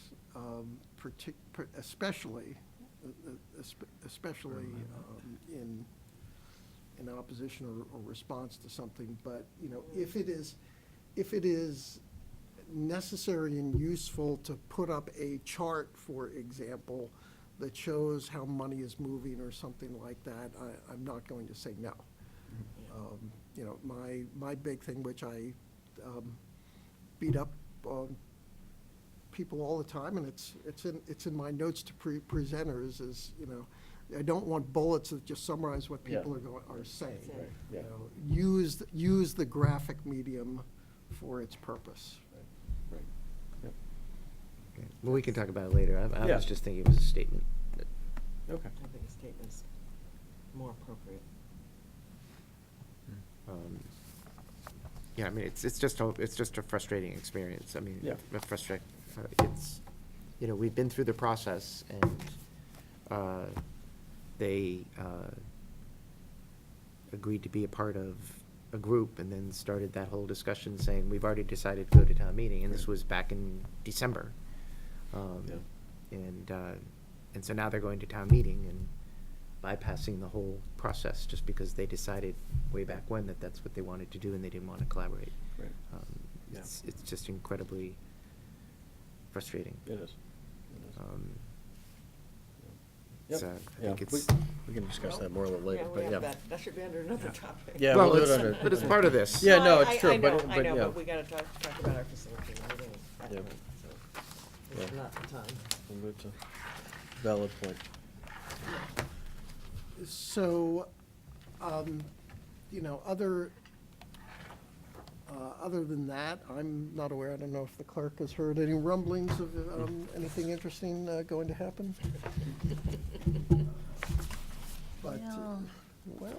especially in opposition or response to something. But, if it is necessary and useful to put up a chart, for example, that shows how money is moving or something like that, I'm not going to say no. My big thing, which I beat up on people all the time, and it's in my notes to presenters, is, I don't want bullets that just summarize what people are saying. Right, yeah. Use the graphic medium for its purpose. Right, yep. Okay. Well, we can talk about it later. I Yeah. was just thinking it was a statement. Okay. I think a statement's more appropriate. Yeah, I mean, it's just a frustrating experience. I mean, Yeah. it's, we've been through the process, and they agreed to be a part of a group, and then started that whole discussion saying, we've already decided to go to town meeting, and this was back in December. And so now they're going to town meeting and bypassing the whole process just because they decided way back when that that's what they wanted to do and they didn't want to collaborate. Right. Yeah. It's just incredibly frustrating. It is. Yep. So I think it's. We can discuss that more a little later, but yeah. That should be under another topic. Yeah, Well, we'll do it it's- under. but it's part of this. Yeah, no, I it's true, know, but yeah. but we gotta talk about our facility meeting at Yeah. that point, so it's Yeah. not the time. It's a valid point. So, other than that, I'm not aware, I don't know if the clerk has heard any rumblings of anything interesting going to happen. But, well,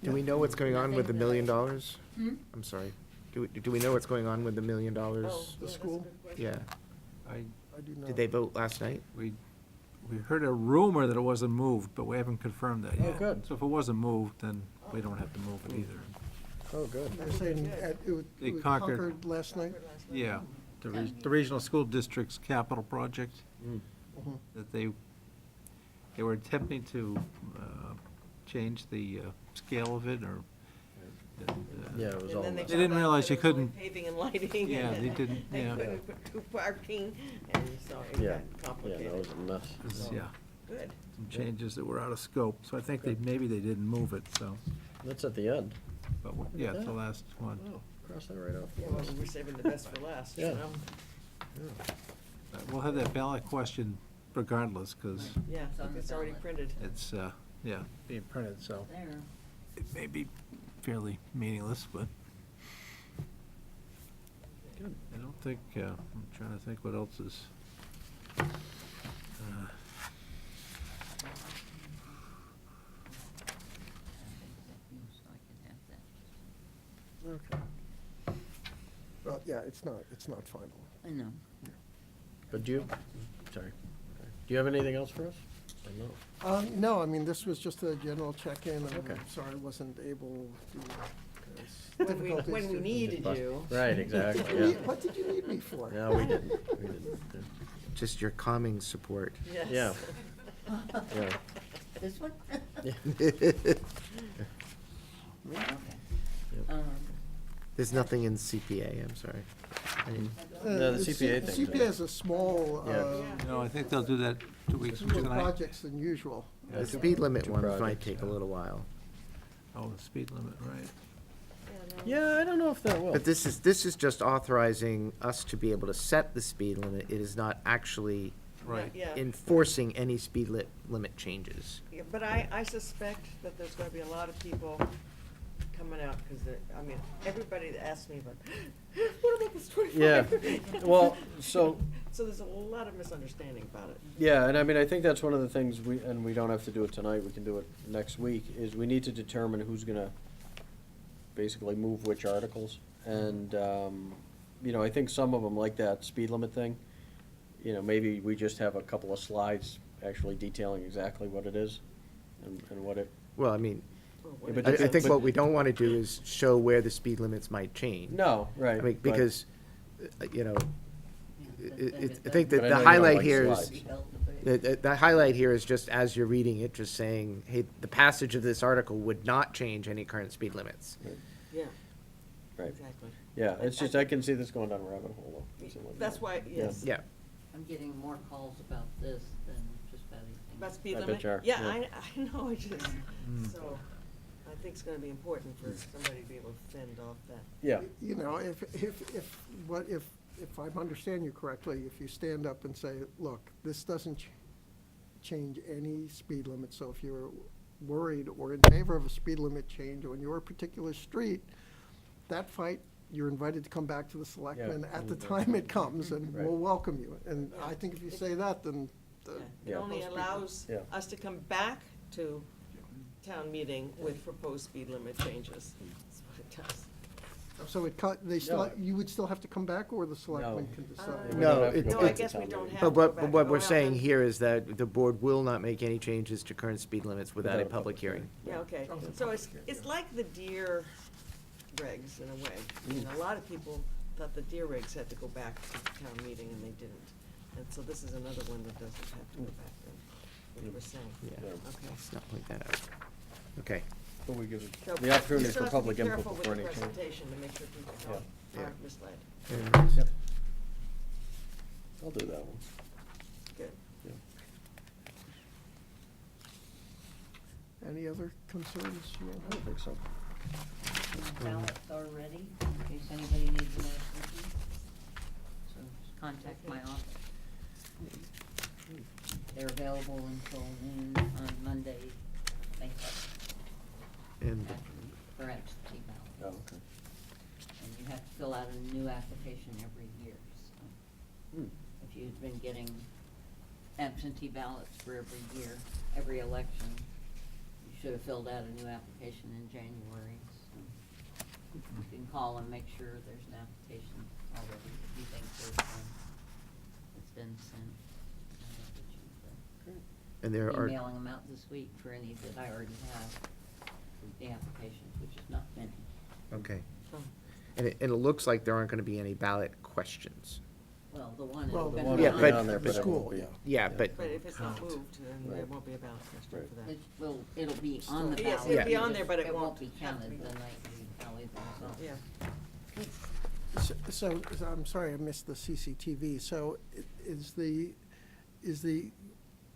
Do we know what's going on with the $1 million? Hmm? I'm sorry. Do we know what's going on with the $1 million? Oh, the yeah, that's a school? good question. Yeah. I do not. Did they vote last night? We heard a rumor that it wasn't moved, but we haven't confirmed that Oh, yet. good. So if it wasn't moved, then we don't have to move it either. Oh, good. They're saying They it was conquered- conquered last night? Yeah, the regional school district's capital project, Mhm. that they were attempting to change the scale of it, or. Yeah, it was And all. then messed They up. didn't found out realize that you it was only couldn't- Paving and lighting. Yeah, and they didn't, They yeah. couldn't put 2 parking, and so it Yeah. got Yeah, complicated. that was a mess. It's- Yeah, Good. some changes that were out of scope, so I think maybe they didn't move it, so, That's at the end. but, yeah, it's the last one. Oh, cross that right off. Yeah, well, we're saving the best for last, you Yeah. know? We'll have that ballot question regardless, because Yeah, it's already printed. it's, being printed, so it may be fairly meaningless, but I don't think, I'm trying to think what else is. Okay. not, yeah, it's not final. I know. But do you, sorry, do you have anything else for us? Or no? No, I mean, this was just a general check-in. Okay. I'm sorry I wasn't able to. When we needed you. Right, exactly, yeah. What did you need me for? No, we didn't, we didn't. Yeah. Just your calming support. Yes. Yeah. Yeah. This one? Yeah. Okay. There's nothing in CPA, I'm sorry. No, the CPA thing. CPA is a small, Yeah. No, I think they'll do that 2 weeks from more tonight. projects than usual. The speed limit two ones might projects, take a yeah. little while. Oh, the speed limit, right. Yeah, I don't know if that will. But this is just authorizing us to be able to set the speed limit. It is not actually Right. Yeah, enforcing any speed limit changes. yeah, but I suspect that there's gonna be a lot of people coming out, because I mean, everybody that asks me, but, what about this 25? Yeah, well, so, So there's a lot of misunderstanding about it. yeah, and I mean, I think that's one of the things and we don't have to do it tonight, we can do it next week, is we need to determine who's gonna basically move which articles. And, you know, I think some of them, like that speed limit thing, you know, maybe we just have a couple of slides actually detailing exactly what it is and what it. Well, I mean, Yeah, but I depends- think but- what we don't want to do is show where the speed limits might change. No, right. I mean, but- because, you know, I think that But I know the you don't highlight like here is, slides. the highlight here is just as you're reading it, just saying, hey, the passage of this article would not change any current speed limits. Yeah, Right. exactly. Yeah, it's just, I can see this going down a rabbit hole, though. Something like That's that. why, yes. Yeah. I'm getting more calls about this than just about anything. About speed I bet limit? you are, Yeah, yeah. I know, I just, so, I think it's gonna be important for somebody to be able to fend off that. Yeah, You know, if I'm understanding you correctly, if you stand up and say, look, this doesn't change any speed limit, so if you're worried or in favor of a speed limit change on your particular street, that fight, you're invited to come back to the selectmen at the time it comes, and Right. we'll welcome you. And I think if you say that, then Yeah, It Yeah. only allows Yeah. us to come back to town meeting with proposed speed limit changes. That's what it does. so they still, No. you would still have to come back, or the selectmen can We decide? don't No, have to it- go No, back I to guess town we don't meeting. have to But go what, back. what Go we're out saying and- here is that the board will not make any changes to current speed limits without a public hearing. Yeah, okay, so it's like the deer regs in a way. I mean, a lot of people thought the deer regs had to go back to the town meeting, and they didn't. And so this is another one that doesn't have to go back then, what you were saying. Yeah. Okay. Let's not point that out. Okay. But we give it So the opportunity you still for have to be public input careful with before the any change. presentation to make sure people Yeah. Yeah. aren't misled. Yep. I'll do that one. Good. Yeah. Any other concerns you I have? don't think so. Ballots are ready, in case anybody needs an absentee. So just contact my office. They're available until noon on Monday, May 7th, And for absentee ballots. Oh, okay. And you have to fill out a new application every year, so. Hmm. If you've been getting absentee ballots for every year, every election, you should have filled out a new application in January, so. You can call and make sure there's an application already, if you think it's been sent. and there are, Emailing them out this week for any that I already have, the applications, which is not many. okay. Oh. And it looks like there aren't going to be any ballot questions. Well, the one Well, is the gonna one be Yeah, will on be but- on there, the but it school, won't be. yeah. Yeah, but, But if it's not Count. moved, then there Right. won't be a ballot question for that. It'll be on the Still- yes, ballot. it'll be you on just- there, but it won't won't be have to counted be the voted. night we tally the results. Yeah. So, I'm sorry, I missed the CCTV. So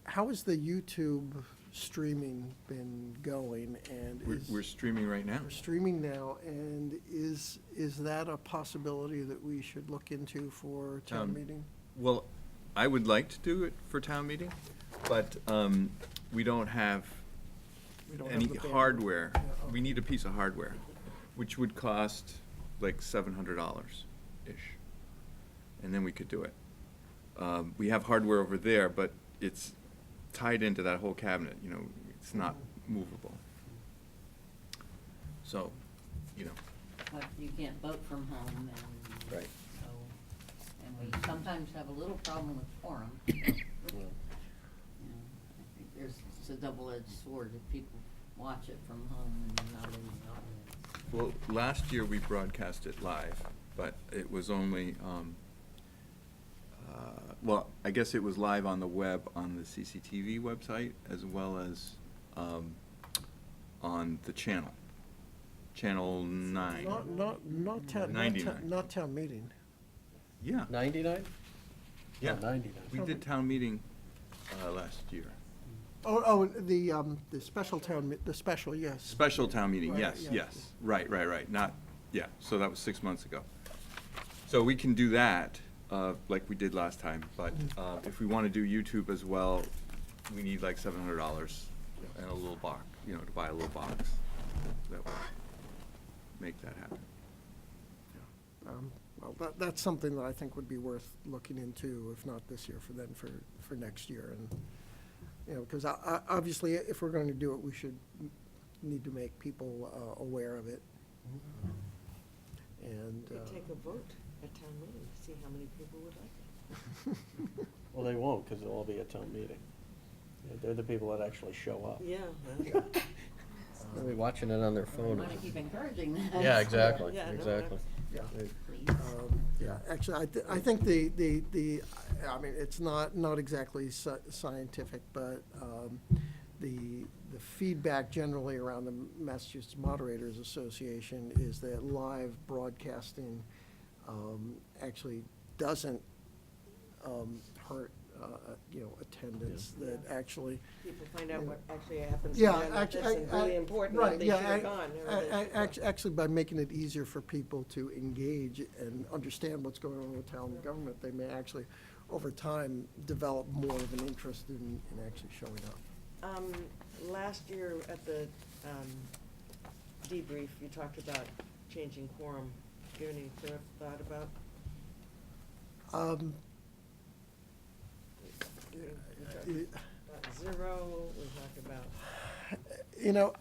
how has the YouTube streaming been going? And We're streaming right now. we're streaming now, and is that a possibility that we should look into for town meeting? Well, I would like to do it for town meeting, but we don't have We don't have any the bandwidth. hardware. Yeah, We need a piece of hardware, which would cost like $700-ish, and then we could do it. We have hardware over there, but it's tied into that whole cabinet, you know, it's not movable. So, you know, But you can't vote from home and. Right. sometimes have a little problem with quorum. So, you know, I think it's a double-edged sword if people watch it from home and they're not in the audience. Well, last year we broadcast it live, but it was only, well, I guess it was live on the web, on the CCTV website, as well as on the channel, Channel 9. Not town meeting. Yeah. 99? Yeah. Oh, 99. We did town meeting last year. The special the special, yes. Special town meeting, Right, yes, yeah. yes. Right. Not, yeah, so that was 6 months ago. So we can do that, like we did last time, but if we want to do YouTube as well, we need like $700 and a little box, you know, to buy a little box that would make that happen. Well, that's something that I think would be worth looking into, if not this year, for next year. And, you know, because obviously, if we're going to do it, we need to make people aware of it. And. We take a vote at town meeting to see how many people would like it. Well, they won't, because they'll all be at town meeting. They're the people that actually show up. Yeah. They'll be watching it on their We phone. want to keep encouraging that. Yeah, exactly, Yeah, no, exactly. Yeah. Please. Yeah, actually, I think I mean, it's not exactly scientific, but the feedback generally around the Massachusetts Moderators Association is that live broadcasting actually doesn't hurt, you know, attendance, that actually. People find out what actually happens. Yeah, and actually, it's really important, right, that they yeah, should have gone. Actually, by making it easier for people to engage and understand what's going on with town government, they may actually, over time, develop more of an interest in actually showing up. Last year at the debrief, you talked about changing quorum. Do you have any thought about? We talked about 0, we talked about. You know,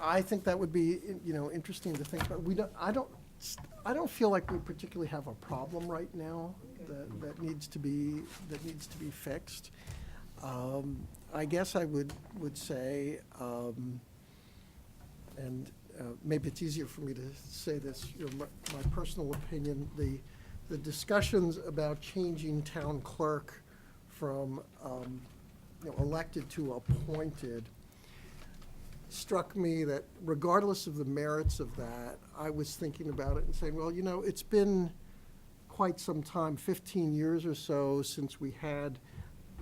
I think that would be, you know, interesting to think about. I don't feel like we particularly have a problem right now that needs to be fixed. I guess I would say, and maybe it's easier for me to say this, you know, my personal opinion, the discussions about changing town clerk from, you know, elected to appointed struck me that regardless of the merits of that, I was thinking about it and saying, well, you know, it's been quite some time, 15 years or so, since we had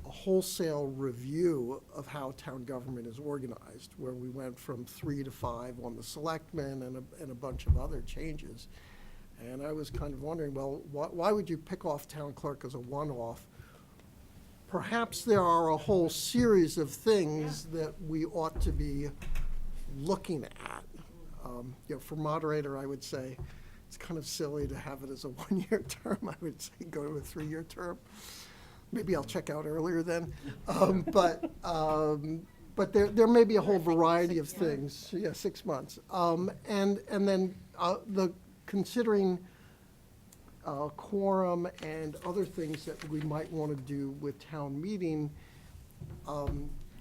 a wholesale review of how town government is organized, where we went from 3 to 5 on the selectmen and a bunch of other changes. And I was kind of wondering, well, why would you pick off town clerk as a one-off? Perhaps there are a whole series of things that we ought to be looking at. You know, for moderator, I would say it's kind of silly to have it as a one-year term. I would say go to a 3-year term. Maybe I'll check out earlier then. But there may be a whole variety of things. Yeah, 6 months. And then considering quorum and other things that we might want to do with town meeting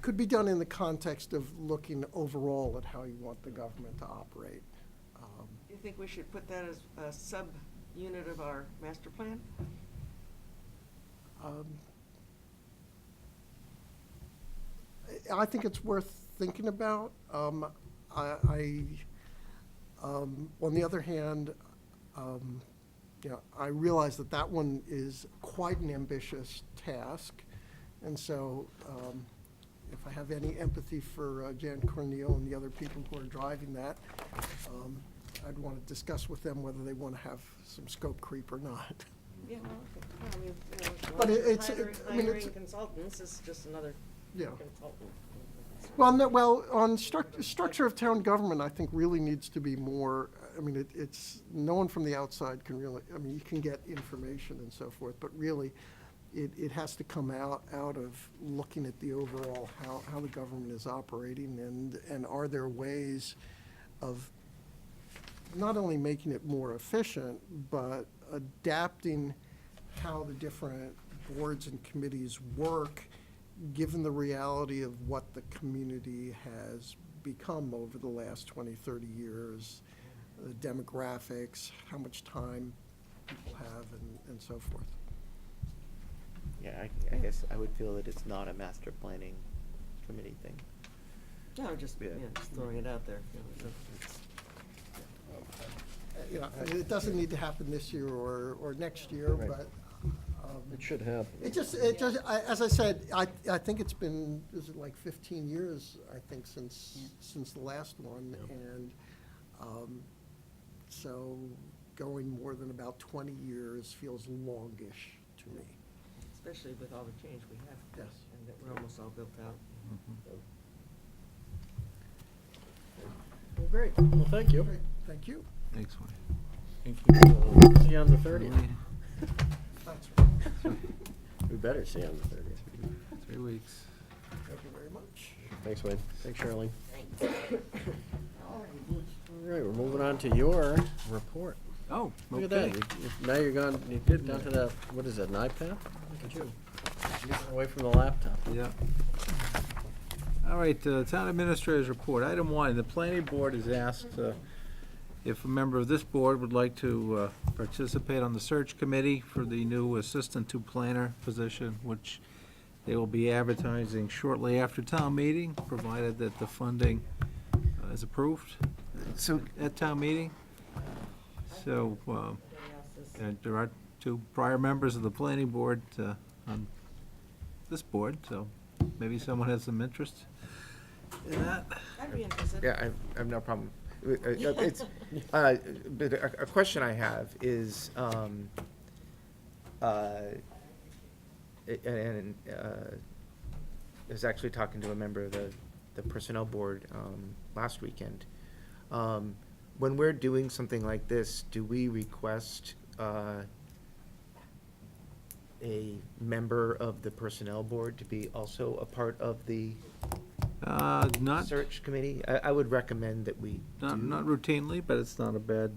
could be done in the context of looking overall at how you want the government to operate. You think we should put that as a sub-unit of our master plan? I think it's worth thinking about. On the other hand, you know, I realize that one is quite an ambitious task, and so if I have any empathy for Jan Cornel and the other people who are driving that, I'd want to discuss with them whether they want to have some scope creep or not. Yeah, well, okay. I mean, you know, But hiring consultants is just another Yeah. consultant. Well, no, well, on structure of town government, I think really needs to be more, I mean, it's, no one from the outside can really, I mean, you can get information and so forth, but really, it has to come out of looking at the overall, how the government is operating, and are there ways of not only making it more efficient, but adapting how the different boards and committees work, given the reality of what the community has become over the last 20, 30 years, the demographics, how much time people have, and so forth. Yeah, I guess I would feel that it's not a master planning committee thing. No, just, Yeah. just throwing it out there. You know, it doesn't need to happen this year or next year, Right. but. It should happen. As I said, I think it's been, is it like 15 years, I think, since the last one, and, so going more than about 20 years feels longish to me. Especially with all the change we have. Yes. And that we're almost all built out. Well, great. Well, thank you. Great, thank you. Thanks, Wayne. Thank you. See you on the 30th. Thanks. We better see you on the 30th. 3 weeks. Thank you very much. Thanks, Wayne. Thanks, Charlene. All All right, we're moving on to your report. Oh, Look at that. Now you're gone, you get down to the, what is it, an iPad? Look at you. Moving away from the laptop. Yeah. All right, Town Administrator's Report. Item 1, the Planning Board has asked if a member of this board would like to participate on the search committee for the new Assistant to Planner position, which they will be advertising shortly after town meeting, provided that the funding is approved at town meeting. So, there are 2 prior members of the planning board on this board, so maybe someone has some interest in that. I'd be interested. Yeah, I have no problem. It's, but a question I have is, I was actually talking to a member of the personnel board last weekend. When we're doing something like this, do we request a member of the personnel board to be also a part of the Not, search committee? I would recommend that we do. not routinely, but it's not a bad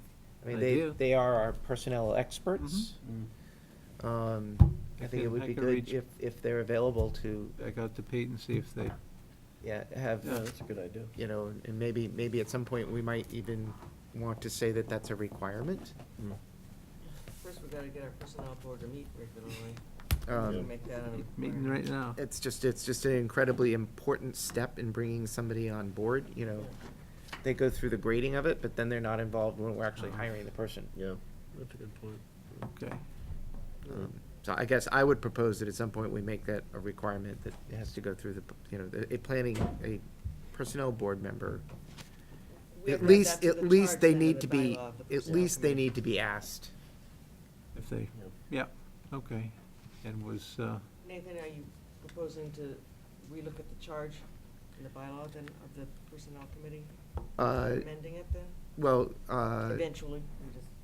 I mean, idea. they are our personnel experts. I think it would I be can good reach if they're available to, back out to Pete and see if they, have, Yeah, that's a good idea. you know, and maybe at some point, we might even want to say that that's a requirement. First, we gotta get our personnel board to meet regularly. Um, Make that a meeting requirement. right now. It's just an incredibly important step in bringing somebody on board, you know. They go through the grading of it, but then they're not involved when we're actually hiring the person. Yeah, that's a good point. Okay. So I guess I would propose that at some point we make that a requirement that it has to go through the, you know, a personnel board member. We At have to add least, that to at the least charge they then of need the to be, bylaw of the at personnel least they committee. need to be asked. If they, yeah, okay. And was, Nathan, are you proposing to relook at the charge in the bylaw then of the personnel committee? Amending it then, Well, eventually?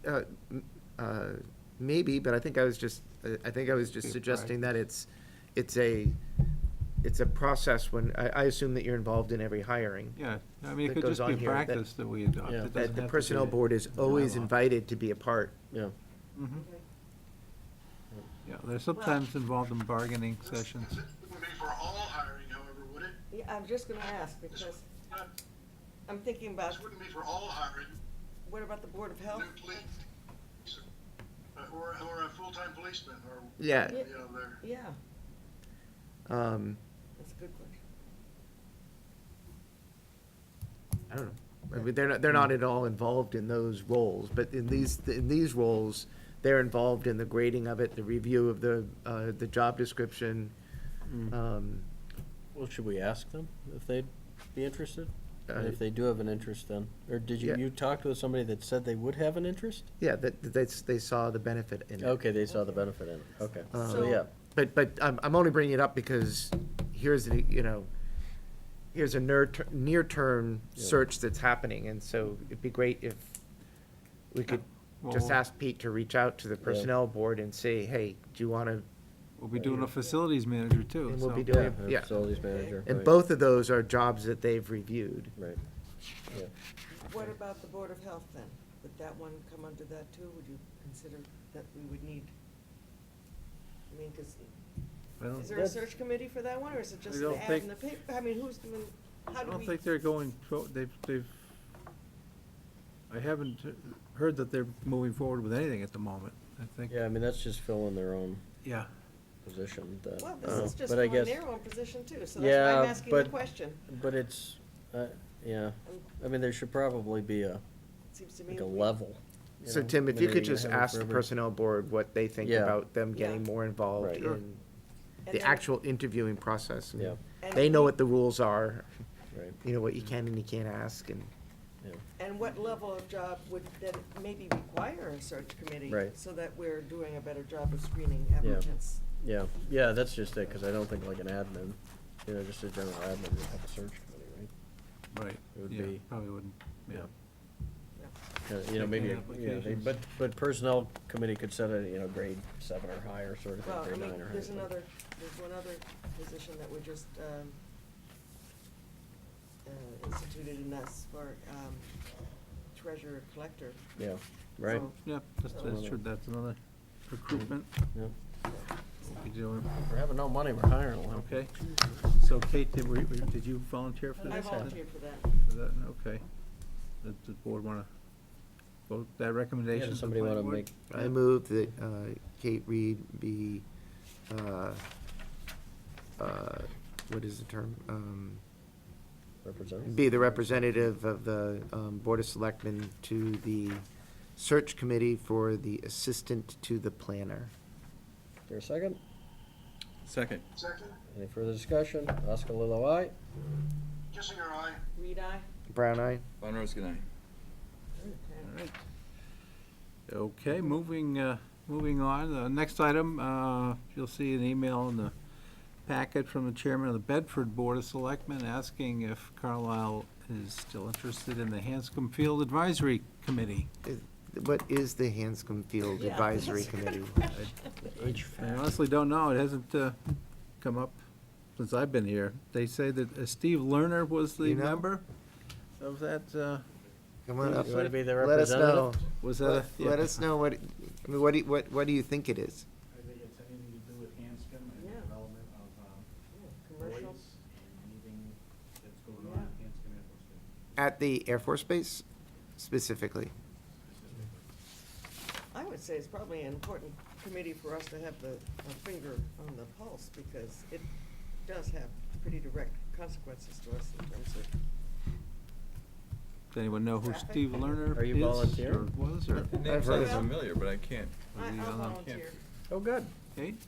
We just- maybe, but I think I was just Be suggesting that it's a process when, I assume that you're involved in every hiring. yeah, I mean, it That could goes just be a on here, that- practice that we adopt. Yeah. It doesn't That the have to personnel be board is always bylaw. invited to be a part. Yeah. Mhm. Okay. Yeah, they're sometimes involved in bargaining sessions. This wouldn't be for all hiring, however, would it? Yeah, I'm just gonna ask, because Not- I'm thinking about, This wouldn't be for all hiring, what about the Board of Health? new police, or a full-time policeman, or, Yeah. you know, they're. Yeah, Um, that's a good question. I don't know. I mean, they're not at all involved in those roles, but in these roles, they're involved in the grading of it, the review of the job description. Well, should we ask them if they'd be interested? And Uh, if they do have an interest then? Or did Yeah. you talk with somebody that said they would have an interest? Yeah, that they saw the benefit in it. Okay, they saw the benefit in it, okay. So, So- yeah, But I'm only bringing it up because here's a near-term Yeah. search that's happening, and so it'd be great if we could just Well, ask Pete to reach out to the personnel board and say, hey, do you want to, We'll be doing a facilities manager too, and we'll so. be yeah, doing, a yeah. facilities manager. And right, both of those are jobs that they've reviewed. Right, yeah. What about the Board of Health then? Would that one come under that too? Would you consider that we would need? I mean, because, I don't- is there a search committee for that one, or is it just I don't an ad think- in the paper? I mean, who's doing, how I do we? don't think they're going, I haven't heard that they're moving forward with anything at the moment, I think. Yeah, I mean, that's just filling their own Yeah. position. That, Well, this is just but I filling guess, their own position too, so that's why yeah, I'm asking the but question. but it's, yeah. I mean, there should probably be a Seems to me. like a we- level. So know? Tim, I if mean, you are could gonna just have it ask for the every- personnel board what they think Yeah. about them getting Yeah. more involved Right. in And the then- actual interviewing process. and Yeah. And They know we- what the rules are, Right. you know, what you can and you can't ask, and Yeah. And what level of job would then maybe require a search committee? Right. So that we're doing a better job of screening applicants. Yeah, yeah, that's just it, because I don't think like an admin, you know, just a general admin would have a search committee, right? Right. It would Yeah, be- probably wouldn't, yeah. You know, maybe, Taking you know, they, applications. but personnel committee could set a, you know, grade 7 or higher sort of thing, Well, I grade mean, 9 or higher. there's thing. one other position that we just, instituted in us for, treasurer collector. Yeah, right, So- Yeah, that's true, that's another recruitment yeah. we'll be doing. If we're having no money, we're hiring one. Okay, so Kate, did you volunteer for I this? volunteered for that. For that, okay. Does the board wanna vote that recommendation? Yeah, to does the somebody planning wanna board? make? I move that Kate Reed be, what is the term? Representative? Be the representative of the Board of Selectmen to the search committee for the assistant to the planner. Is there a second? Second. Second, Any further discussion? Oscar Lilo, aye? Kissinger, aye. Reed, aye? Brown eye? Von Roskin, aye. All right. Okay, moving on, next item, you'll see an email in the packet from the chairman of the Bedford Board of Selectmen asking if Carlisle is still interested in the Hanscom Field Advisory Committee. What is the Hanscom Field Yeah, Advisory that's a good Committee? I honestly don't know, it hasn't come up since I've been here. They say that Steve Lerner was the You know? member of that, Come on up. You wanna be the Let us know. representative? was that a? yeah. Let us know what, I mean, what do you think it is? I think it's anything to do with Hanscom and Yeah. development of, Commercial. and anything that's going Yeah. on in Hanscom Air Force Base At the Air Force Base specifically? specifically. I would say it's probably an important committee for us to have a finger on the pulse, because it does have pretty direct consequences to us in terms of. Does anyone know who Traffic. Steve Lerner is? Are you volunteering? Or was, or? The name I've heard sounds of him. familiar, but I can't. Was he I'll on the- volunteer, Oh, good. Kate?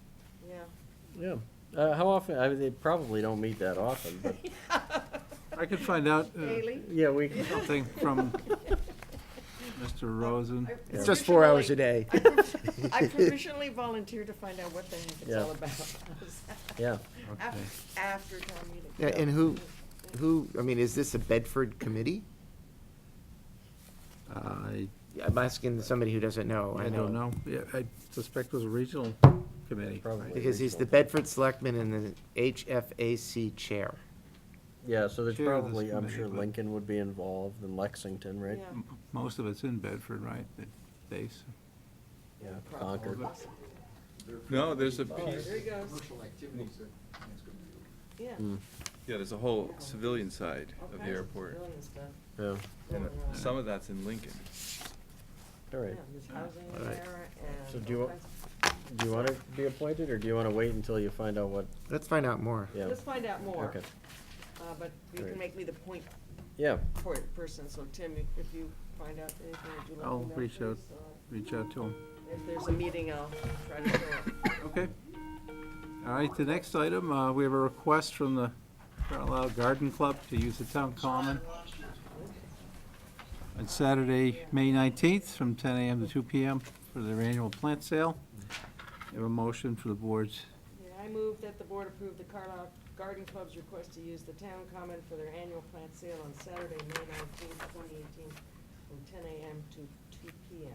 yeah. Yeah. How often, I mean, they probably don't meet that often, but, I could find out Daily? yeah, we, something from Mr. Rosen. I It's just 4 hours a provisionally- day. I provisionally volunteered to find out what the heck it's Yeah. all about. yeah. Okay. After town meeting. Yeah, and who, I mean, is this a Bedford committee? I'm asking somebody who doesn't know. I don't know. Yeah, I suspect it was a regional committee. Probably. Because he's the regional. Bedford Selectman and the HFAC Chair. Yeah, so there's Chair of this probably, I'm committee, sure but- Lincoln would be involved, and Lexington, right? Yeah. Most of it's in Bedford, right, the base? Yeah, Probably. Concord. No, there's a Oh, piece, there he goes. Commercial activities at Hanscom Field. Yeah. Mm, yeah, there's a whole civilian side All of the kinds airport. civilian stuff. yeah, And some of that's in Lincoln. all Yeah, right. there's housing in All right. there and. So do you all wa- kinds Do you want to be appointed, or do you want to wait until you find out what, Let's find out more. yeah? Let's find out more. Okay, But you Great. can make me the point yeah, person, so Tim, if you find out anything, would you let me know? I'll reach out. please? Reach out to him. If there's a meeting, I'll try to show up. Okay. All right, the next item, we have a request from the Carlisle Garden Club to use the town common on Saturday, May 19th, from 10 a.m. to 2 p.m. for their annual plant sale. We have a motion for the board's, Yeah, I move that the board approve the Carlisle Garden Club's request to use the town common for their annual plant sale on Saturday, May 19th, 2018, from 10 a.m. to 2 p.m.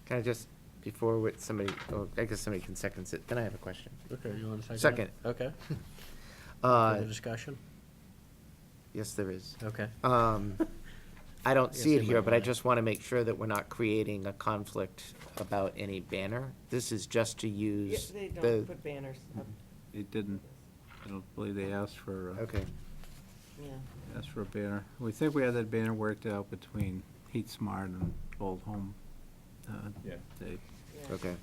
Can I just, before with somebody, oh, I guess somebody can second it, then I have a question. okay, you want to second? Second. it? Okay. Uh, Further discussion? yes, there is. Okay. I don't guess see it they here, might but I want it. just want to make sure that we're not creating a conflict about any banner. This is just to Yeah, use they the, don't put banners up. They didn't, I don't believe they asked for, okay. Yeah. asked for a banner. We think we had that banner worked out between Heat Smart and Old Home. Yeah. Dave. Yeah. Okay.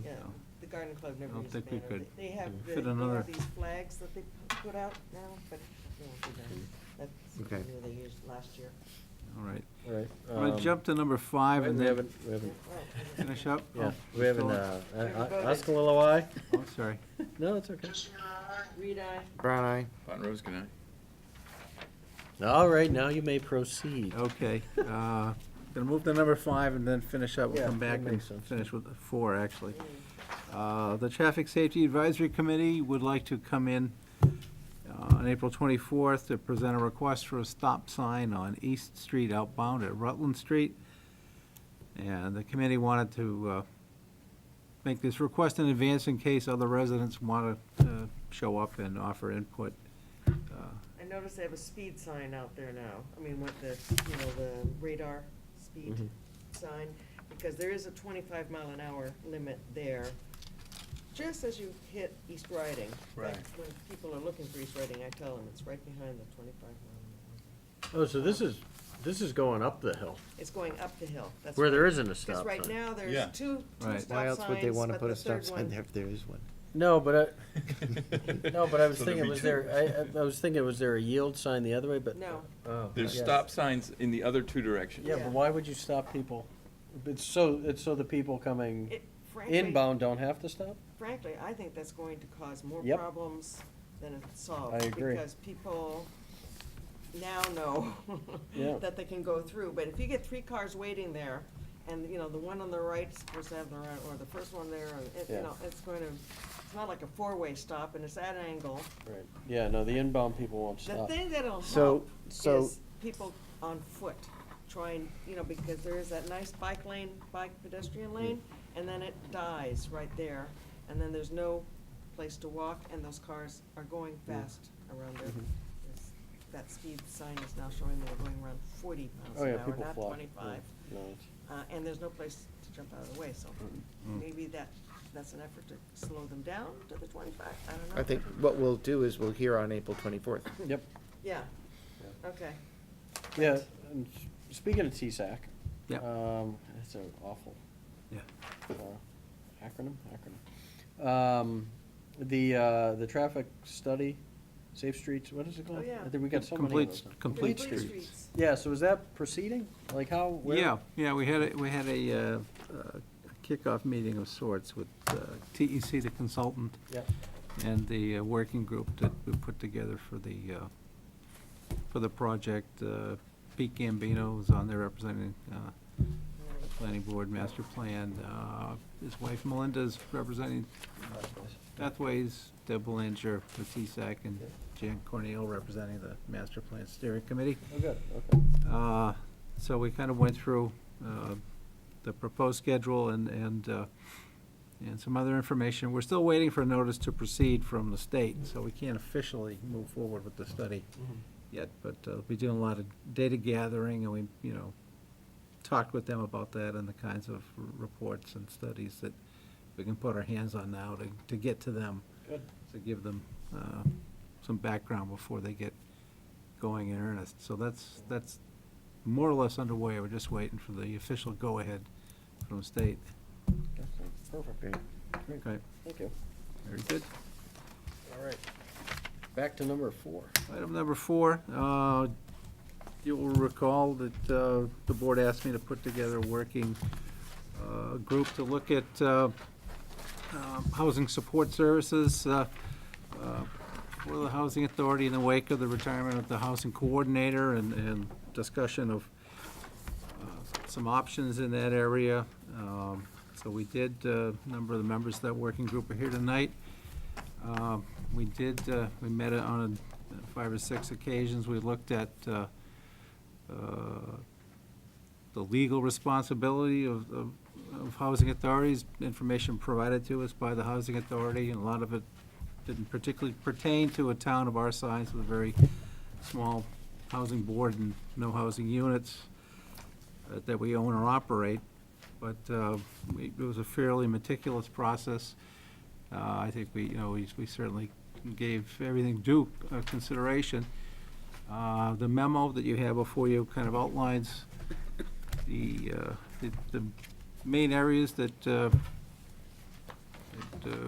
Yeah, So, the garden club I never don't used a think we banner. could They have, fit they another- have these flags that they put out now, but they don't do that. That's Okay. what they used last year. All right. All right. I'm gonna jump to number 5 and We then haven't, finish up. yeah, Oh, we we're haven't, still on? Oskalillo, aye? Oh, sorry. No, it's okay. Reed, aye. Brown eye. Von Rose, good night. All right, now you may proceed. Okay, gonna move to number 5 and then finish up. We'll Yeah, come back that and makes sense. finish with 4, actually. The Traffic Safety Advisory Committee would like to come in on April 24th to present a request for a stop sign on East Street outbound at Rutland Street. And the committee wanted to make this request in advance in case other residents want to show up and offer input. I noticed they have a speed sign out there now. I mean, with the, the radar speed Mhm. sign, because there is a 25-mile-an-hour limit there, just as you hit East Riding. Right. When people are looking for East Riding, I tell them it's right behind the 25-mile-an-hour. Oh, so this is going up the hill, It's going up the hill. That's where right. there isn't a Because stop right sign. now, there's Yeah. two Right. stop Why else would they signs, want to but put the a stop third sign one- there if there is one? No, but no, but I was So there'd thinking, be was two. there, I was thinking, was there a yield sign the other way, but? No. Oh. There's yes. stop signs in the other two directions. Yeah, Yeah. but why would you stop people? It's so the people coming It- frankly- inbound don't have to stop? Frankly, I think that's going to cause more Yep. problems than it solves. I agree. Because people now know Yeah. that they can go through. But if you get 3 cars waiting there, and, the one on the right is supposed to have the right, or the first one there, Yeah. it's going to, it's not like a 4-way stop, and it's at an angle. Right. Yeah, no, the inbound people won't The stop. thing that'll So- help so- is people on foot trying, because there is that nice bike pedestrian lane, and then it dies right there, and then there's no place to walk, and those cars are going fast around there. Mhm. This- That speed sign is now showing they're going around 40 miles Oh, an yeah, hour, people not fly. 25. No, it's- And there's no place to jump out of the way, so maybe that's an effort to slow them down to the 25, I don't know. I think what we'll do is we'll hear on April 24th. Yep. Yeah, okay. Yeah, and speaking of TSAC. Yep. That's an awful. Yeah. Acronym. The traffic study, Safe Streets, what is it called? Oh, yeah. I think we got so many of those. now. Complete Streets. Yeah, so is that proceeding? Like how, where? Yeah, we had a kickoff meeting of sorts with TEC, the consultant, Yeah. and the working group that we put together for the project. Pete Gambino was on there representing planning board, master plan. His wife Melinda's representing Pathways, Deb Belanger with TSAC, and Jan Cornell representing the master plan steering committee. Oh, good, okay. So we kind of went through the proposed schedule and some other information. We're still waiting for a notice to proceed from the state, so we can't officially move forward with the study yet. But we're doing a lot of data gathering, and we, talked with them about that and the kinds of reports and studies that we can put our hands on now to get to them. Good. To give them some background before they get going in earnest. So that's more or less underway. We're just waiting for the official go-ahead from the state. Perfect. Great. Okay, Thank you. very good. All right. Back to number 4. Item number 4, you will recall that the board asked me to put together a working group to look at housing support services for the Housing Authority in the wake of the retirement of the housing coordinator and discussion of some options in that area. So we did, a number of the members of that working group are here tonight. We met on 5 or 6 occasions. We looked at the legal responsibility of housing authorities, information provided to us by the housing authority, and a lot of it didn't particularly pertain to a town of our size with a very small housing board and no housing units. that we own or operate. But it was a fairly meticulous process. I think we certainly gave everything due consideration. The memo that you have before you kind of outlines the main areas that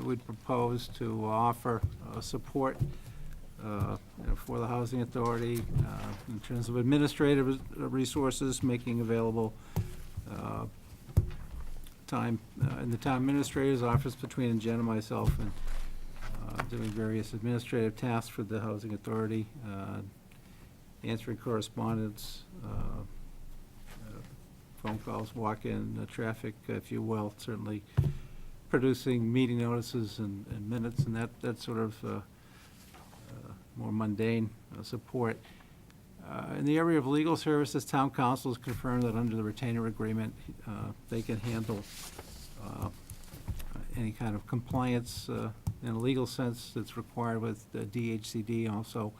we'd propose to offer support for the Housing Authority in terms of administrative resources, making available time in the town administrator's office between Jen and myself, and doing various administrative tasks for the Housing Authority, answering correspondence, phone calls, walk-in traffic, if you will, certainly producing meeting notices and minutes and that sort of more mundane support. In the area of legal services, town council has confirmed that under the retainer agreement, they can handle any kind of compliance in a legal sense that's required with the DHCD. Also,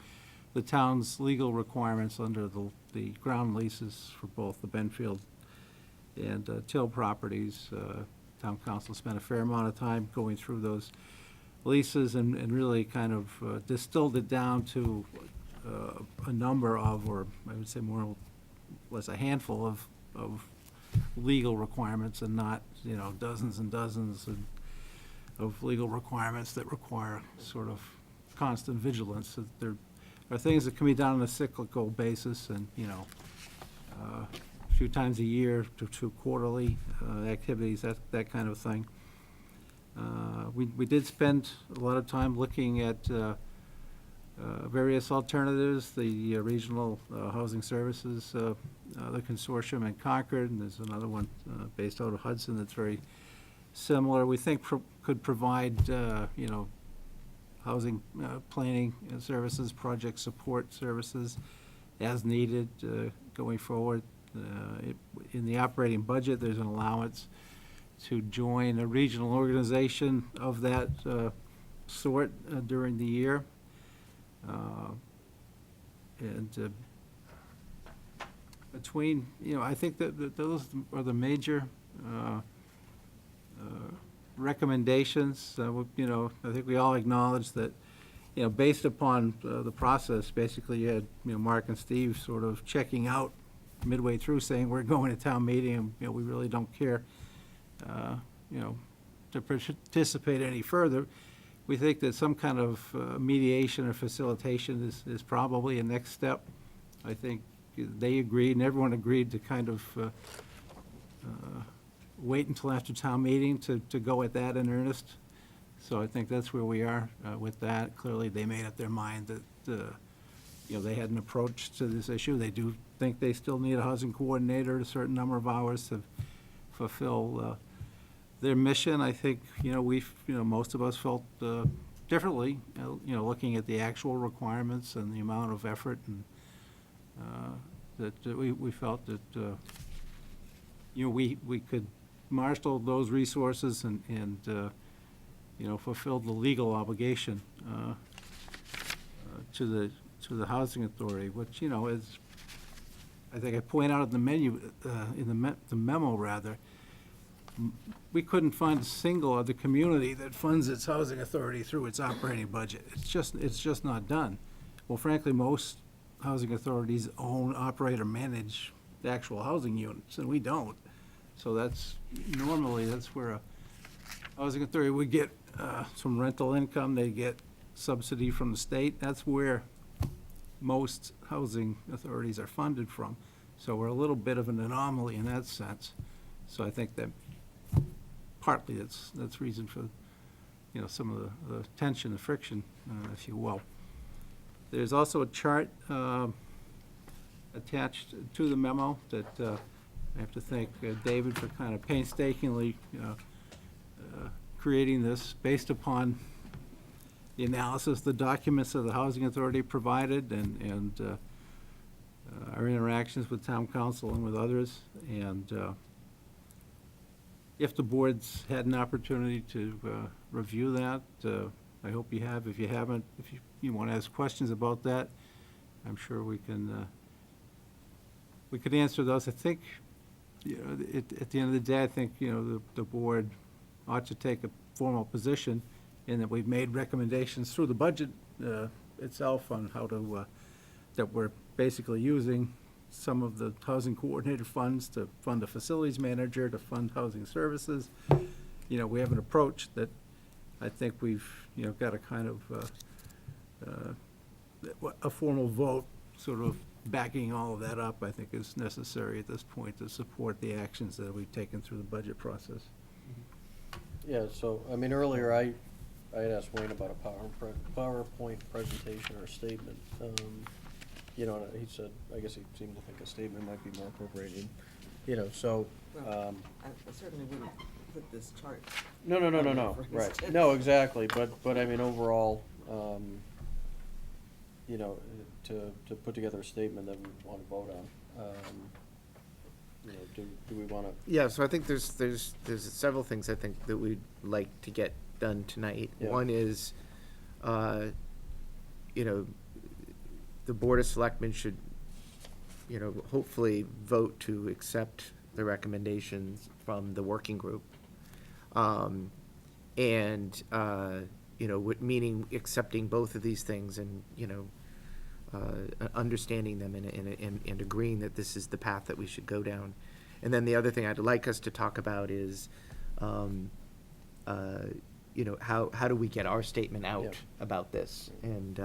the town's legal requirements under the ground leases for both the Benfield and Till properties. Town council spent a fair amount of time going through those leases and really kind of distilled it down to a number of, or I would say more or less a handful of legal requirements, and not, dozens and dozens of legal requirements that require sort of constant vigilance. So there are things that can be done on a cyclical basis, and, a few times a year to quarterly activities, that kind of thing. We did spend a lot of time looking at various alternatives, the regional housing services, the consortium in Concord, and there's another one based out of Hudson that's very similar. We think could provide, housing planning services, project support services as needed going forward. In the operating budget, there's an allowance to join a regional organization of that sort during the year. And between, I think that those are the major recommendations. I think we all acknowledge that, based upon the process, basically you had, Mark and Steve sort of checking out midway through, saying we're going to town meeting, and, we really don't care, to participate any further. We think that some kind of mediation or facilitation is probably a next step. I think they agreed, and everyone agreed to kind of wait until after town meeting to go at that in earnest. So I think that's where we are with that. Clearly, they made up their mind that, they had an approach to this issue. They do think they still need a housing coordinator at a certain number of hours to fulfill their mission. I think, most of us felt differently, looking at the actual requirements and the amount of effort, and that we felt that, we could marshal those resources and fulfill the legal obligation to the Housing Authority, which, is, I think I point out in the menu, in the memo rather, we couldn't find a single other community that funds its housing authority through its operating budget. It's just not done. Well, frankly, most housing authorities own, operate, or manage the actual housing units, and we don't. So normally that's where a housing authority would get some rental income. They get subsidy from the state. That's where most housing authorities are funded from. So we're a little bit of an anomaly in that sense. So I think that partly that's reason for, some of the tension, the friction, if you will. There's also a chart attached to the memo that I have to thank David for kind of painstakingly creating this based upon the analysis, the documents that the Housing Authority provided, and our interactions with town council and with others. And if the board's had an opportunity to review that, I hope you have. If you haven't, if you want to ask questions about that, I'm sure we could answer those. I think At the end of the day, I think, the board ought to take a formal position in that we've made recommendations through the budget itself on how to, that we're basically using some of the housing coordinator funds to fund a facilities manager, to fund housing services. We have an approach that I think we've, got a kind of, a formal vote sort of backing all of that up, I think is necessary at this point to support the actions that we've taken through the budget process. Yeah, so, I mean, earlier I had asked Wayne about a PowerPoint presentation or a statement. And he said, I guess he seemed to think a statement might be more appropriate. So. Well, I certainly wouldn't put this chart. No, for right. instance. No, exactly, but I mean, overall, to put together a statement that we want to vote on, do we want to? Yeah, so I think there's several things I think that we'd like to get done tonight. Yeah. One is, the Board of Selectmen should, hopefully vote to accept the recommendations from the working group. Meaning accepting both of these things and, understanding them and agreeing that this is the path that we should go down. And then the other thing I'd like us to talk about is, how do we get our statement out Yeah. about this? And,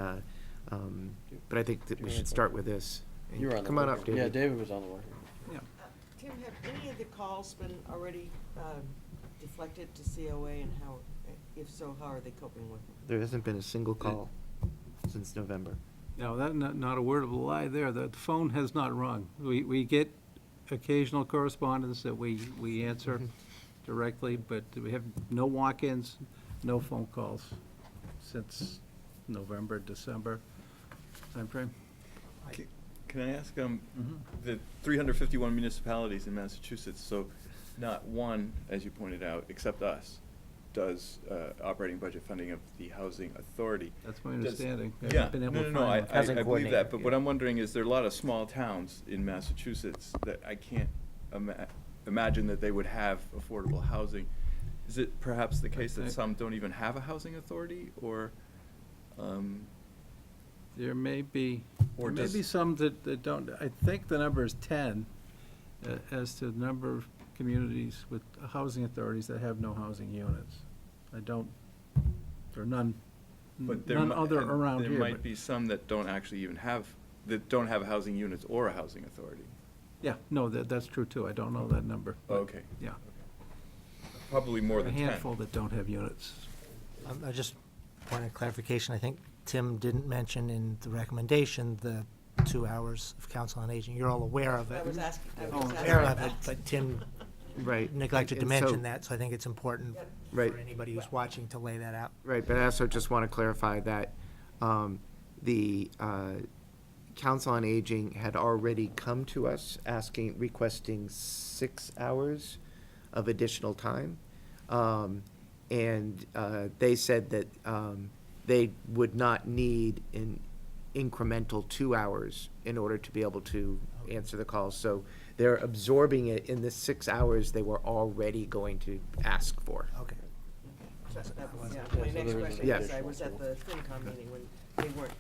but I think that we should start with this. And You were on the come on working- up, David. Yeah, David was on the working. Tim, have any of the calls been already deflected to COA, and how, if so, how are they coping with them? There hasn't been a single call since November. No, that, not a word of a lie there. The phone has not rung. We get occasional correspondence that we answer directly, but we have no walk-ins, no phone calls since November, December timeframe. Can I ask, the 351 municipalities in Massachusetts, so not one, as you pointed out, except us, does operating budget funding of the housing authority. That's my understanding. I Yeah, haven't been able to no, find I one. Housing believe coordinator, that, but what yeah. I'm wondering is there are a lot of small towns in Massachusetts that I can't imagine that they would have affordable housing. Is it perhaps the case that think- some don't even have a housing authority, or, There may be, Or there may does- be some that don't, I think the number is 10, as to the number of communities with housing authorities that have no housing units. I don't, there are none, but there none mi- other and around here. There might but- be some that don't actually even have, that don't have housing units or a housing authority. Yeah, no, that's true too. I don't know that number. but, Okay. Yeah. Probably more A than 10. handful that don't have units. I just point of clarification, I think Tim didn't mention in the recommendation the 2 hours of council on aging. You're all aware of it. I was asking Aware of it, that. but Tim Right. neglected to And so- mention that, so I think it's important Right. for anybody who's watching to lay that out. Right, but I also just want to clarify that the Council on Aging had already come to us requesting 6 hours of additional time. And they said that they would not need an incremental 2 hours in order to be able to answer the calls. So they're absorbing it in the 6 hours they were already going to ask for. Okay. That was, Yeah, my so next there is an question, Yes. because I was at the FinCom meeting when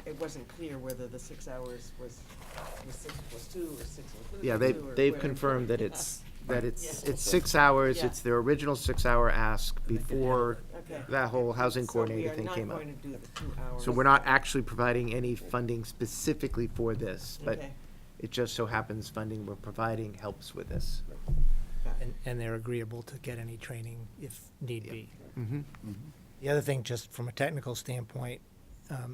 it wasn't clear whether the 6 hours was 6 plus 2 or 6 including Yeah, 2, or they've where- confirmed that it's Yeah. 6 hours. Yeah. It's their original 6-hour ask before Okay. that whole housing coordinator thing So came we are up. not going to do the 2 hours. So we're not actually providing any funding specifically for this, but Okay. it just so happens funding we're providing helps with this. Got it. And they're agreeable to get any training if need be. Mm-hmm. The other thing, just from a technical standpoint,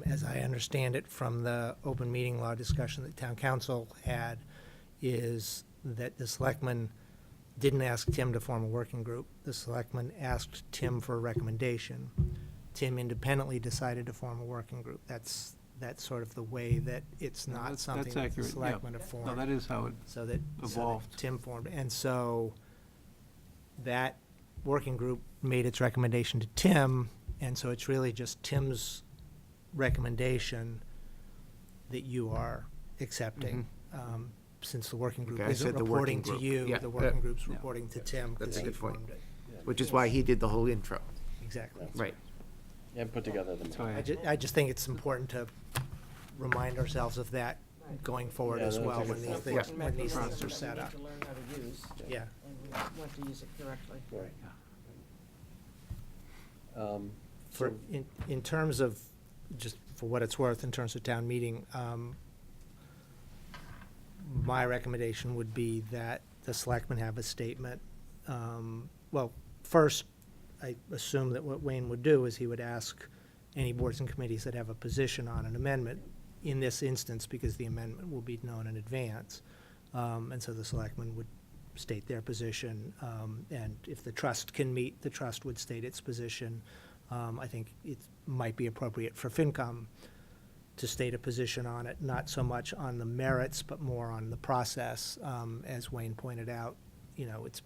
as I understand it from the open meeting law discussion that town council had, is that the selectmen didn't ask Tim to form a working group. The selectmen asked Tim for a recommendation. Tim independently decided to form a working group. That's sort of the way that it's No, not that's- something that's that the accurate, yeah. selectmen have formed. No, that is how it So that evolved. Tim formed, and so that working group made its recommendation to Tim, and so it's really just Tim's recommendation that you are accepting. since the working group Okay, I isn't said the working reporting to group. you, Yeah, the working that- group's yeah. reporting to Tim, That's because a he good point. formed it. Which is why he did the whole intro. Exactly. Right. And put together the. I just think it's important to remind ourselves of that going forward Yeah, as that's well a good when these point. things, Important when these mechanisms things are that we set need up. to learn how to use. Yeah. And we want to use it correctly. Right. For, in terms of, just for what it's worth, in terms of town meeting, my recommendation would be that the selectmen have a statement. Well, first, I assume that what Wayne would do is he would ask any boards and committees that have a position on an amendment, in this instance, because the amendment will be known in advance. And so the selectmen would state their position, and if the trust can meet, the trust would state its position. I think it might be appropriate for FinCom to state a position on it, not so much on the merits, but more on the process. As Wayne pointed out, you know, it's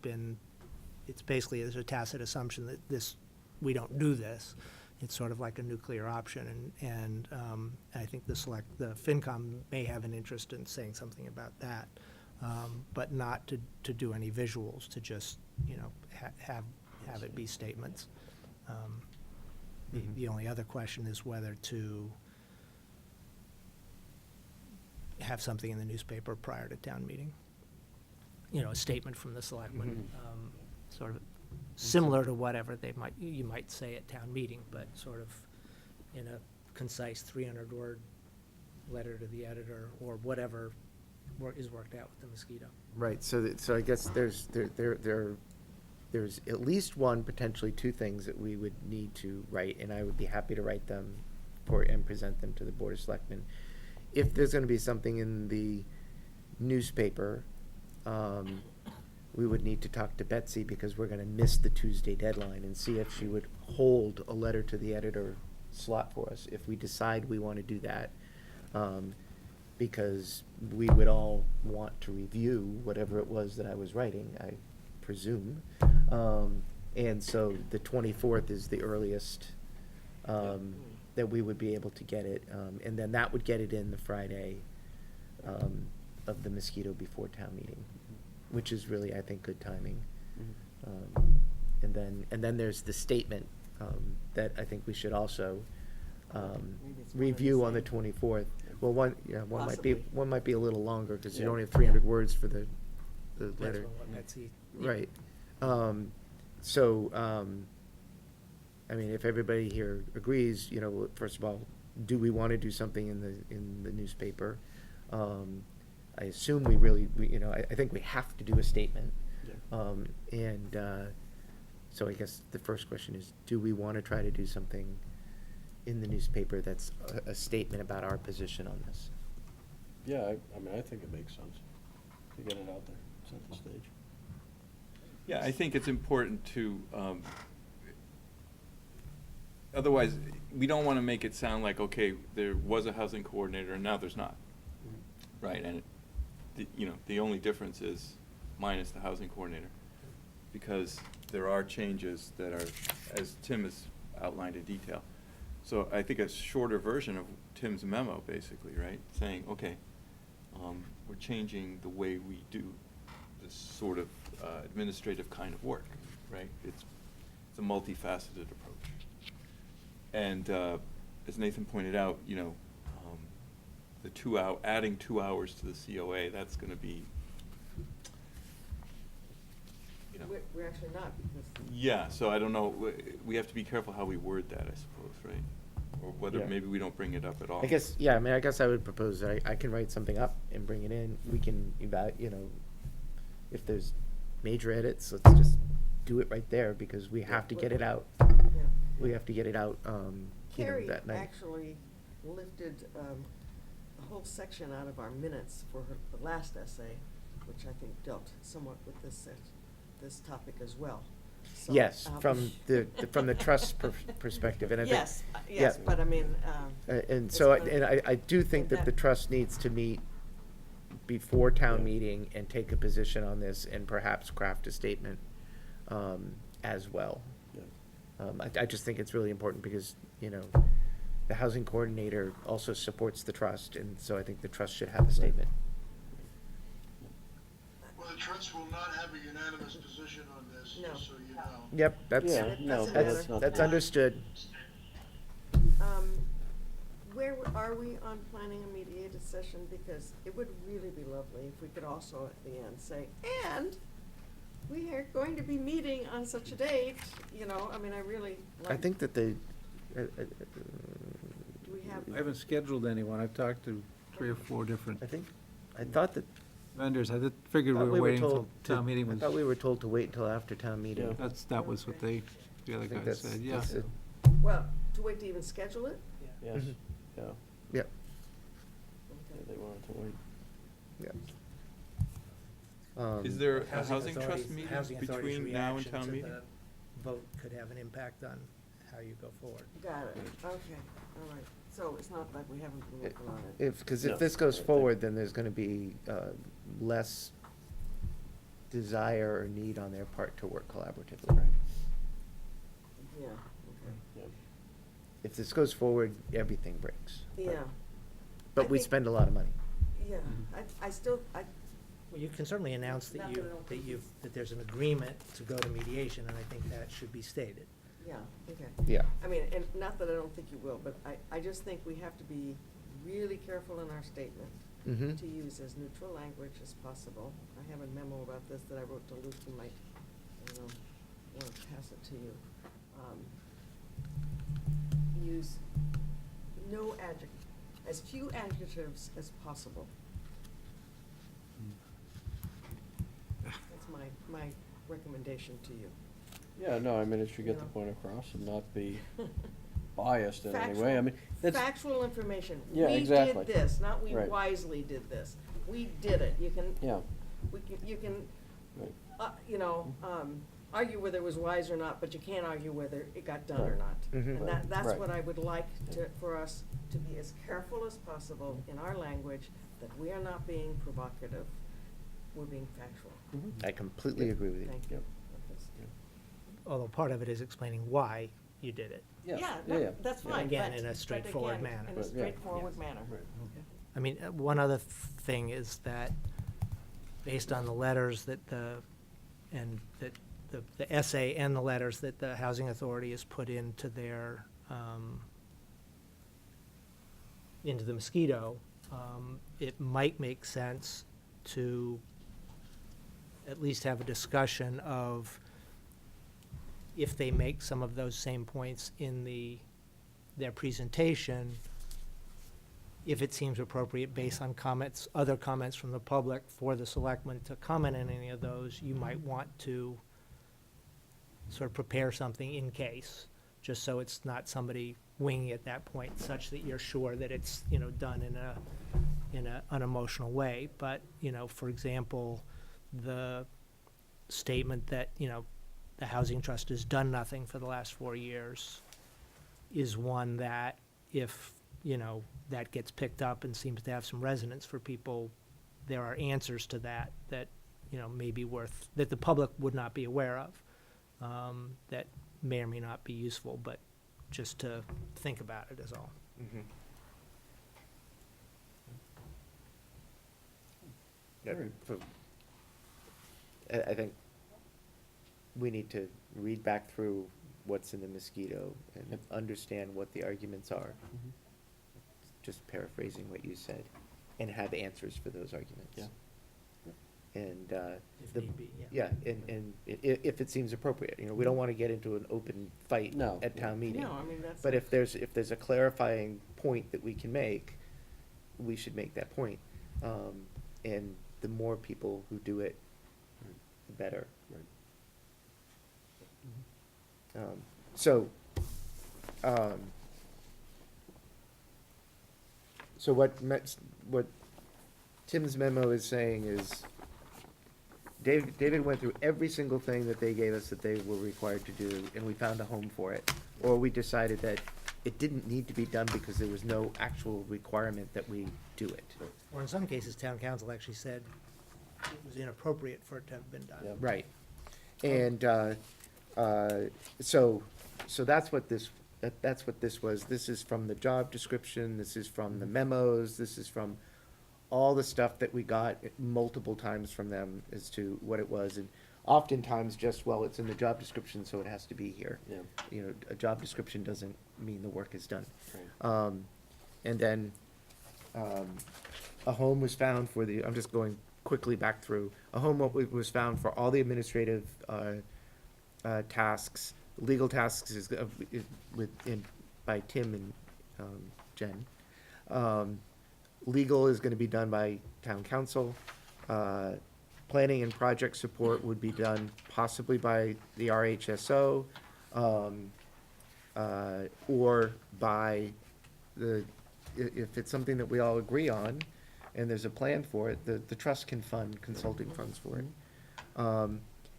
basically, there's a tacit assumption that we don't do this. It's sort of like a nuclear option, and I think the FinCom may have an interest in saying something about that, but not to do any visuals, to just, you know, have it be statements. The only other question is whether to have something in the newspaper prior to town meeting. You know, a statement from the selectmen, sort of similar to whatever you might say at town meeting, but sort of in a concise 300-word letter to the editor, or whatever is worked out with the mosquito. Right, so I guess there's at least one, potentially two things that we would need to write, and I would be happy to write them and present them to the Board of Selectmen. If there's gonna be something in the newspaper, we would need to talk to Betsy, because we're gonna miss the Tuesday deadline, and see if she would hold a letter to the editor slot for us, if we decide we wanna do that. Because we would all want to review whatever it was that I was writing, I presume. And so the 24th is the earliest that we would be able to get it. And then that would get it in the Friday of the mosquito before town meeting, which is really, I think, good timing. And then there's the statement that I think we should also review on the 24th. Well, one might be a little longer, because you only have 300 words for the letter. That's what Betsy. Right. I mean, if everybody here agrees, you know, first of all, do we want to do something in the newspaper? I assume I think we have to do a statement. So I guess the first question is, do we want to try to do something in the newspaper that's a statement about our position on this? Yeah, I mean, I think it makes sense to get it out there, set the stage. Yeah, I think it's important to, otherwise, we don't want to make it sound like, okay, there was a housing coordinator and now there's not. Right, and the only difference is minus the housing coordinator, because there are changes that are, as Tim has outlined in detail. So I think a shorter version of Tim's memo, basically, right, saying, okay, we're changing the way we do this sort of administrative kind of work, right? It's a multifaceted approach. And as Nathan pointed out, you know, adding 2 hours to the COA, that's going to be, you know. We're actually not, because. Yeah, so I don't know, we have to be careful how we word that, I suppose, right? Or whether Yeah. maybe we don't bring it up at all. I guess I would propose that I can write something up and bring it in. We can if there's major edits, let's just do it right there, because we have to get it out. Yeah. We have to get it out, Carrie that night. actually lifted a whole section out of our minutes for the last essay, which I think dealt somewhat with this topic as well. So, Yes, from the trust perspective, and I think. Yes, but I mean. And so, I do think that the trust needs to meet before town meeting and take a position on this, and perhaps craft a statement as well. I just think it's really important, because, you know, the housing coordinator also supports the trust, and so I think the trust should have a statement. No. just so you know. Yep, that's, Yeah, no, but that's, that's not. that's the- understood. Where are we on planning a mediated session? Because it would really be lovely if we could also at the end say, and we are going to be meeting on such a date, you know, I mean, I really like. I think that they, Do we have? I haven't scheduled anyone. I've talked to 3 or 4 different I thought that. vendors. I figured we thought were waiting told until to- town meeting I was. thought we were told to wait until after town meeting. Yeah. That was what the other I think guy that's- said, yeah. that's it. Well, to wait to even schedule it? Yes, Mhm. yeah, Yep, yeah, they wanted to wait. yep. Is there a Housing housing trust authorities- meeting housing authorities' between now and reaction town to meeting? the vote could have an impact on how you go forward. Got it, okay, all right. So it's not like we haven't been working on it. If, because No, if this goes I think- forward, then there's gonna be less desire or need on their part to work collaboratively. Yeah, okay. Yeah. If this goes forward, everything breaks. Yeah, But I we think- spend a lot of money. yeah, I still, Well, you can certainly announce Not that that I don't think that there's an agreement to go to mediation, and I think that should be stated. yeah, okay. Yeah. I mean, and not that I don't think you will, but I just think we have to be really careful in our statement Mhm. to use as neutral language as possible. I have a memo about this that I wrote to Luke, who might, I don't know, want to pass it to you. Use no adjective, as few adjectives as possible. That's my recommendation to you. Yeah, no, I mean, it should get the Yeah. point across and not be biased in any way. I mean, that's. Factual information. Yeah, exactly. We did this, not we Right. wisely did this. We did it. You can, Yeah, you can, right. you know, argue whether it was wise or not, but you can't argue whether it got done or Right. not. Mhm. And that's Right. what I would like for us to be as careful as possible in our language, that we are not being provocative, we're being factual. I completely agree with you. Thank you. Although part of it is explaining why you did it. Yeah, no, that's fine. Again, but- in a but straightforward again, manner. In a But, yeah. straightforward manner. I mean, one other thing is that, based on the letters that the essay and the letters that the Housing Authority has put into their, into the mosquito, it might make sense to at least have a discussion of, if they make some of those same points in their presentation, if it seems appropriate based on comments, other comments from the public, for the selectmen to comment on any of those, you might want to sort of prepare something in case, just so it's not somebody winging at that point, such that you're sure that it's, you know, done in a unemotional way. But, you know, for example, the statement that, you know, the Housing Trust has done nothing for the last 4 years is one that, if, you know, that gets picked up and seems to have some resonance for people, there are answers to that, you know, may be worth, that the public would not be aware of, that may or may not be useful, but just to think about it is all. Yeah, I think we need to read back through what's in the mosquito and understand what the arguments are. Mhm. Just paraphrasing what you said, and have answers for those arguments. Yeah. And, If the- need be, yeah. yeah, and if it seems appropriate, you know, we don't wanna get into an open fight No. at town meeting. No, I mean, that's. But if there's a clarifying point that we can make, we should make that point. And the more people who do it, the better. Right. So what Tim's memo is saying is, David went through every single thing that they gave us that they were required to do, and we found a home for it. Or we decided that it didn't need to be done because there was no actual requirement that we do it. Or in some cases, town council actually said it was inappropriate for it to have been done. Yeah. Right. And, so that's what this was. This is from the job description, this is from the memos, this is from all the stuff that we got multiple times from them as to what it was. And oftentimes just, well, it's in the job description, so it has to be here. Yeah. You know, a job description doesn't mean the work is done. Right. And then, a home was found for the, I'm just going quickly back through, a home was found for all the administrative, tasks, legal tasks is by Tim and, Jen. Legal is gonna be done by town council. Planning and project support would be done possibly by the RHSO, or by if it's something that we all agree on, and there's a plan for it, the trust can fund consulting funds for it.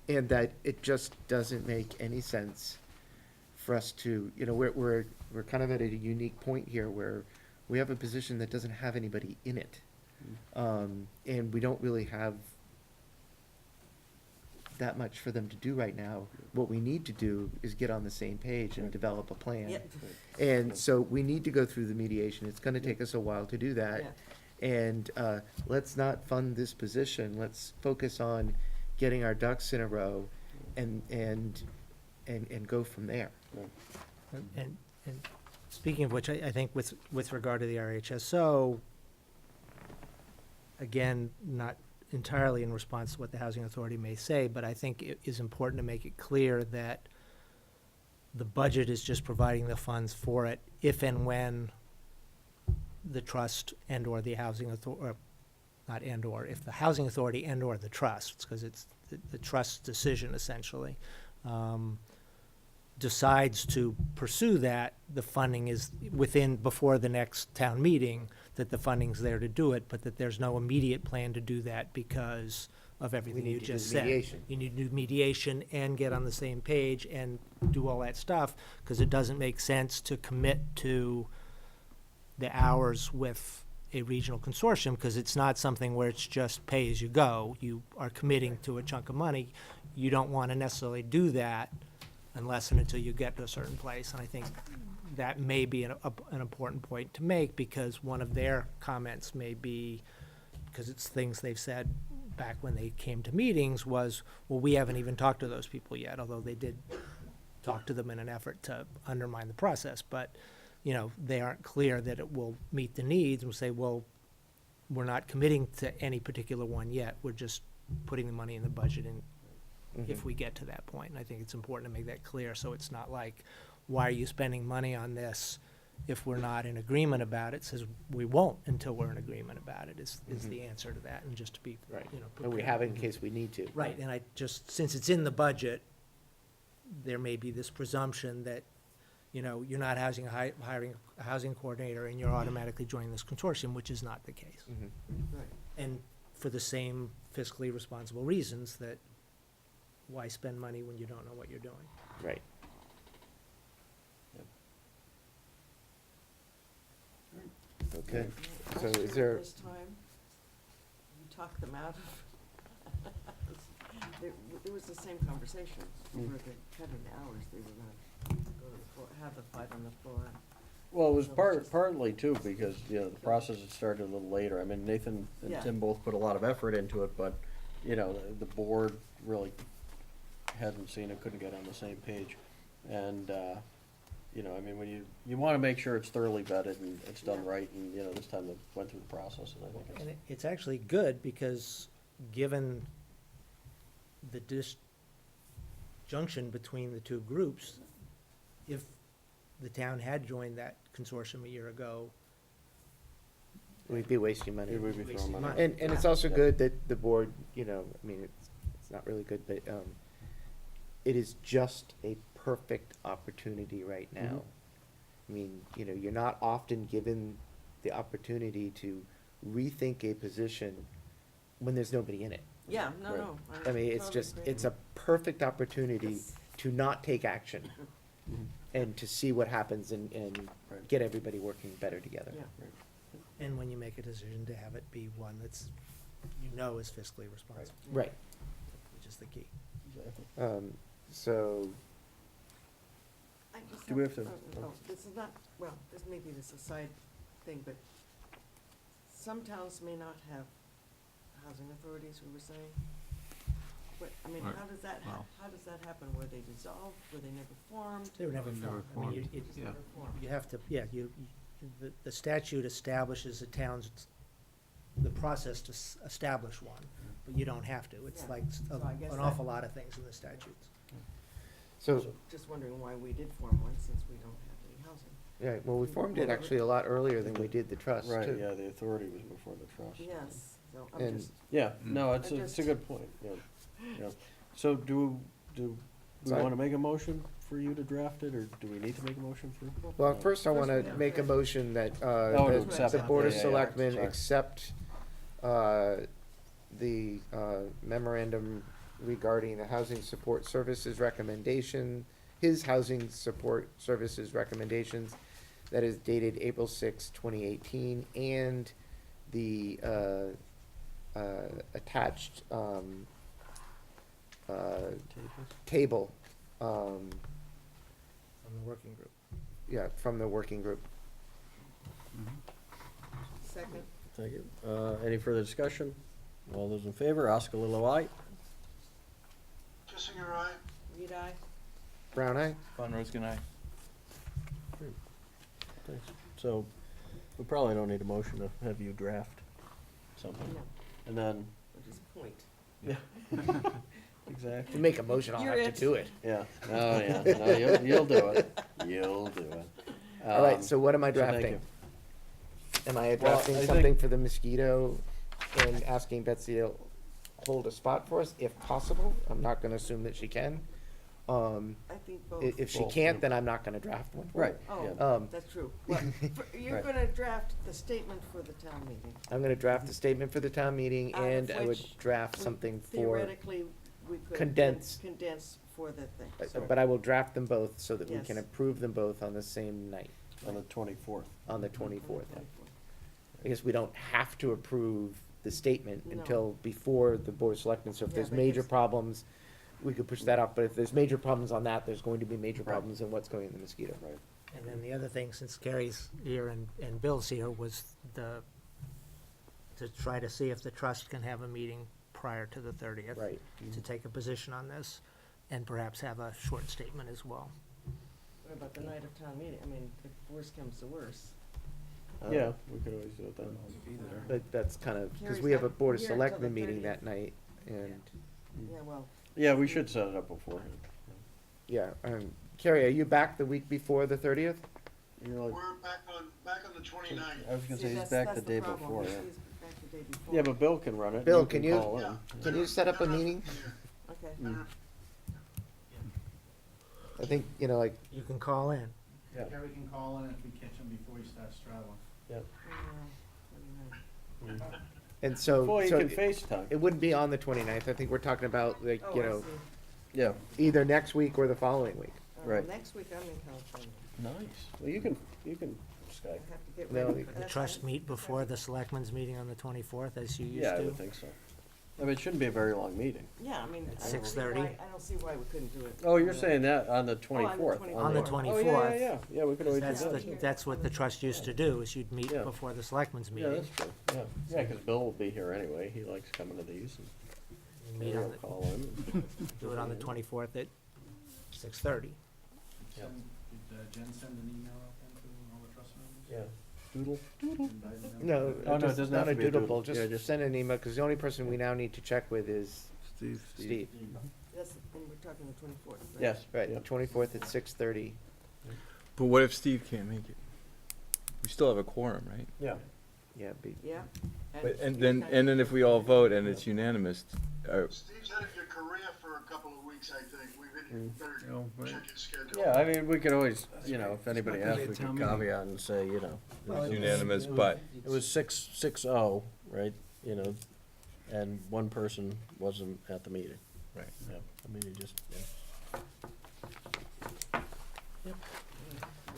And that it just doesn't make any sense for us to, you know, we're kind of at a unique point here where we have a position that doesn't have anybody in it. And we don't really have that much for them to do right now. What we need to do is get on the same page and develop a plan. Yep. And so we need to go through the mediation. It's gonna take us a while to do that. Yeah. And, let's not fund this position. Let's focus on getting our ducks in a row and go from there. And speaking of which, I think with regard to the RHSO, again, not entirely in response to what the Housing Authority may say, but I think it is important to make it clear that the budget is just providing the funds for it if and when the trust and/or the Housing Authority, or not and/or, if the Housing Authority and/or the trust, because it's the trust's decision essentially, decides to pursue that, the funding is before the next town meeting, that the funding's there to do it, but that there's no immediate plan to do that because of everything you just said. Mediation. You need to do mediation and get on the same page and do all that stuff, because it doesn't make sense to commit to the hours with a regional consortium, because it's not something where it's just pay as you go. You are committing to a chunk of money. You don't want to necessarily do that unless and until you get to a certain place. And I think that may be an important point to make, because one of their comments may be, because it's things they've said back when they came to meetings, was, well, we haven't even talked to those people yet, although they did talk to them in an effort to undermine the process. But, you know, they aren't clear that it will meet the needs, and say, well, we're not committing to any particular one yet. We're just putting the money in the budget and if we get to that point. And I think it's important to make that clear, so it's not like, why are you spending money on this if we're not in agreement about it? Says we won't until we're in agreement about it, is the answer to that, and just to be, Right. you know. And we have it in case we need to. Right, and I just, since it's in the budget, there may be this presumption that, you know, you're not hiring a housing coordinator and you're automatically joining this consortium, which is not the case. Right. And for the same fiscally responsible reasons, that why spend money when you don't know what you're doing? Right. Okay, so Last is year at there, this time, you talked them out of, it was the same conversation, over the cutting the hours, they were gonna go to the floor, have the fight on the floor. Well, it was partly too, because, you know, the process had started a little later. I mean, Nathan and Yeah. Tim both put a lot of effort into it, but, you know, the board really hadn't seen it, couldn't get on the same page. And, you know, I mean, when you wanna make sure it's thoroughly vetted and it's done Yeah. right, and, you know, this time they went through the process, and I think And it's, it's actually good, because given the disjunction between the two groups, if the town had joined that consortium a year ago, we'd be wasting money. it would be Wasting throwing money. money. And it's also good that the board, you know, I mean, it's not really good, but, it is just a perfect opportunity right now. I mean, you know, you're not often given the opportunity to rethink a position when there's nobody in it. Yeah, no, Right. no. I mean, it's totally just, agree. it's a perfect opportunity Yes. to not take action and to see what happens and Right. get everybody working better together. Yeah. and when you make a decision, to have it be one that's, you know, is fiscally responsible, Right. which is the key. Exactly. So, I just Do we have to- oh, this is not, well, this may be this a side thing, but some towns may not have housing authorities, we were saying. What, I mean, Right. how does that, Wow. how does that happen? Were they dissolved? Were they never formed? They were never Never formed. I mean, formed. Just Yeah. never formed. you have to, the statute establishes the town's, the process to establish one, but you don't have to. It's Yeah. like So I guess an that- awful lot of things in the statutes. So, Just wondering why we did form one, since we don't have any housing. yeah, well, we formed it actually a lot earlier than we did the trust, Right, too. yeah, the authority was before the trust. Yes, so I'm And- just, Yeah, no, it's, I it's a just- good point, yeah, yeah. So do we So I- wanna make a motion for you to draft it, or do we need to make a motion for? Well, No. first I want First we to have make a to- motion that, Oh, to that accept the it. Board of Yeah, yeah, yeah. Selectmen Sorry. accept, the memorandum regarding the Housing Support Services recommendation, his Housing Support Services recommendations, that is dated April 6, 2018, and the, attached, table, From the working group. yeah, from the working group. second, Thank you. Any further discussion? All those in favor, Oscar Lilo, aye. Kissinger, aye. read I. Brown eye? Von Roskin, aye. Thanks. So, we probably don't need a motion to have you draft something, No, and then, which is point. yeah. If Exactly, you make a motion, I'll You're have it. to do it. yeah, oh, yeah, no, you'll do it, you'll do it. All right, so what am I so thank drafting? you. Am I Well, drafting I think- something for the mosquito and asking Betsy to hold a spot for us, if possible? I'm not gonna assume that she can. I think both. If she Both, can't, yeah. then I'm not gonna draft one. Right, Oh, yeah. that's true. Well, you're Right. gonna draft the statement for the town meeting. I'm gonna draft a statement for the town meeting, Out of and I would which draft we- something for, Theoretically, we could. condense. Condense for the thing. but I will draft them both so that we can Yes. approve them both on the same night, On the 24th. on the 24th. I guess we don't have to approve the statement No. until before the Board of Selectmen, so if Yeah, there's but major it's- problems, we could push that off, but if there's major problems on that, there's going to be major Right. problems in what's going in the mosquito. Right. And then the other thing, since Gary's here and Bill's here, was to try to see if the trust can have a meeting prior to the 30th. Right. To take a position on this, and perhaps have a short statement as well. What about the night of town meeting? I mean, if worse comes to worse. Yeah, we could always do it then. But that's kind of, because Carrie's we have a not Board of here until the Selectmen meeting 30th. that night, and, Yeah, well, Yeah, we should set it up beforehand. yeah, Carrie, are you back the week before the 30th? You're like, We're back on the 29th. I was gonna see, say he's that's- back that's the day problem. before, yeah. He's back the day before. Yeah, but Bill can run it. Bill, can you- call in. Yeah. Can you set up a meeting? Okay. Mm. I think, you know, like, You can call in. Yeah. Gary can call in if we catch him before he starts traveling. Yeah. Yeah, and so, Boy, you so can FaceTime. it wouldn't be on the 29th, I think we're talking about, like, Oh, you I know, see. Yeah, either next week or the following week. Right. Next week I'm in California. nice. Well, you can I Skype. have to get No, ready. the for The that. trust meet before the selectmen's meeting on the 24th, as you used to. Yeah, I would think so. I mean, it shouldn't be a very long meeting. Yeah, I mean, At I don't see 6:30? why, I don't see why we couldn't do it. Oh, you're saying that on the 24th? On the Oh, 24th. yeah, we could always do That's that. that's what the trust used to do, is you'd meet Yeah. before the selectmen's Yeah, meeting. that's true, yeah. Yeah, because Bill will be here anyway. He likes coming to these. and You meet he'll on the, call in. do it on the 24th at 6:30. Yeah. Did Jen send an email out then to all the trust members? Yeah. Doodle? Inviting them? No, Oh, no, it just doesn't not have a to be a doodle, doodle. just Yeah, just- send an email, because the only person we now need to check with is Steve? Steve. That's, and we're talking the 24th, right? Yes. Right, yeah. the 24th at 6:30. But what if Steve can't make it? We still have a quorum, right? Yeah. Yeah, Yeah. But, and then if we all vote and it's unanimous, Steve's headed to Korea for a couple of weeks, I think. We better Oh, right. check his schedule. Yeah, I mean, we could always, you know, if anybody not gonna asks, be a we could town meeting. caveat and say, you know. it's unanimous, but It was 6-0, right, you know, and one person wasn't at the meeting. Right. Yeah, I mean, you just, yeah. It'll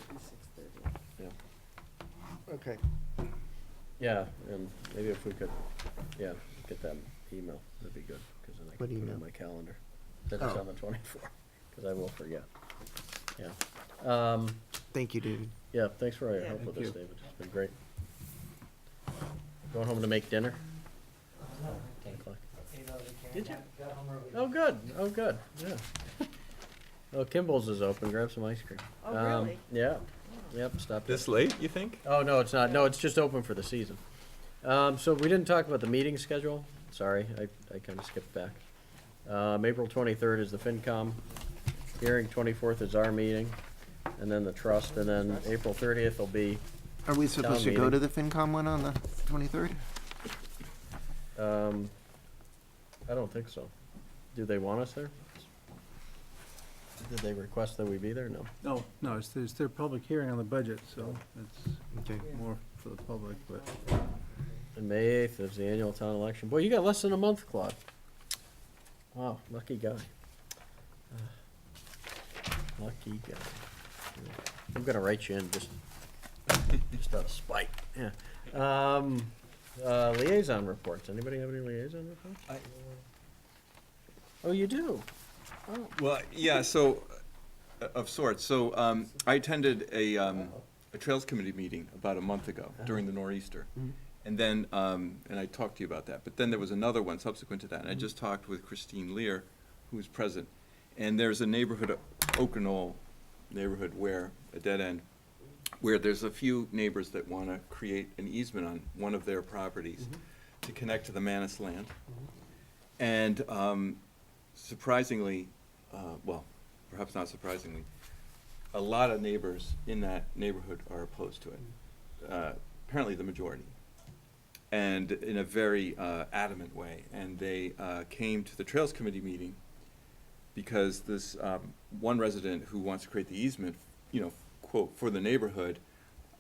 be 6:30. Yeah. Okay. Yeah, and maybe if we could, yeah, get that email, that'd be good, because then I What can put it email? on my calendar. That it's Oh. on the 24th, because I will forget. Yeah. Thank you, David. Yeah, thanks for all your Yeah. help with Thank this, you. David. It's been great. Going home to make dinner? 10 o'clock. Did you? Oh, good, oh, good, yeah. Oh, Kimball's is open, grab some ice cream. Oh, really? Yeah, yep, stop. This late, you think? Oh, no, it's not, no, it's just open for the season. So we didn't talk about the meeting schedule, sorry, I kinda skipped back. April 23rd is the FinCom hearing, 24th is our meeting, and then the trust, and then April 30th will be, Are we supposed to go meeting. to the FinCom one on the 23rd? I don't think so. Do they want us there? Did they request that we be there? No. No, it's their public hearing on the budget, so it's Okay. more for the public, but. And May 8th is the annual town election. Boy, you got less than a month, Claude. Wow, lucky guy. Lucky guy. I'm gonna write you in just out of spite, yeah. Liaison reports. Anybody have any liaison reports? Oh, you do? Oh. Well, yeah, so, of sorts. So, I attended a Trails Committee meeting about a month ago during the nor'easter. Mhm. And then, and I talked to you about that, but then there was another one subsequent to that, and I just talked with Christine Lear, who was present. And there's a neighborhood, Oak and Knoll neighborhood where, a dead end, where there's a few neighbors that want to create an easement on one of their properties to connect to the Manus land. And surprisingly, well, perhaps not surprisingly, a lot of neighbors in that neighborhood are opposed to it. Apparently the majority. And in a very adamant way. And they came to the Trails Committee meeting because this one resident who wants to create the easement, you know, quote, for the neighborhood,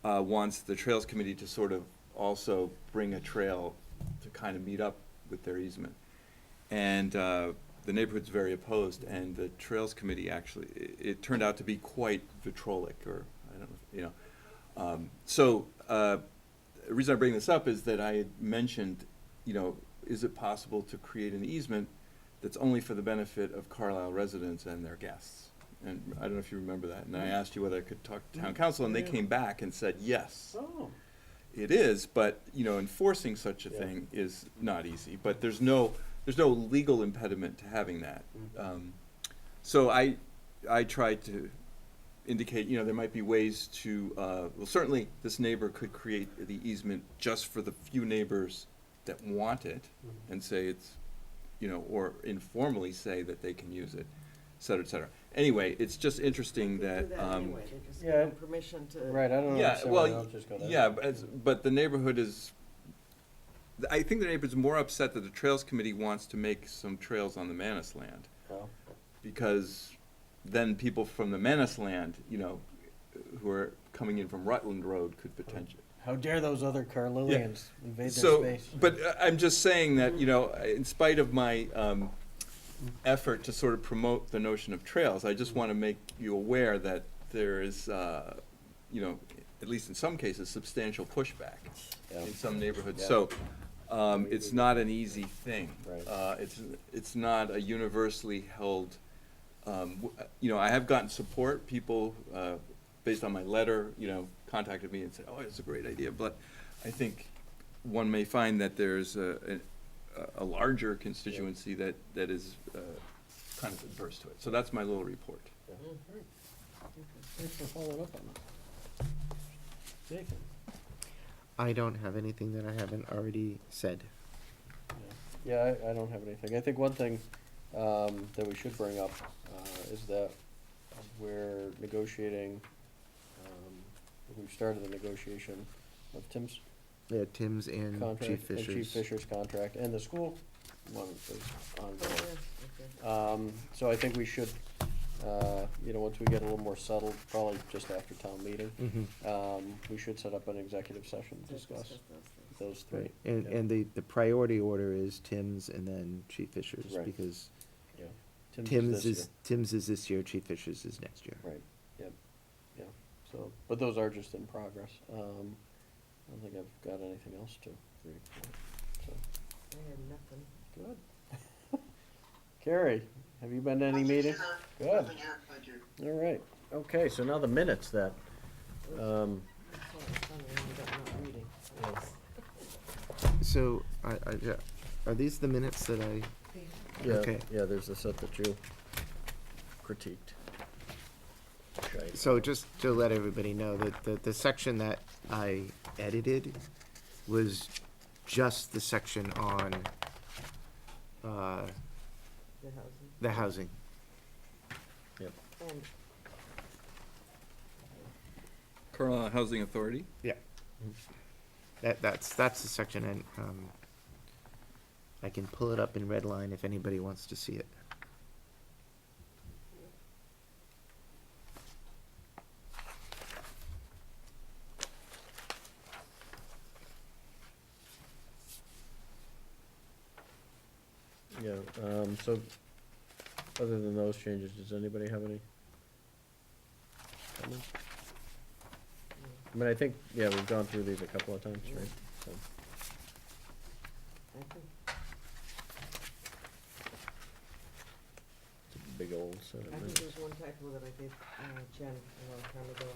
wants the Trails Committee to sort of also bring a trail to kind of meet up with their easement. And the neighborhood's very opposed, and the Trails Committee actually, it turned out to be quite vitriolic, or I don't know, you know. So the reason I bring this up is that I had mentioned, you know, is it possible to create an easement that's only for the benefit of Carlisle residents and their guests? And I don't know if you remember that, and I asked you whether I could talk to town council, and they came back and said, yes. Oh. It is, but, you know, enforcing such a thing is not easy, but there's no legal impediment to having that. So I tried to indicate, you know, there might be ways to, well, certainly this neighbor could create the easement just for the few neighbors that want it, and say it's, you know, or informally say that they can use it, et cetera, et cetera. Anyway, it's just interesting that, Do that anyway, they just give yeah. them permission to. Right, I don't know. yeah, if someone well, else just go there. yeah, but the neighborhood is, I think the neighborhood's more upset that the Trails Committee wants to make some trails on the Manus land. Oh. Because then people from the Manus land, you know, who are coming in from Rutland Road could potentially. How dare those other Carlilians invade their So, space? but I'm just saying that, you know, in spite of my effort to sort of promote the notion of trails, I just want to make you aware that there is, you know, at least in some cases, substantial pushback in some neighborhoods. Yeah. So it's not an easy thing. Right. It's not a universally held, you know, I have gotten support. People, based on my letter, you know, contacted me and said, oh, it's a great idea. But I think one may find that there's a larger constituency that is kind of adverse to it. So that's my little report. Yeah. Great. Thanks for following up on that. Nathan? I don't have anything that I haven't already said. Yeah, I don't have anything. I think one thing that we should bring up is that we're negotiating, we've started the negotiation of Tim's Yeah, Tim's and contract, Chief and Fisher's. Chief Fisher's contract, and the school one is ongoing. Oh, okay. So I think we should, you know, once we get a little more settled, probably just after town meeting, we should set up an executive session to discuss those three. Right, and, Yeah. and the priority order is Tim's and then Chief Fisher's, Right. because Yeah. Tim's this is, Tim's is this year, Chief Fisher's is next year. year. Right, yep, yeah, so, but those are just in progress. I don't think I've got anything else to report, so, I have nothing. good. Carrie, have you been to any meetings? Good, Nothing here, thank you. all right, okay, so now the minutes that, That's what it's funny when you don't know reading. So, yeah, are these the minutes that I Yeah, Okay. yeah, there's the set that you critiqued. Okay. So just to let everybody know that the section that I edited was just the section on, The housing. the housing. Yep. And Carlisle Housing Authority? Yeah. That's the section, and, I can pull it up in red line if anybody wants to see it. Yeah, so, other than those changes, does anybody have any comments? I mean, I think, yeah, we've gone through these a couple of times, right? So, I think it's a big old set of I think minutes. there's one typo that I gave Jen a long time ago,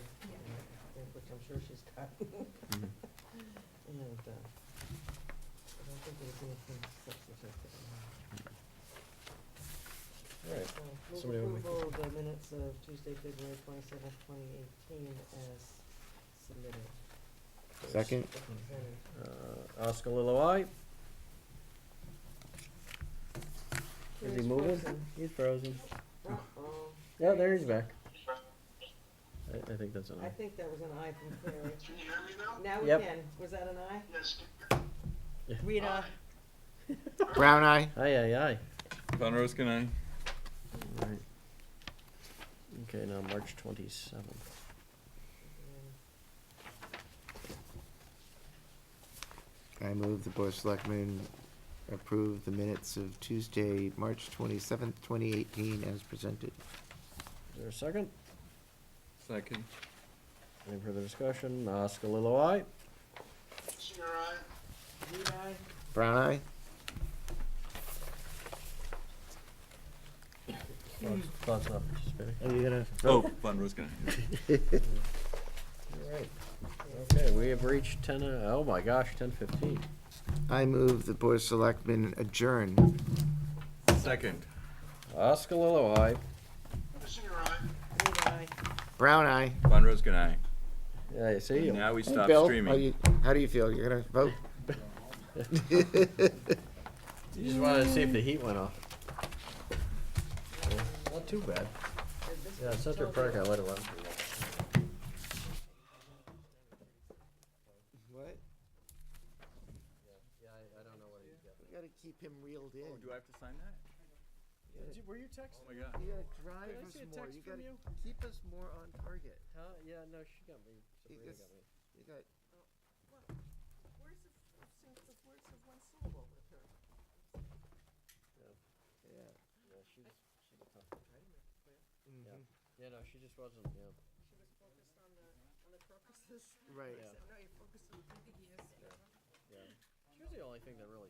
which I'm sure she's got. Mhm. And I don't think there was anything substantive. All right. Move Somebody wanna make approval of the minutes of Tuesday, February 27th, 2018 as submitted. Second? Presented. Oscar Lilo, aye. Is he He's moving? frozen. He's frozen. Uh-oh. Yeah, there he's back. I think that's an I aye. think that was an aye from Clary. Can you hear me now? Now we Yep. can. Was that an aye? Yes. Rita? Brown eye? Aye, aye, aye. Von Roskin, aye. All right. Okay, now March 27th. I move the Board of Selectmen approve the minutes of Tuesday, March 27th, 2018, as presented. Is there a second? Second. Any further discussion? Oscar Lilo, aye. Singer, aye. Reed, aye. Brown eye? Thoughts not participating? Are you gonna Oh, vote? Von Roskin, All right. Okay, we have reached 10, oh my gosh, 10:15. I move the Board of Selectmen adjourn. aye. Second. Oscar Lilo, aye. Singer, aye. Reed, aye. Brown eye? Von Roskin, aye. Yeah, you see you. Now we Hey, stop Bill, streaming. how do you feel? You're gonna vote? You just wanted to see if the heat went off. Yeah, not too bad. Yeah, Central Park, I let it run. What? Yeah, I don't know what he's got. We gotta keep him reeled in. Oh, do I have to sign that? Were you texting? Oh my God. You gotta drive Did I us see a more. text You from gotta you? keep us more on target. Huh? Yeah, no, she got me. Sabrina Because got me. you got, Where's the words of one syllable with her? yeah. Yeah, she's a tough one. Yeah. Mhm. Yeah, no, she just wasn't, yeah. She was focused on the crocuses. Right. Yeah. No, you're focused on the big years. Yeah. She was the only thing that really